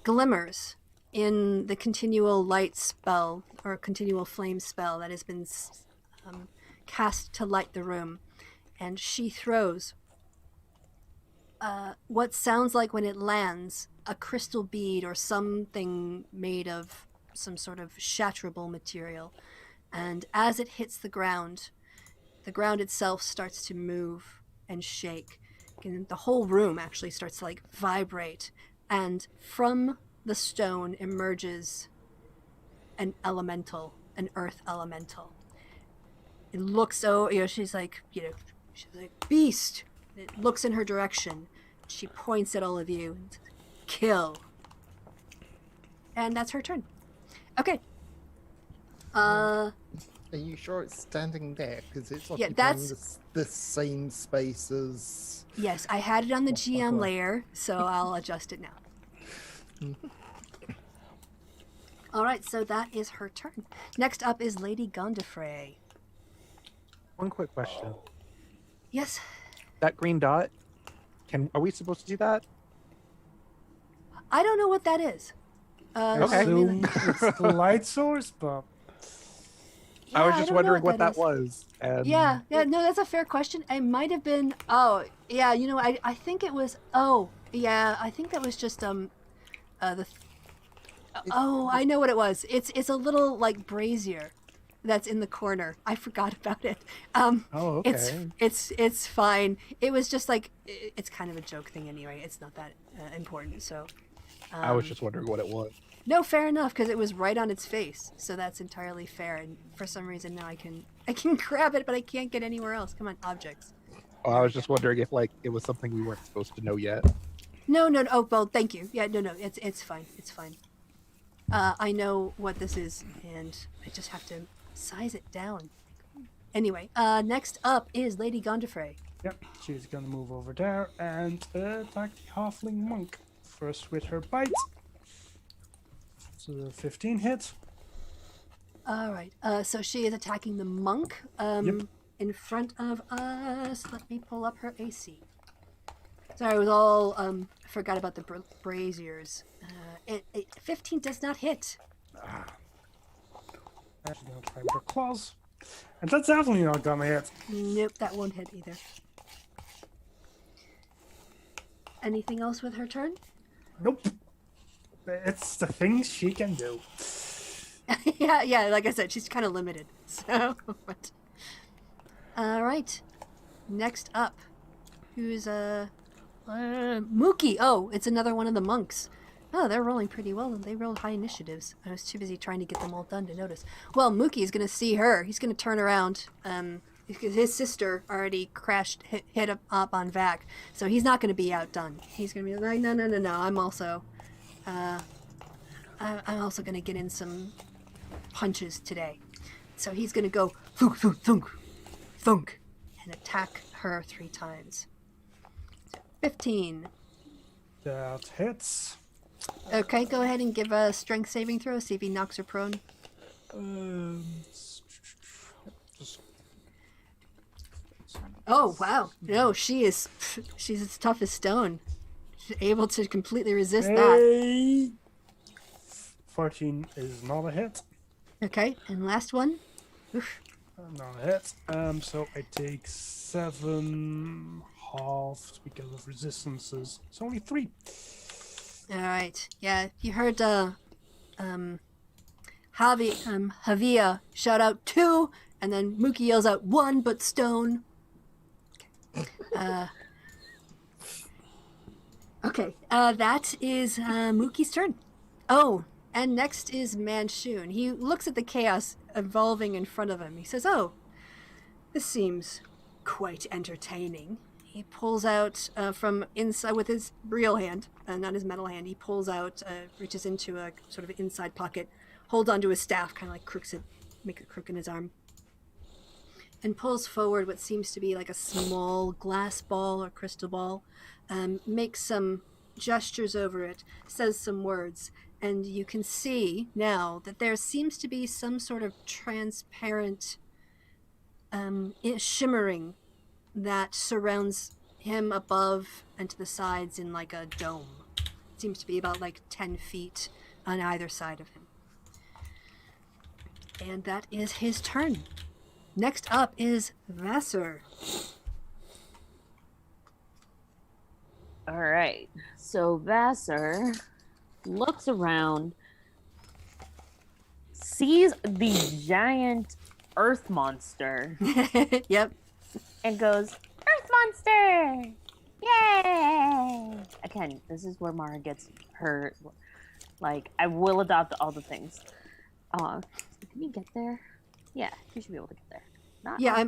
glimmers in the continual light spell or continual flame spell that has been cast to light the room, and she throws what sounds like, when it lands, a crystal bead or something made of some sort of shatterable material. And as it hits the ground itself starts to move and shake. And the whole room actually starts to vibrate. And from the stone emerges an elemental, an earth elemental. It looks she's like, beast. It looks in her direction. She points at all of you. And kill. And that's her turn. Okay. Are you sure it's standing there? Because it's occupying the same space as... Yes, I had it on the GM layer, so I'll adjust it now. All right, so that is her turn. Next up is Lady Gondefrey. One quick question. Yes? That green dot, are we supposed to see that? I don't know what that is. Okay. Assume it's the light source, but... Yeah, I was just don't know wondering what that is. was. And Yeah, no, that's a fair question. It might have been, I think it was, I think that was just, I know what it was. It's a little, brazier that's in the corner. I forgot about it. okay. It's fine. It was just, it's kind of a joke thing anyway. It's not that important, so... I was just wondering what it was. No, fair enough, because it was right on its face, so that's entirely fair. And for some reason now I can grab it, but I can't get anywhere else. Come on, objects. Oh, I was just wondering if it was something we weren't supposed to know yet. No. Oh, well, thank you. Yeah, no. It's fine. It's fine. I know what this is, and I just have to size it down. Anyway, next up is Lady Gondifrey. Yep, she's gonna move over there and attack the halfling monk. First with her bite. So the 15 hit. All right. So she is attacking the monk in front of us. Let me pull up her AC. Sorry, I was all forgot about the braziers. 15 does not hit. And she's gonna try with her claws. And that's definitely not gonna hit. Nope, that won't hit either. Anything else with her turn? Nope. It's the things she can do. yeah. Like I said, she's kind of limited. So, but... all right. Next up, who's Mookie? Oh, it's another one of the monks. Oh, they're rolling pretty well. They rolled high initiatives. I was too busy trying to get them all done to notice. Well, Mookie is going to see her. He's going to turn around. His sister already hit up on Vac, so he's not going to be outdone. He's going to be like, no. I'm also going to get in some punches today. So he's going to go thunk, thunk, thunk, thunk, and attack her 3 times. 15. That hits. Okay, go ahead and give a strength saving throw. See if he knocks her prone. Just Oh wow! No, she's as tough as stone. She's able to completely resist that. 14 is not a hit. Okay, and last one. Oof. Not a hit. So I take 7 halves because of resistances. It's only 3. All right. Yeah, you heard Havia shout out 2, and then Mookie yells out 1, but stone. Okay, that is Mookie's turn. Oh, and next is Manshoon. He looks at the chaos evolving in front of him. He says, "Oh, this seems quite entertaining." He pulls out from inside with his real hand, not his metal hand. He pulls out, reaches into a sort of inside pocket, holds onto his staff, kind of like crooks it, make a crook in his arm, and pulls forward what seems to be like a small glass ball or crystal ball, makes some gestures over it, says some words, and you can see now that there seems to be some sort of transparent shimmering that surrounds him above and to the sides in like a dome. It seems to be about like 10 feet on either side of him. And that is his turn. Next up is Vassar. All right. So Vassar looks around, sees the giant earth monster, Yep. and goes, "Earth monster! Yay!" Again, this is where Mara gets her. Like, I will adopt all the things. Can you get there? Yeah, you should be able to get there. Not Yeah,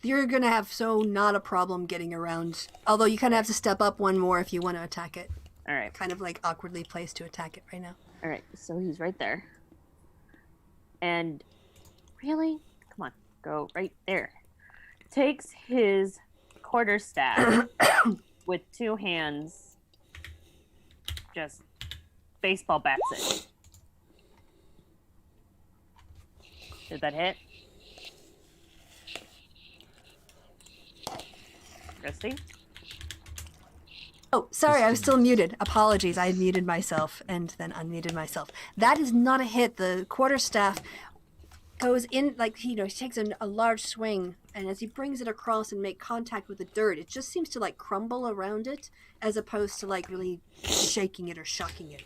you're gonna have not a problem getting around. Although you kind of have to step up one more if you want to attack it. All right. Kind of like awkwardly placed to attack it right now. All right. So he's right there. And really, come on, go right there. Takes his quarterstaff with 2 hands, just baseball bats it. Did that hit? Kristi? Oh, sorry, I was still muted. Apologies, I had muted myself and then unmuted myself. That is not a hit. The quarterstaff goes in, like, he takes a large swing, and as he brings it across and make contact with the dirt, it just seems to, like, crumble around it, as opposed to, like, really shaking it or shocking it.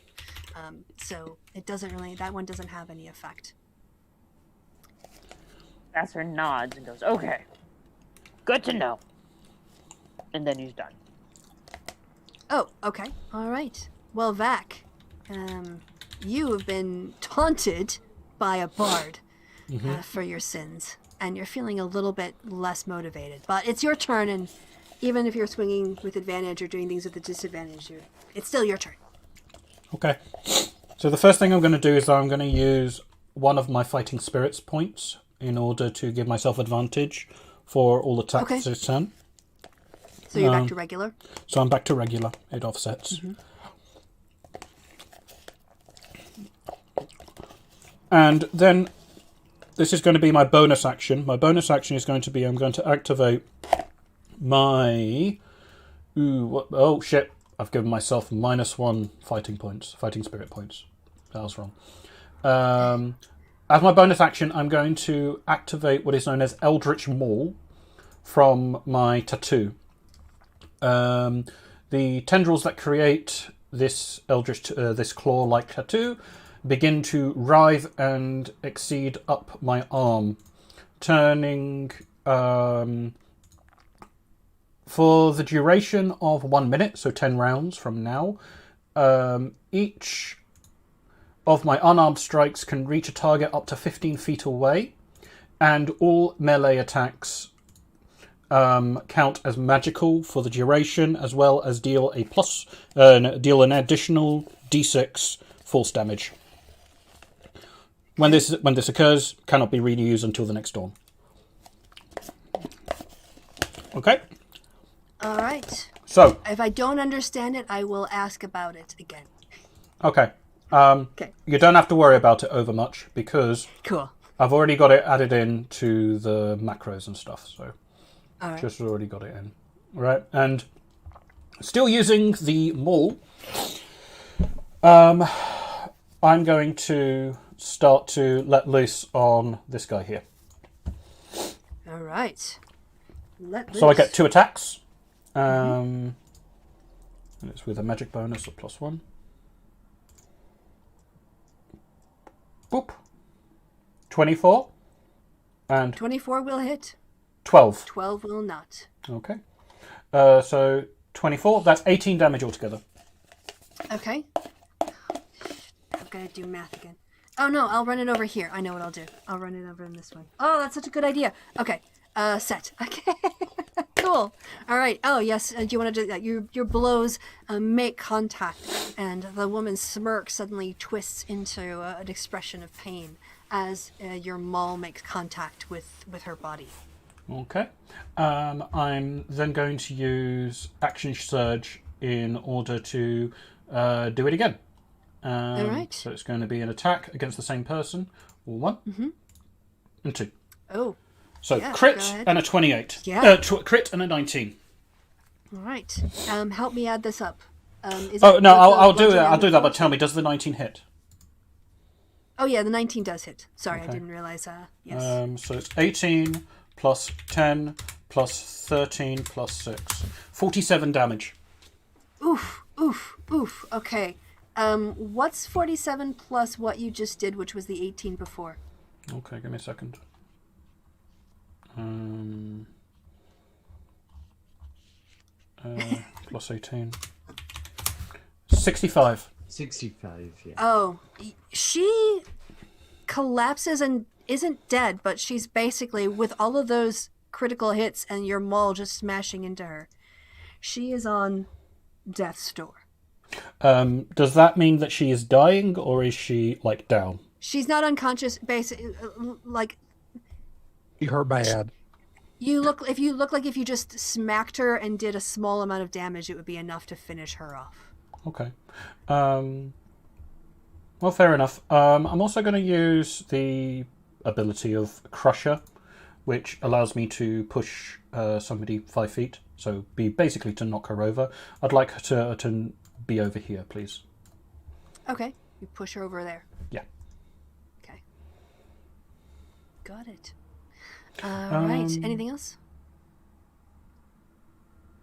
So it doesn't really, that one doesn't have any effect. Vassar nods and goes, "Okay, good to know." And then he's done. Oh, okay. All right. Well, Vac, you have been taunted by a bard for your sins, and you're feeling a little bit less motivated. But it's your turn, and even if you're swinging with advantage or doing things with a disadvantage, it's still your turn. Okay. So the first thing I'm going to do is I'm going to use one of my fighting spirits points in order to give myself advantage for all attacks Okay. this turn. So you're back to regular. So I'm back to regular. It offsets. And then this is going to be my bonus action. My bonus action is going to be I'm going to activate my... Oh, shit. I've given myself -1 fighting spirit points. That was wrong. As my bonus action, I'm going to activate what is known as Eldritch Maul from my tattoo. The tendrils that create this this claw-like tattoo begin to writhe and exceed up my arm, turning for the duration of 1 minute, so 10 rounds from now. Each of my unarmed strikes can reach a target up to 15 feet away, and all melee attacks count as magical for the duration, as well as deal an additional d6 force damage. When this occurs, cannot be reused until the next dawn. Okay. All right. So If I don't understand it, I will ask about it again. okay. Okay. You don't have to worry about it over much because Cool. I've already got it added in to the macros and stuff. So All right. just already got it in, right? And still using the maul. I'm going to start to let loose on this guy here. All right. So I get 2 attacks. And it's with a magic bonus of +1. Boop. 24. And 24 will hit. 12. 12 will not. Okay. So 24. That's 18 damage altogether. Okay. I've got to do math again. Oh no, I'll run it over here. I know what I'll do. I'll run it over in this one. Oh, that's such a good idea. Okay. Set. Okay. Cool. All right. Oh yes. Do you want to do that? Your blows make contact, and the woman's smirk suddenly twists into an expression of pain as your maul makes contact with her body. Okay. I'm then going to use Action Surge in order to do it again. All right. So it's going to be an attack against the same person. 1 and 2. Oh. So Yeah, crit go ahead. and a 28. Yeah. Crit and a 19. All right. Help me add this up. Is Oh it no, with the I'll do bludgeoning that. I'll and do the that. But force? tell me, does the 19 hit? Oh yeah, the 19 does hit. Sorry, I Okay. didn't realize. Yes. So it's 18 plus 10 plus 13 plus 6. 47 damage. Oof. Okay. What's 47 plus what you just did, which was the 18 before? Okay, give me a second. Plus 18. 65. 65, yeah. Oh, she collapses and isn't dead, but she's basically, with all of those critical hits and your maul just smashing into her, she is on death's door. Does that mean that she is dying, or is she, like, down? She's not unconscious, basically, like, You hurt bad. if you look like if you just smacked her and did a small amount of damage, it would be enough to finish her off. Okay. Well, fair enough. I'm also going to use the ability of Crusher, which allows me to push somebody 5 feet. So basically to knock her over. I'd like her to be over here, please. Okay, you push her over there. Yeah. Okay. Got it. All right. Anything else?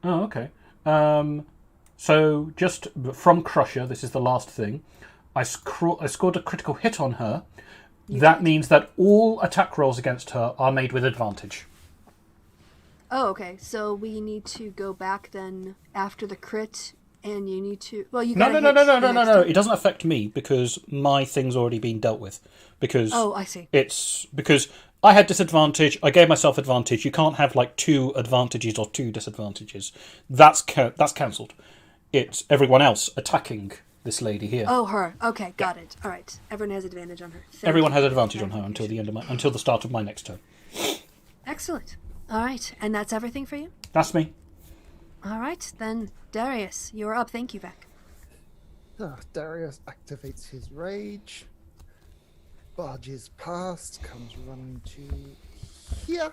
Oh, okay. So just from Crusher, this is the last thing. I scored a critical hit on her. That means that all attack rolls against her are made with advantage. Oh, okay. So we need to go back then after the crit, and you need to. Well, you. No. gotta hit the next time. It doesn't affect me because my thing's already been dealt with. Because Oh, I see. it's because I had disadvantage. I gave myself advantage. You can't have like 2 advantages or 2 disadvantages. That's cancelled. It's everyone else attacking This lady here. Oh, her. Okay, got it. All right. Everyone has advantage on her. Thank Everyone you. has advantage on her until the start of my next turn. Excellent. All right, and that's everything for you? That's me. All right, then, Darius, you're up. Thank you, Vec. Darius activates his rage, barges past, comes running to here,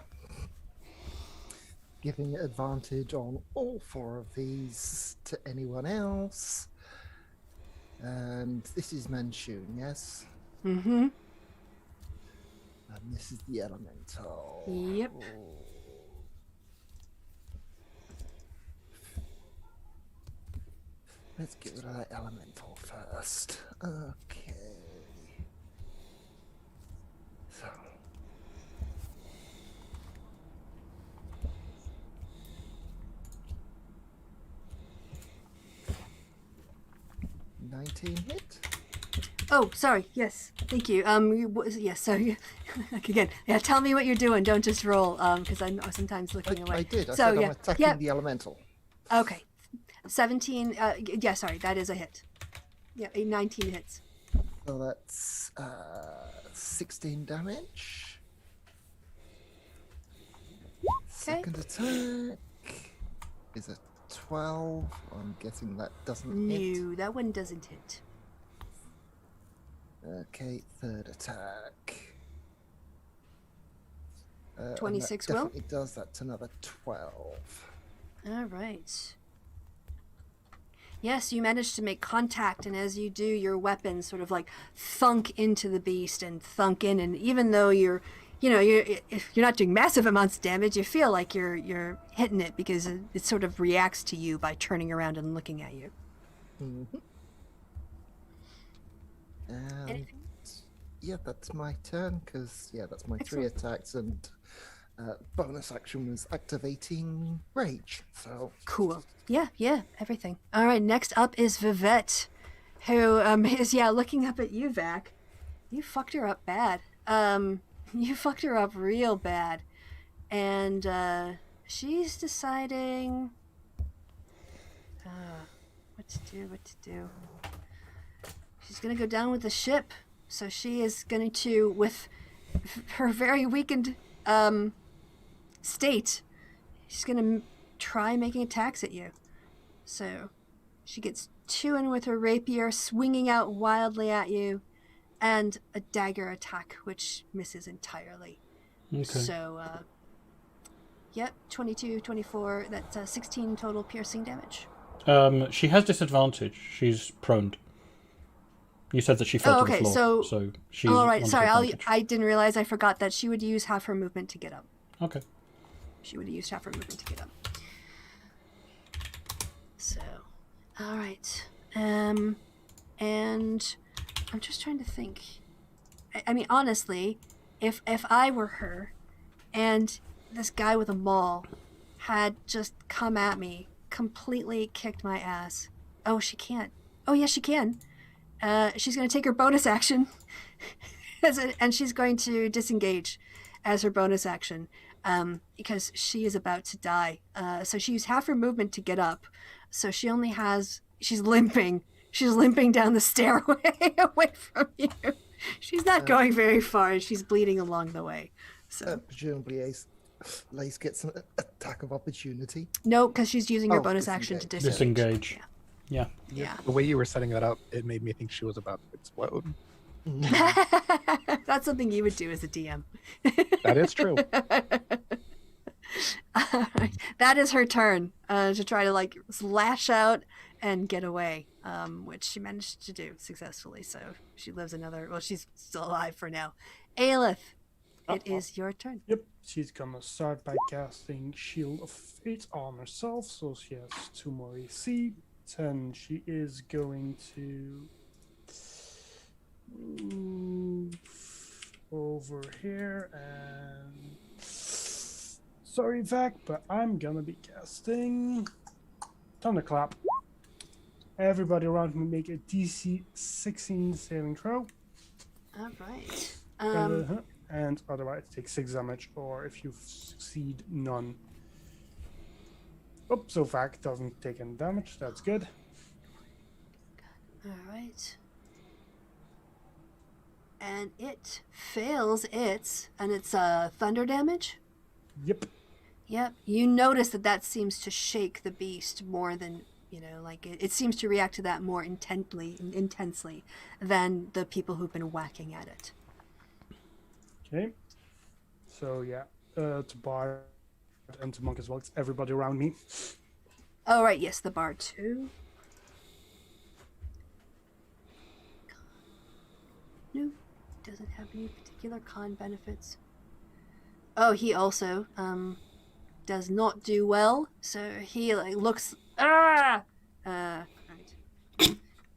giving advantage on all 4 of these to anyone else. And this is Manshoon, yes? Mm-hmm. And this is the elemental. Yep. Let's get rid of that elemental first. Okay. So. $19 hit. Oh, sorry. Yes, thank you. Yes. So, again, yeah. Tell me what you're doing. Don't just roll. Because I'm sometimes looking away. I did. I So, said yeah, I'm attacking yeah. the elemental. Okay. 17. Yeah. Sorry, that is a hit. Yeah, 19 hits. So that's 16 damage. Second attack is a 12. I'm guessing that doesn't hit. No, that one doesn't hit. Okay, third attack. 26 and that will? definitely does. That's another 12. All right. Yes, you manage to make contact, and as you do, your weapon sort of like thunk into the beast and thunk in. And even though you're not doing massive amounts of damage, you feel like you're hitting it because it sort of reacts to you by turning around and looking at you. Mm-hmm. And Anything? yeah, that's my turn because that's my Excellent. 3 attacks, and bonus action was activating rage. So Cool. Yeah, everything. All right, next up is Vivette, who is looking up at you, Vac. You fucked her up bad. You fucked her up real bad, and she's deciding what to do. She's gonna go down with the ship, so she is going to, with her very weakened state, she's gonna try making attacks at you. So she gets 2 in with her rapier, swinging out wildly at you, and a dagger attack, which misses entirely. Okay. So, 22, 24, that's 16 total piercing damage. She has disadvantage. She's prone. You said that she fell to the floor, so she's all right, on sorry, disadvantage. I didn't realize. I forgot that she would use half her movement to get up. Okay. She would have used half her movement to get up. So, all right. And I'm just trying to think. I mean, honestly, if I were her, and this guy with a maul had just come at me, completely kicked my ass. Oh, she can't. Oh, yes, she can. She's going to take her bonus action, and she's going to disengage as her bonus action. Because she is about to die. So she used half her movement to get up. So she only has... She's limping. She's limping down the stairway away from you. She's not going very far. She's bleeding along the way. So presumably Lace gets an attack of opportunity. no, because she's using her bonus action to disengage. Disengage. Yeah. The way you were setting that up, it made me think she was about to explode. That's something you would do as a DM. That is true. Alright. That is her turn to try to lash out and get away, which she managed to do successfully. So she lives another. Well, she's still alive for now. Aelith, it is your turn. Yep, she's gonna start by casting Shield of Fate on herself, so she has 2 more AC. Then she is going to move over here and sorry, Vac, but I'm gonna be casting Thunderclap. Everybody around me make a DC 16 saving throw. All right. And otherwise take 6 damage, or if you succeed, none. Oh, so Vac doesn't take any damage. That's good. All right. And it fails its, and it's thunder damage? Yep. Yep. You notice that seems to shake the beast more than, like it seems to react to that more intensely than the people who've been whacking at it. Okay. So yeah, to Bard and to Monk as well. It's everybody around me. Oh, right. Yes, the bard too. No, doesn't have any particular con benefits. Oh, he also does not do well. So he looks right.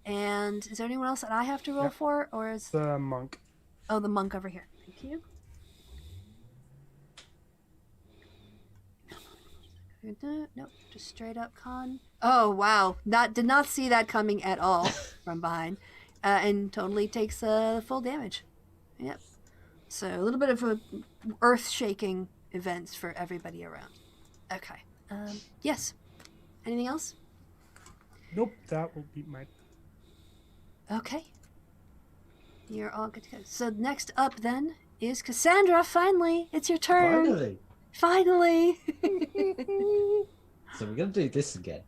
And is there anyone else that I have to roll Yeah. for, or is The Monk. the monk over here? Thank you. Nope, just straight up con. Oh wow, did not see that coming at all from behind, and totally takes full damage. Yep. So a little bit of a earth-shaking events for everybody around. Okay. Yes. Anything else? Nope, that will be my. Okay. You're all good to go. So next up then is Cassandra. Finally, it's your turn. Finally. Finally. So we're going to do this again.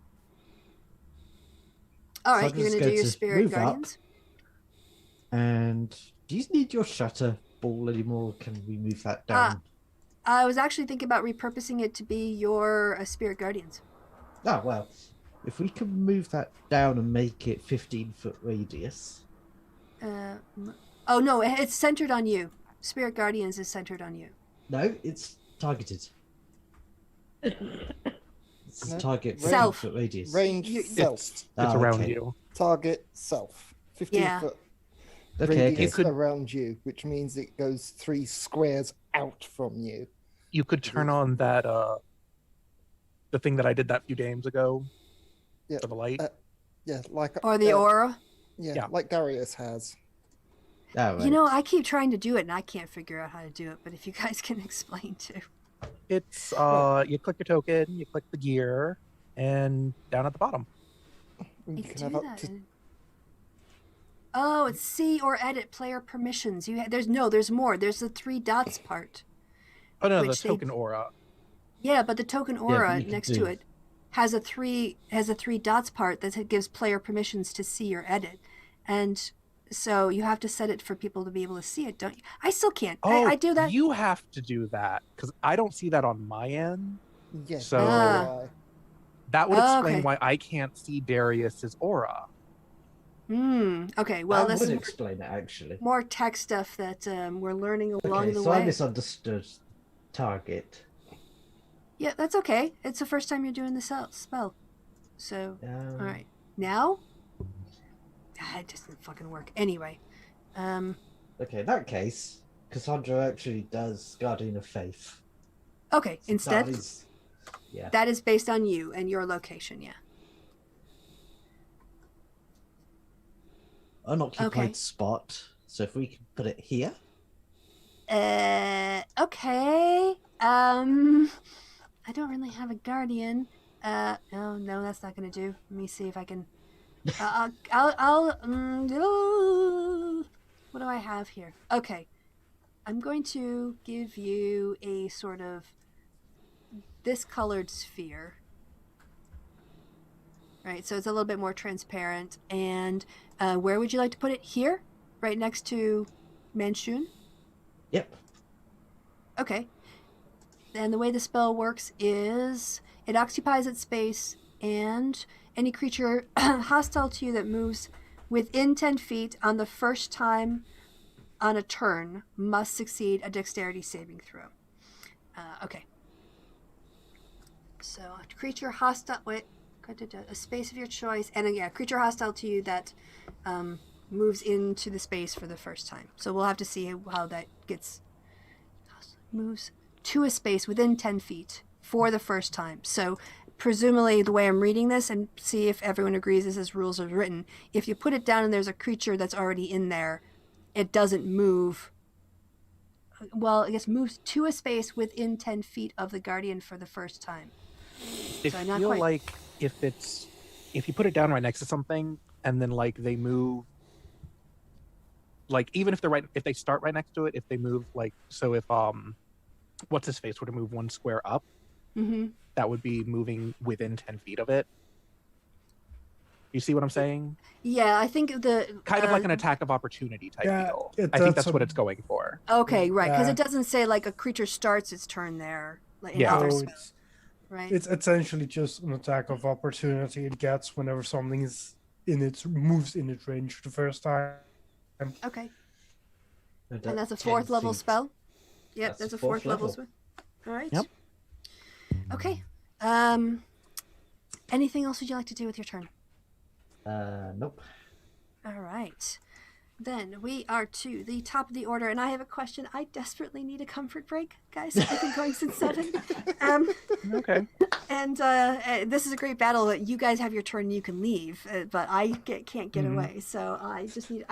All right, So I'm you're just gonna do going your to spirit move up. guardians. And do you need your shutter ball anymore? Can we move that down? I was actually thinking about repurposing it to be your spirit guardians. Oh, well. If we can move that down and make it 15-foot radius. Oh no, it's centered on you. Spirit guardians is centered on you. No, it's targeted. It's No, target Self. 15-foot radius. Range You- self. It's Ah, around okay. you. Target self. 15 Yeah. foot Okay, radius okay. around you, which means it goes 3 squares out from you. You could turn on that the thing that I did that few games ago. Yeah. For the light. Yeah, like Or the aura. Yeah. like Darius has. Oh, right. You know, I keep trying to do it and I can't figure out how to do it, but if you guys can explain too. It's you click your token, you click the gear, and down at the bottom. You I can do have up that. to Oh, it's see or edit player permissions. There's more. There's the 3 dots part. Oh no, the Which they- token aura. Yeah, but the token but aura you can next do- to it has a three dots part that gives player permissions to see or edit, and so you have to set it for people to be able to see it, don't you? I still can't. Oh, I do that. You have to do that because I don't see that on my end. yes. So- why. That would Oh, explain okay. why I can't see Darius's aura. Okay. Well, that this would is explain it, actually. more tech stuff that we're learning along Okay, the so I way. misunderstood target. Yeah, that's okay. It's the first time you're doing the spell, so all right. Now, it just didn't fucking work. Anyway, Okay, in that case, Cassandra actually does Guardian of Faith. okay. So Instead, that is, yeah. that is based on you and your location. Yeah. Unoccupied Okay. spot. So if we can put it here. Okay. I don't really have a guardian. No, that's not gonna do. Let me see if I can. What do I have here? Okay. I'm going to give you a sort of this colored sphere. Right, so it's a little bit more transparent. And where would you like to put it? Here? Right next to Manshoon? Yep. Okay. And the way the spell works is it occupies its space, and any creature hostile to you that moves within 10 feet on the first time on a turn must succeed a dexterity saving throw. Okay. So, a creature hostile. Wait. A space of your choice. And a creature hostile to you that moves into the space for the first time. So, we'll have to see how that gets. Moves to a space within 10 feet for the first time. So presumably the way I'm reading this, and see if everyone agrees this is rules are written, if you put it down and there's a creature that's already in there, it doesn't move. Well, I guess moves to a space within 10 feet of the guardian for the first time. I So not feel quite. like if you put it down right next to something and then like they move like even if they're right, if they start right next to it, if they move like so, if what's his face were to move one square up, that would be moving within 10 feet of it. You see what I'm saying? Yeah, I think the Kind of like an attack of opportunity type deal. I think that's what it's going for. Okay, right, because Yeah. it doesn't say like a creature starts its turn there, like in Yeah. other So spells, right? it's essentially just an attack of opportunity it gets whenever something is moves in its range the first time. Okay, And and that's a 10 fourth level feet. spell. Yep, That's that's a a fourth fourth level level. spell. All right. Yep. Okay. Anything else would you like to do with your turn? Nope. All right. Then we are to the top of the order, and I have a question. I desperately need a comfort break, guys. I've been going since 7. Okay. And this is a great battle. That you guys have your turn, and you can leave, but I can't get away. So I just need.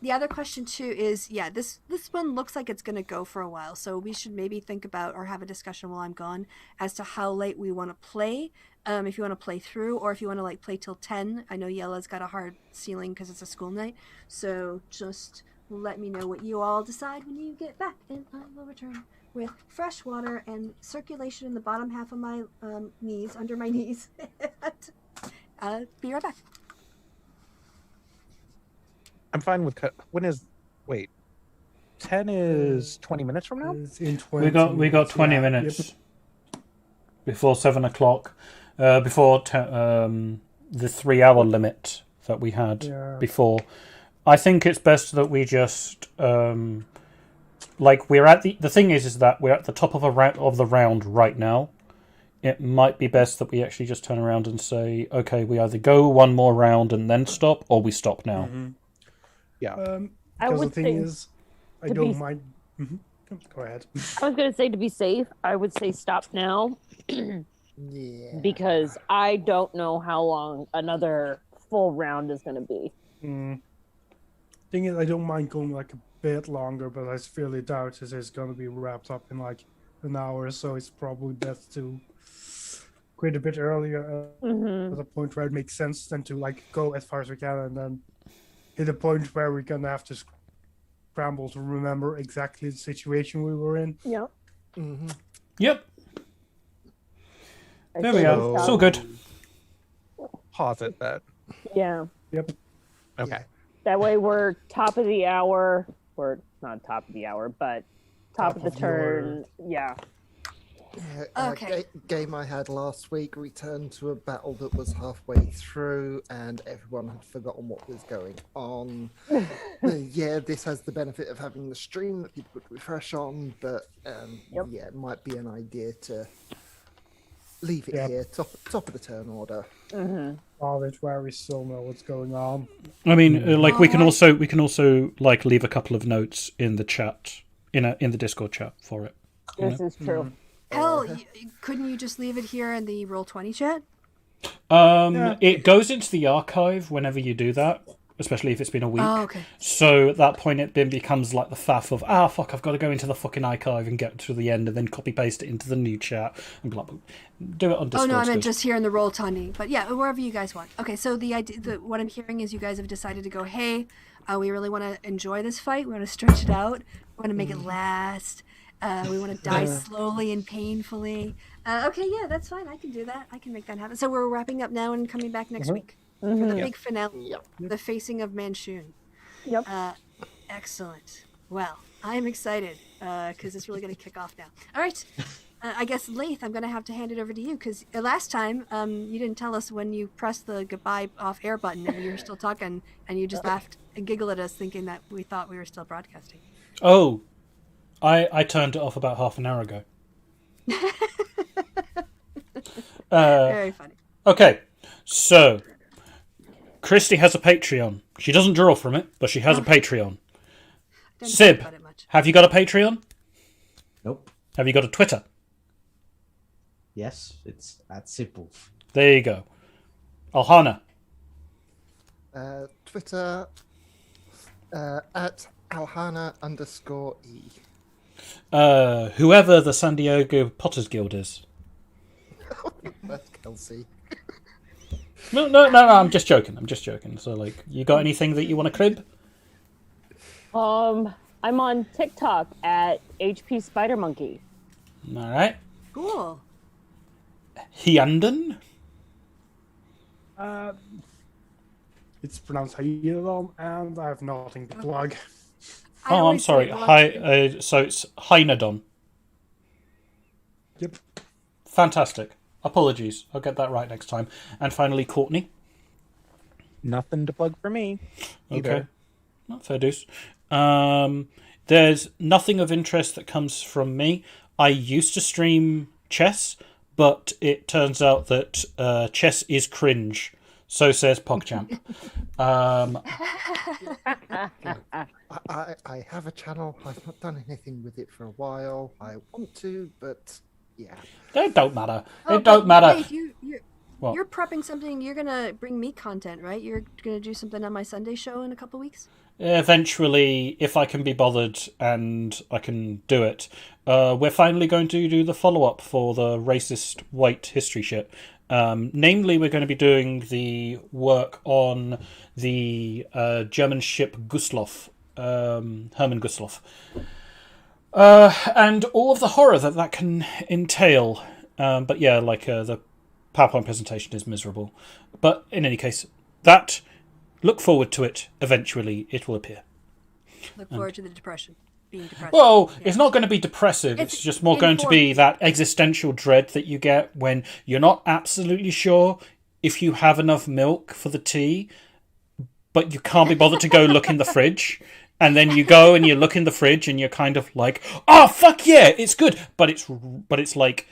The other question too is, yeah, this one looks like it's going to go for a while. So we should maybe think about or have a discussion while I'm gone as to how late we want to play. If you want to play through, or if you want to like play till 10. I know Yella's got a hard ceiling because it's a school night. So just let me know what you all decide when you get back, and I will return with fresh water and circulation in the bottom half of my knees, under my knees. Be right back. I'm fine with when is wait 10 is 20 minutes from now. It's in 20 We got 20 yeah. minutes before 7 o'clock. Before the 3-hour limit that we had before. I think it's best that we just like we're at the thing is that we're at the top of the round right now. It might be best that we actually just turn around and say, okay, we either go one more round and then stop, or we stop now. Yeah. I Because the would thing think is, I to don't be- mind. Go ahead. I was gonna say, to be safe, I would say stop now. Yeah. Because I don't know how long another full round is going to be. Thing is, I don't mind going like a bit longer, but I severely doubt this is going to be wrapped up in like an hour, so it's probably best to quit a bit earlier at a point where it makes sense than to like go as far as we can and then hit a point where we're going to have to scramble to remember exactly the situation we were in. Yep. Yep. There we are. So good. Pause it. That. Yeah. Yep. Okay. That way we're top of the hour. Or not top of the hour, but top of the of turn. Yeah. Yeah, Okay. Game I had last week returned to a battle that was halfway through and everyone had forgotten what was going on. Yeah, this has the benefit of having the stream that people could refresh on, but yeah, it might be an idea to leave it here, top of the turn order. All it where we still know what's going on. I mean, like we can also like leave a couple of notes in the chat in the Discord chat for it. This is true. Hell, couldn't you just leave it here in the Roll20 chat? It goes into the archive whenever you do that, especially if it's been a week. Oh, okay. So at that point, it then becomes like the faff of, fuck, I've got to go into the fucking archive and get to the end and then copy paste it into the new chat and blah, blah. Do it on Discord. Oh no, I meant still. just here in the Roll20. But yeah, wherever you guys want. Okay, so the idea, what I'm hearing is you guys have decided to go, hey, we really want to enjoy this fight. We want to stretch it out. We want to make it last. We want to die slowly and painfully. Okay, yeah, that's fine. I can do that. I can make that happen. So we're wrapping up now and coming back next week for the big finale, the facing of Manshoon. Yep. Excellent. Well, I'm excited because it's really going to kick off now. All right. I guess, Laith, I'm going to have to hand it over to you because last time you didn't tell us when you pressed the goodbye off air button and you were still talking and you just laughed and giggled at us thinking that we thought we were still broadcasting. Oh, I turned it off about half an hour ago. Very funny. Okay, so Kristi has a Patreon. She doesn't draw from it, but she has a Patreon. Don't Sib, talk about it much. have you got a Patreon? Nope. Have you got a Twitter? Yes, it's at Sibwolf. There you go. Alhana. Twitter at Alhana_E. Whoever the San Diego Potters Guild is. That's Kelsey. No, I'm just joking. So, like, you got anything that you want to crib? I'm on TikTok at HP Spider Monkey. All right. Cool. Hyundai? It's pronounced Hyundai, and I have nothing to plug. I Oh, I'm always sorry. say Kolat- So it's Hynodon. Yep. Fantastic. Apologies. I'll get that right next time. And finally, Courtney. Nothing to plug for me. Either. Okay. Not fair dues. There's nothing of interest that comes from me. I used to stream chess, but it turns out that chess is cringe. So says PogChamp. I have a channel. I've not done anything with it for a while. I want to, but yeah. It don't matter. Oh, It don't but matter. Wait, What? you're prepping something. You're gonna bring me content, right? You're gonna do something on my Sunday show in a couple weeks. Eventually, if I can be bothered and I can do it, we're finally going to do the follow-up for the racist white history shit. Namely, we're going to be doing the work on the German ship Gustloff, Hermann Gustloff, and all of the horror that can entail. But yeah, the PowerPoint presentation is miserable. But in any case, look forward to it. Eventually, it will appear. Look forward to the depression. Being depressed. Well, Yeah. it's not going to be depressive. It's just more going to informed. be that existential dread that you get when you're not absolutely sure if you have enough milk for the tea, but you can't be bothered to go look in the fridge. And then you go and you look in the fridge and you're kind of like, oh, fuck yeah, it's good. But it's like,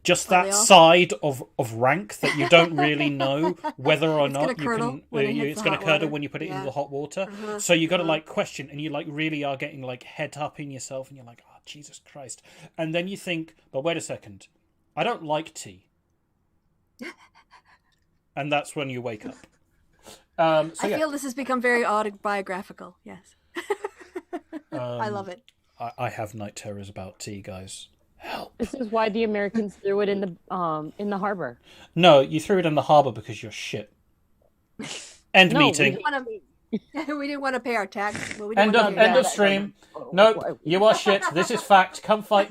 just Are they that all? side of rank that you don't really know whether or It's not gonna you curdle can. when it hits It's the going hot to curdle water. when you put it into Yeah. the hot water. Uh-huh. So you got to Uh-huh. question, and you really are getting head up in yourself, and you're like, oh, Jesus Christ. And then you think, but wait a second, I don't like tea. And that's when you wake up. I feel this has become very autobiographical. Yes. I love it. I have night terrors about tea, guys. Help. This is why the Americans threw it in the harbor. No, you threw it in the harbour because you're shit. End No, meeting. We didn't want to pay our tax. Well, we End didn't want of to pay end our of stream. Nope, you are shit. This is fact. Come fight me.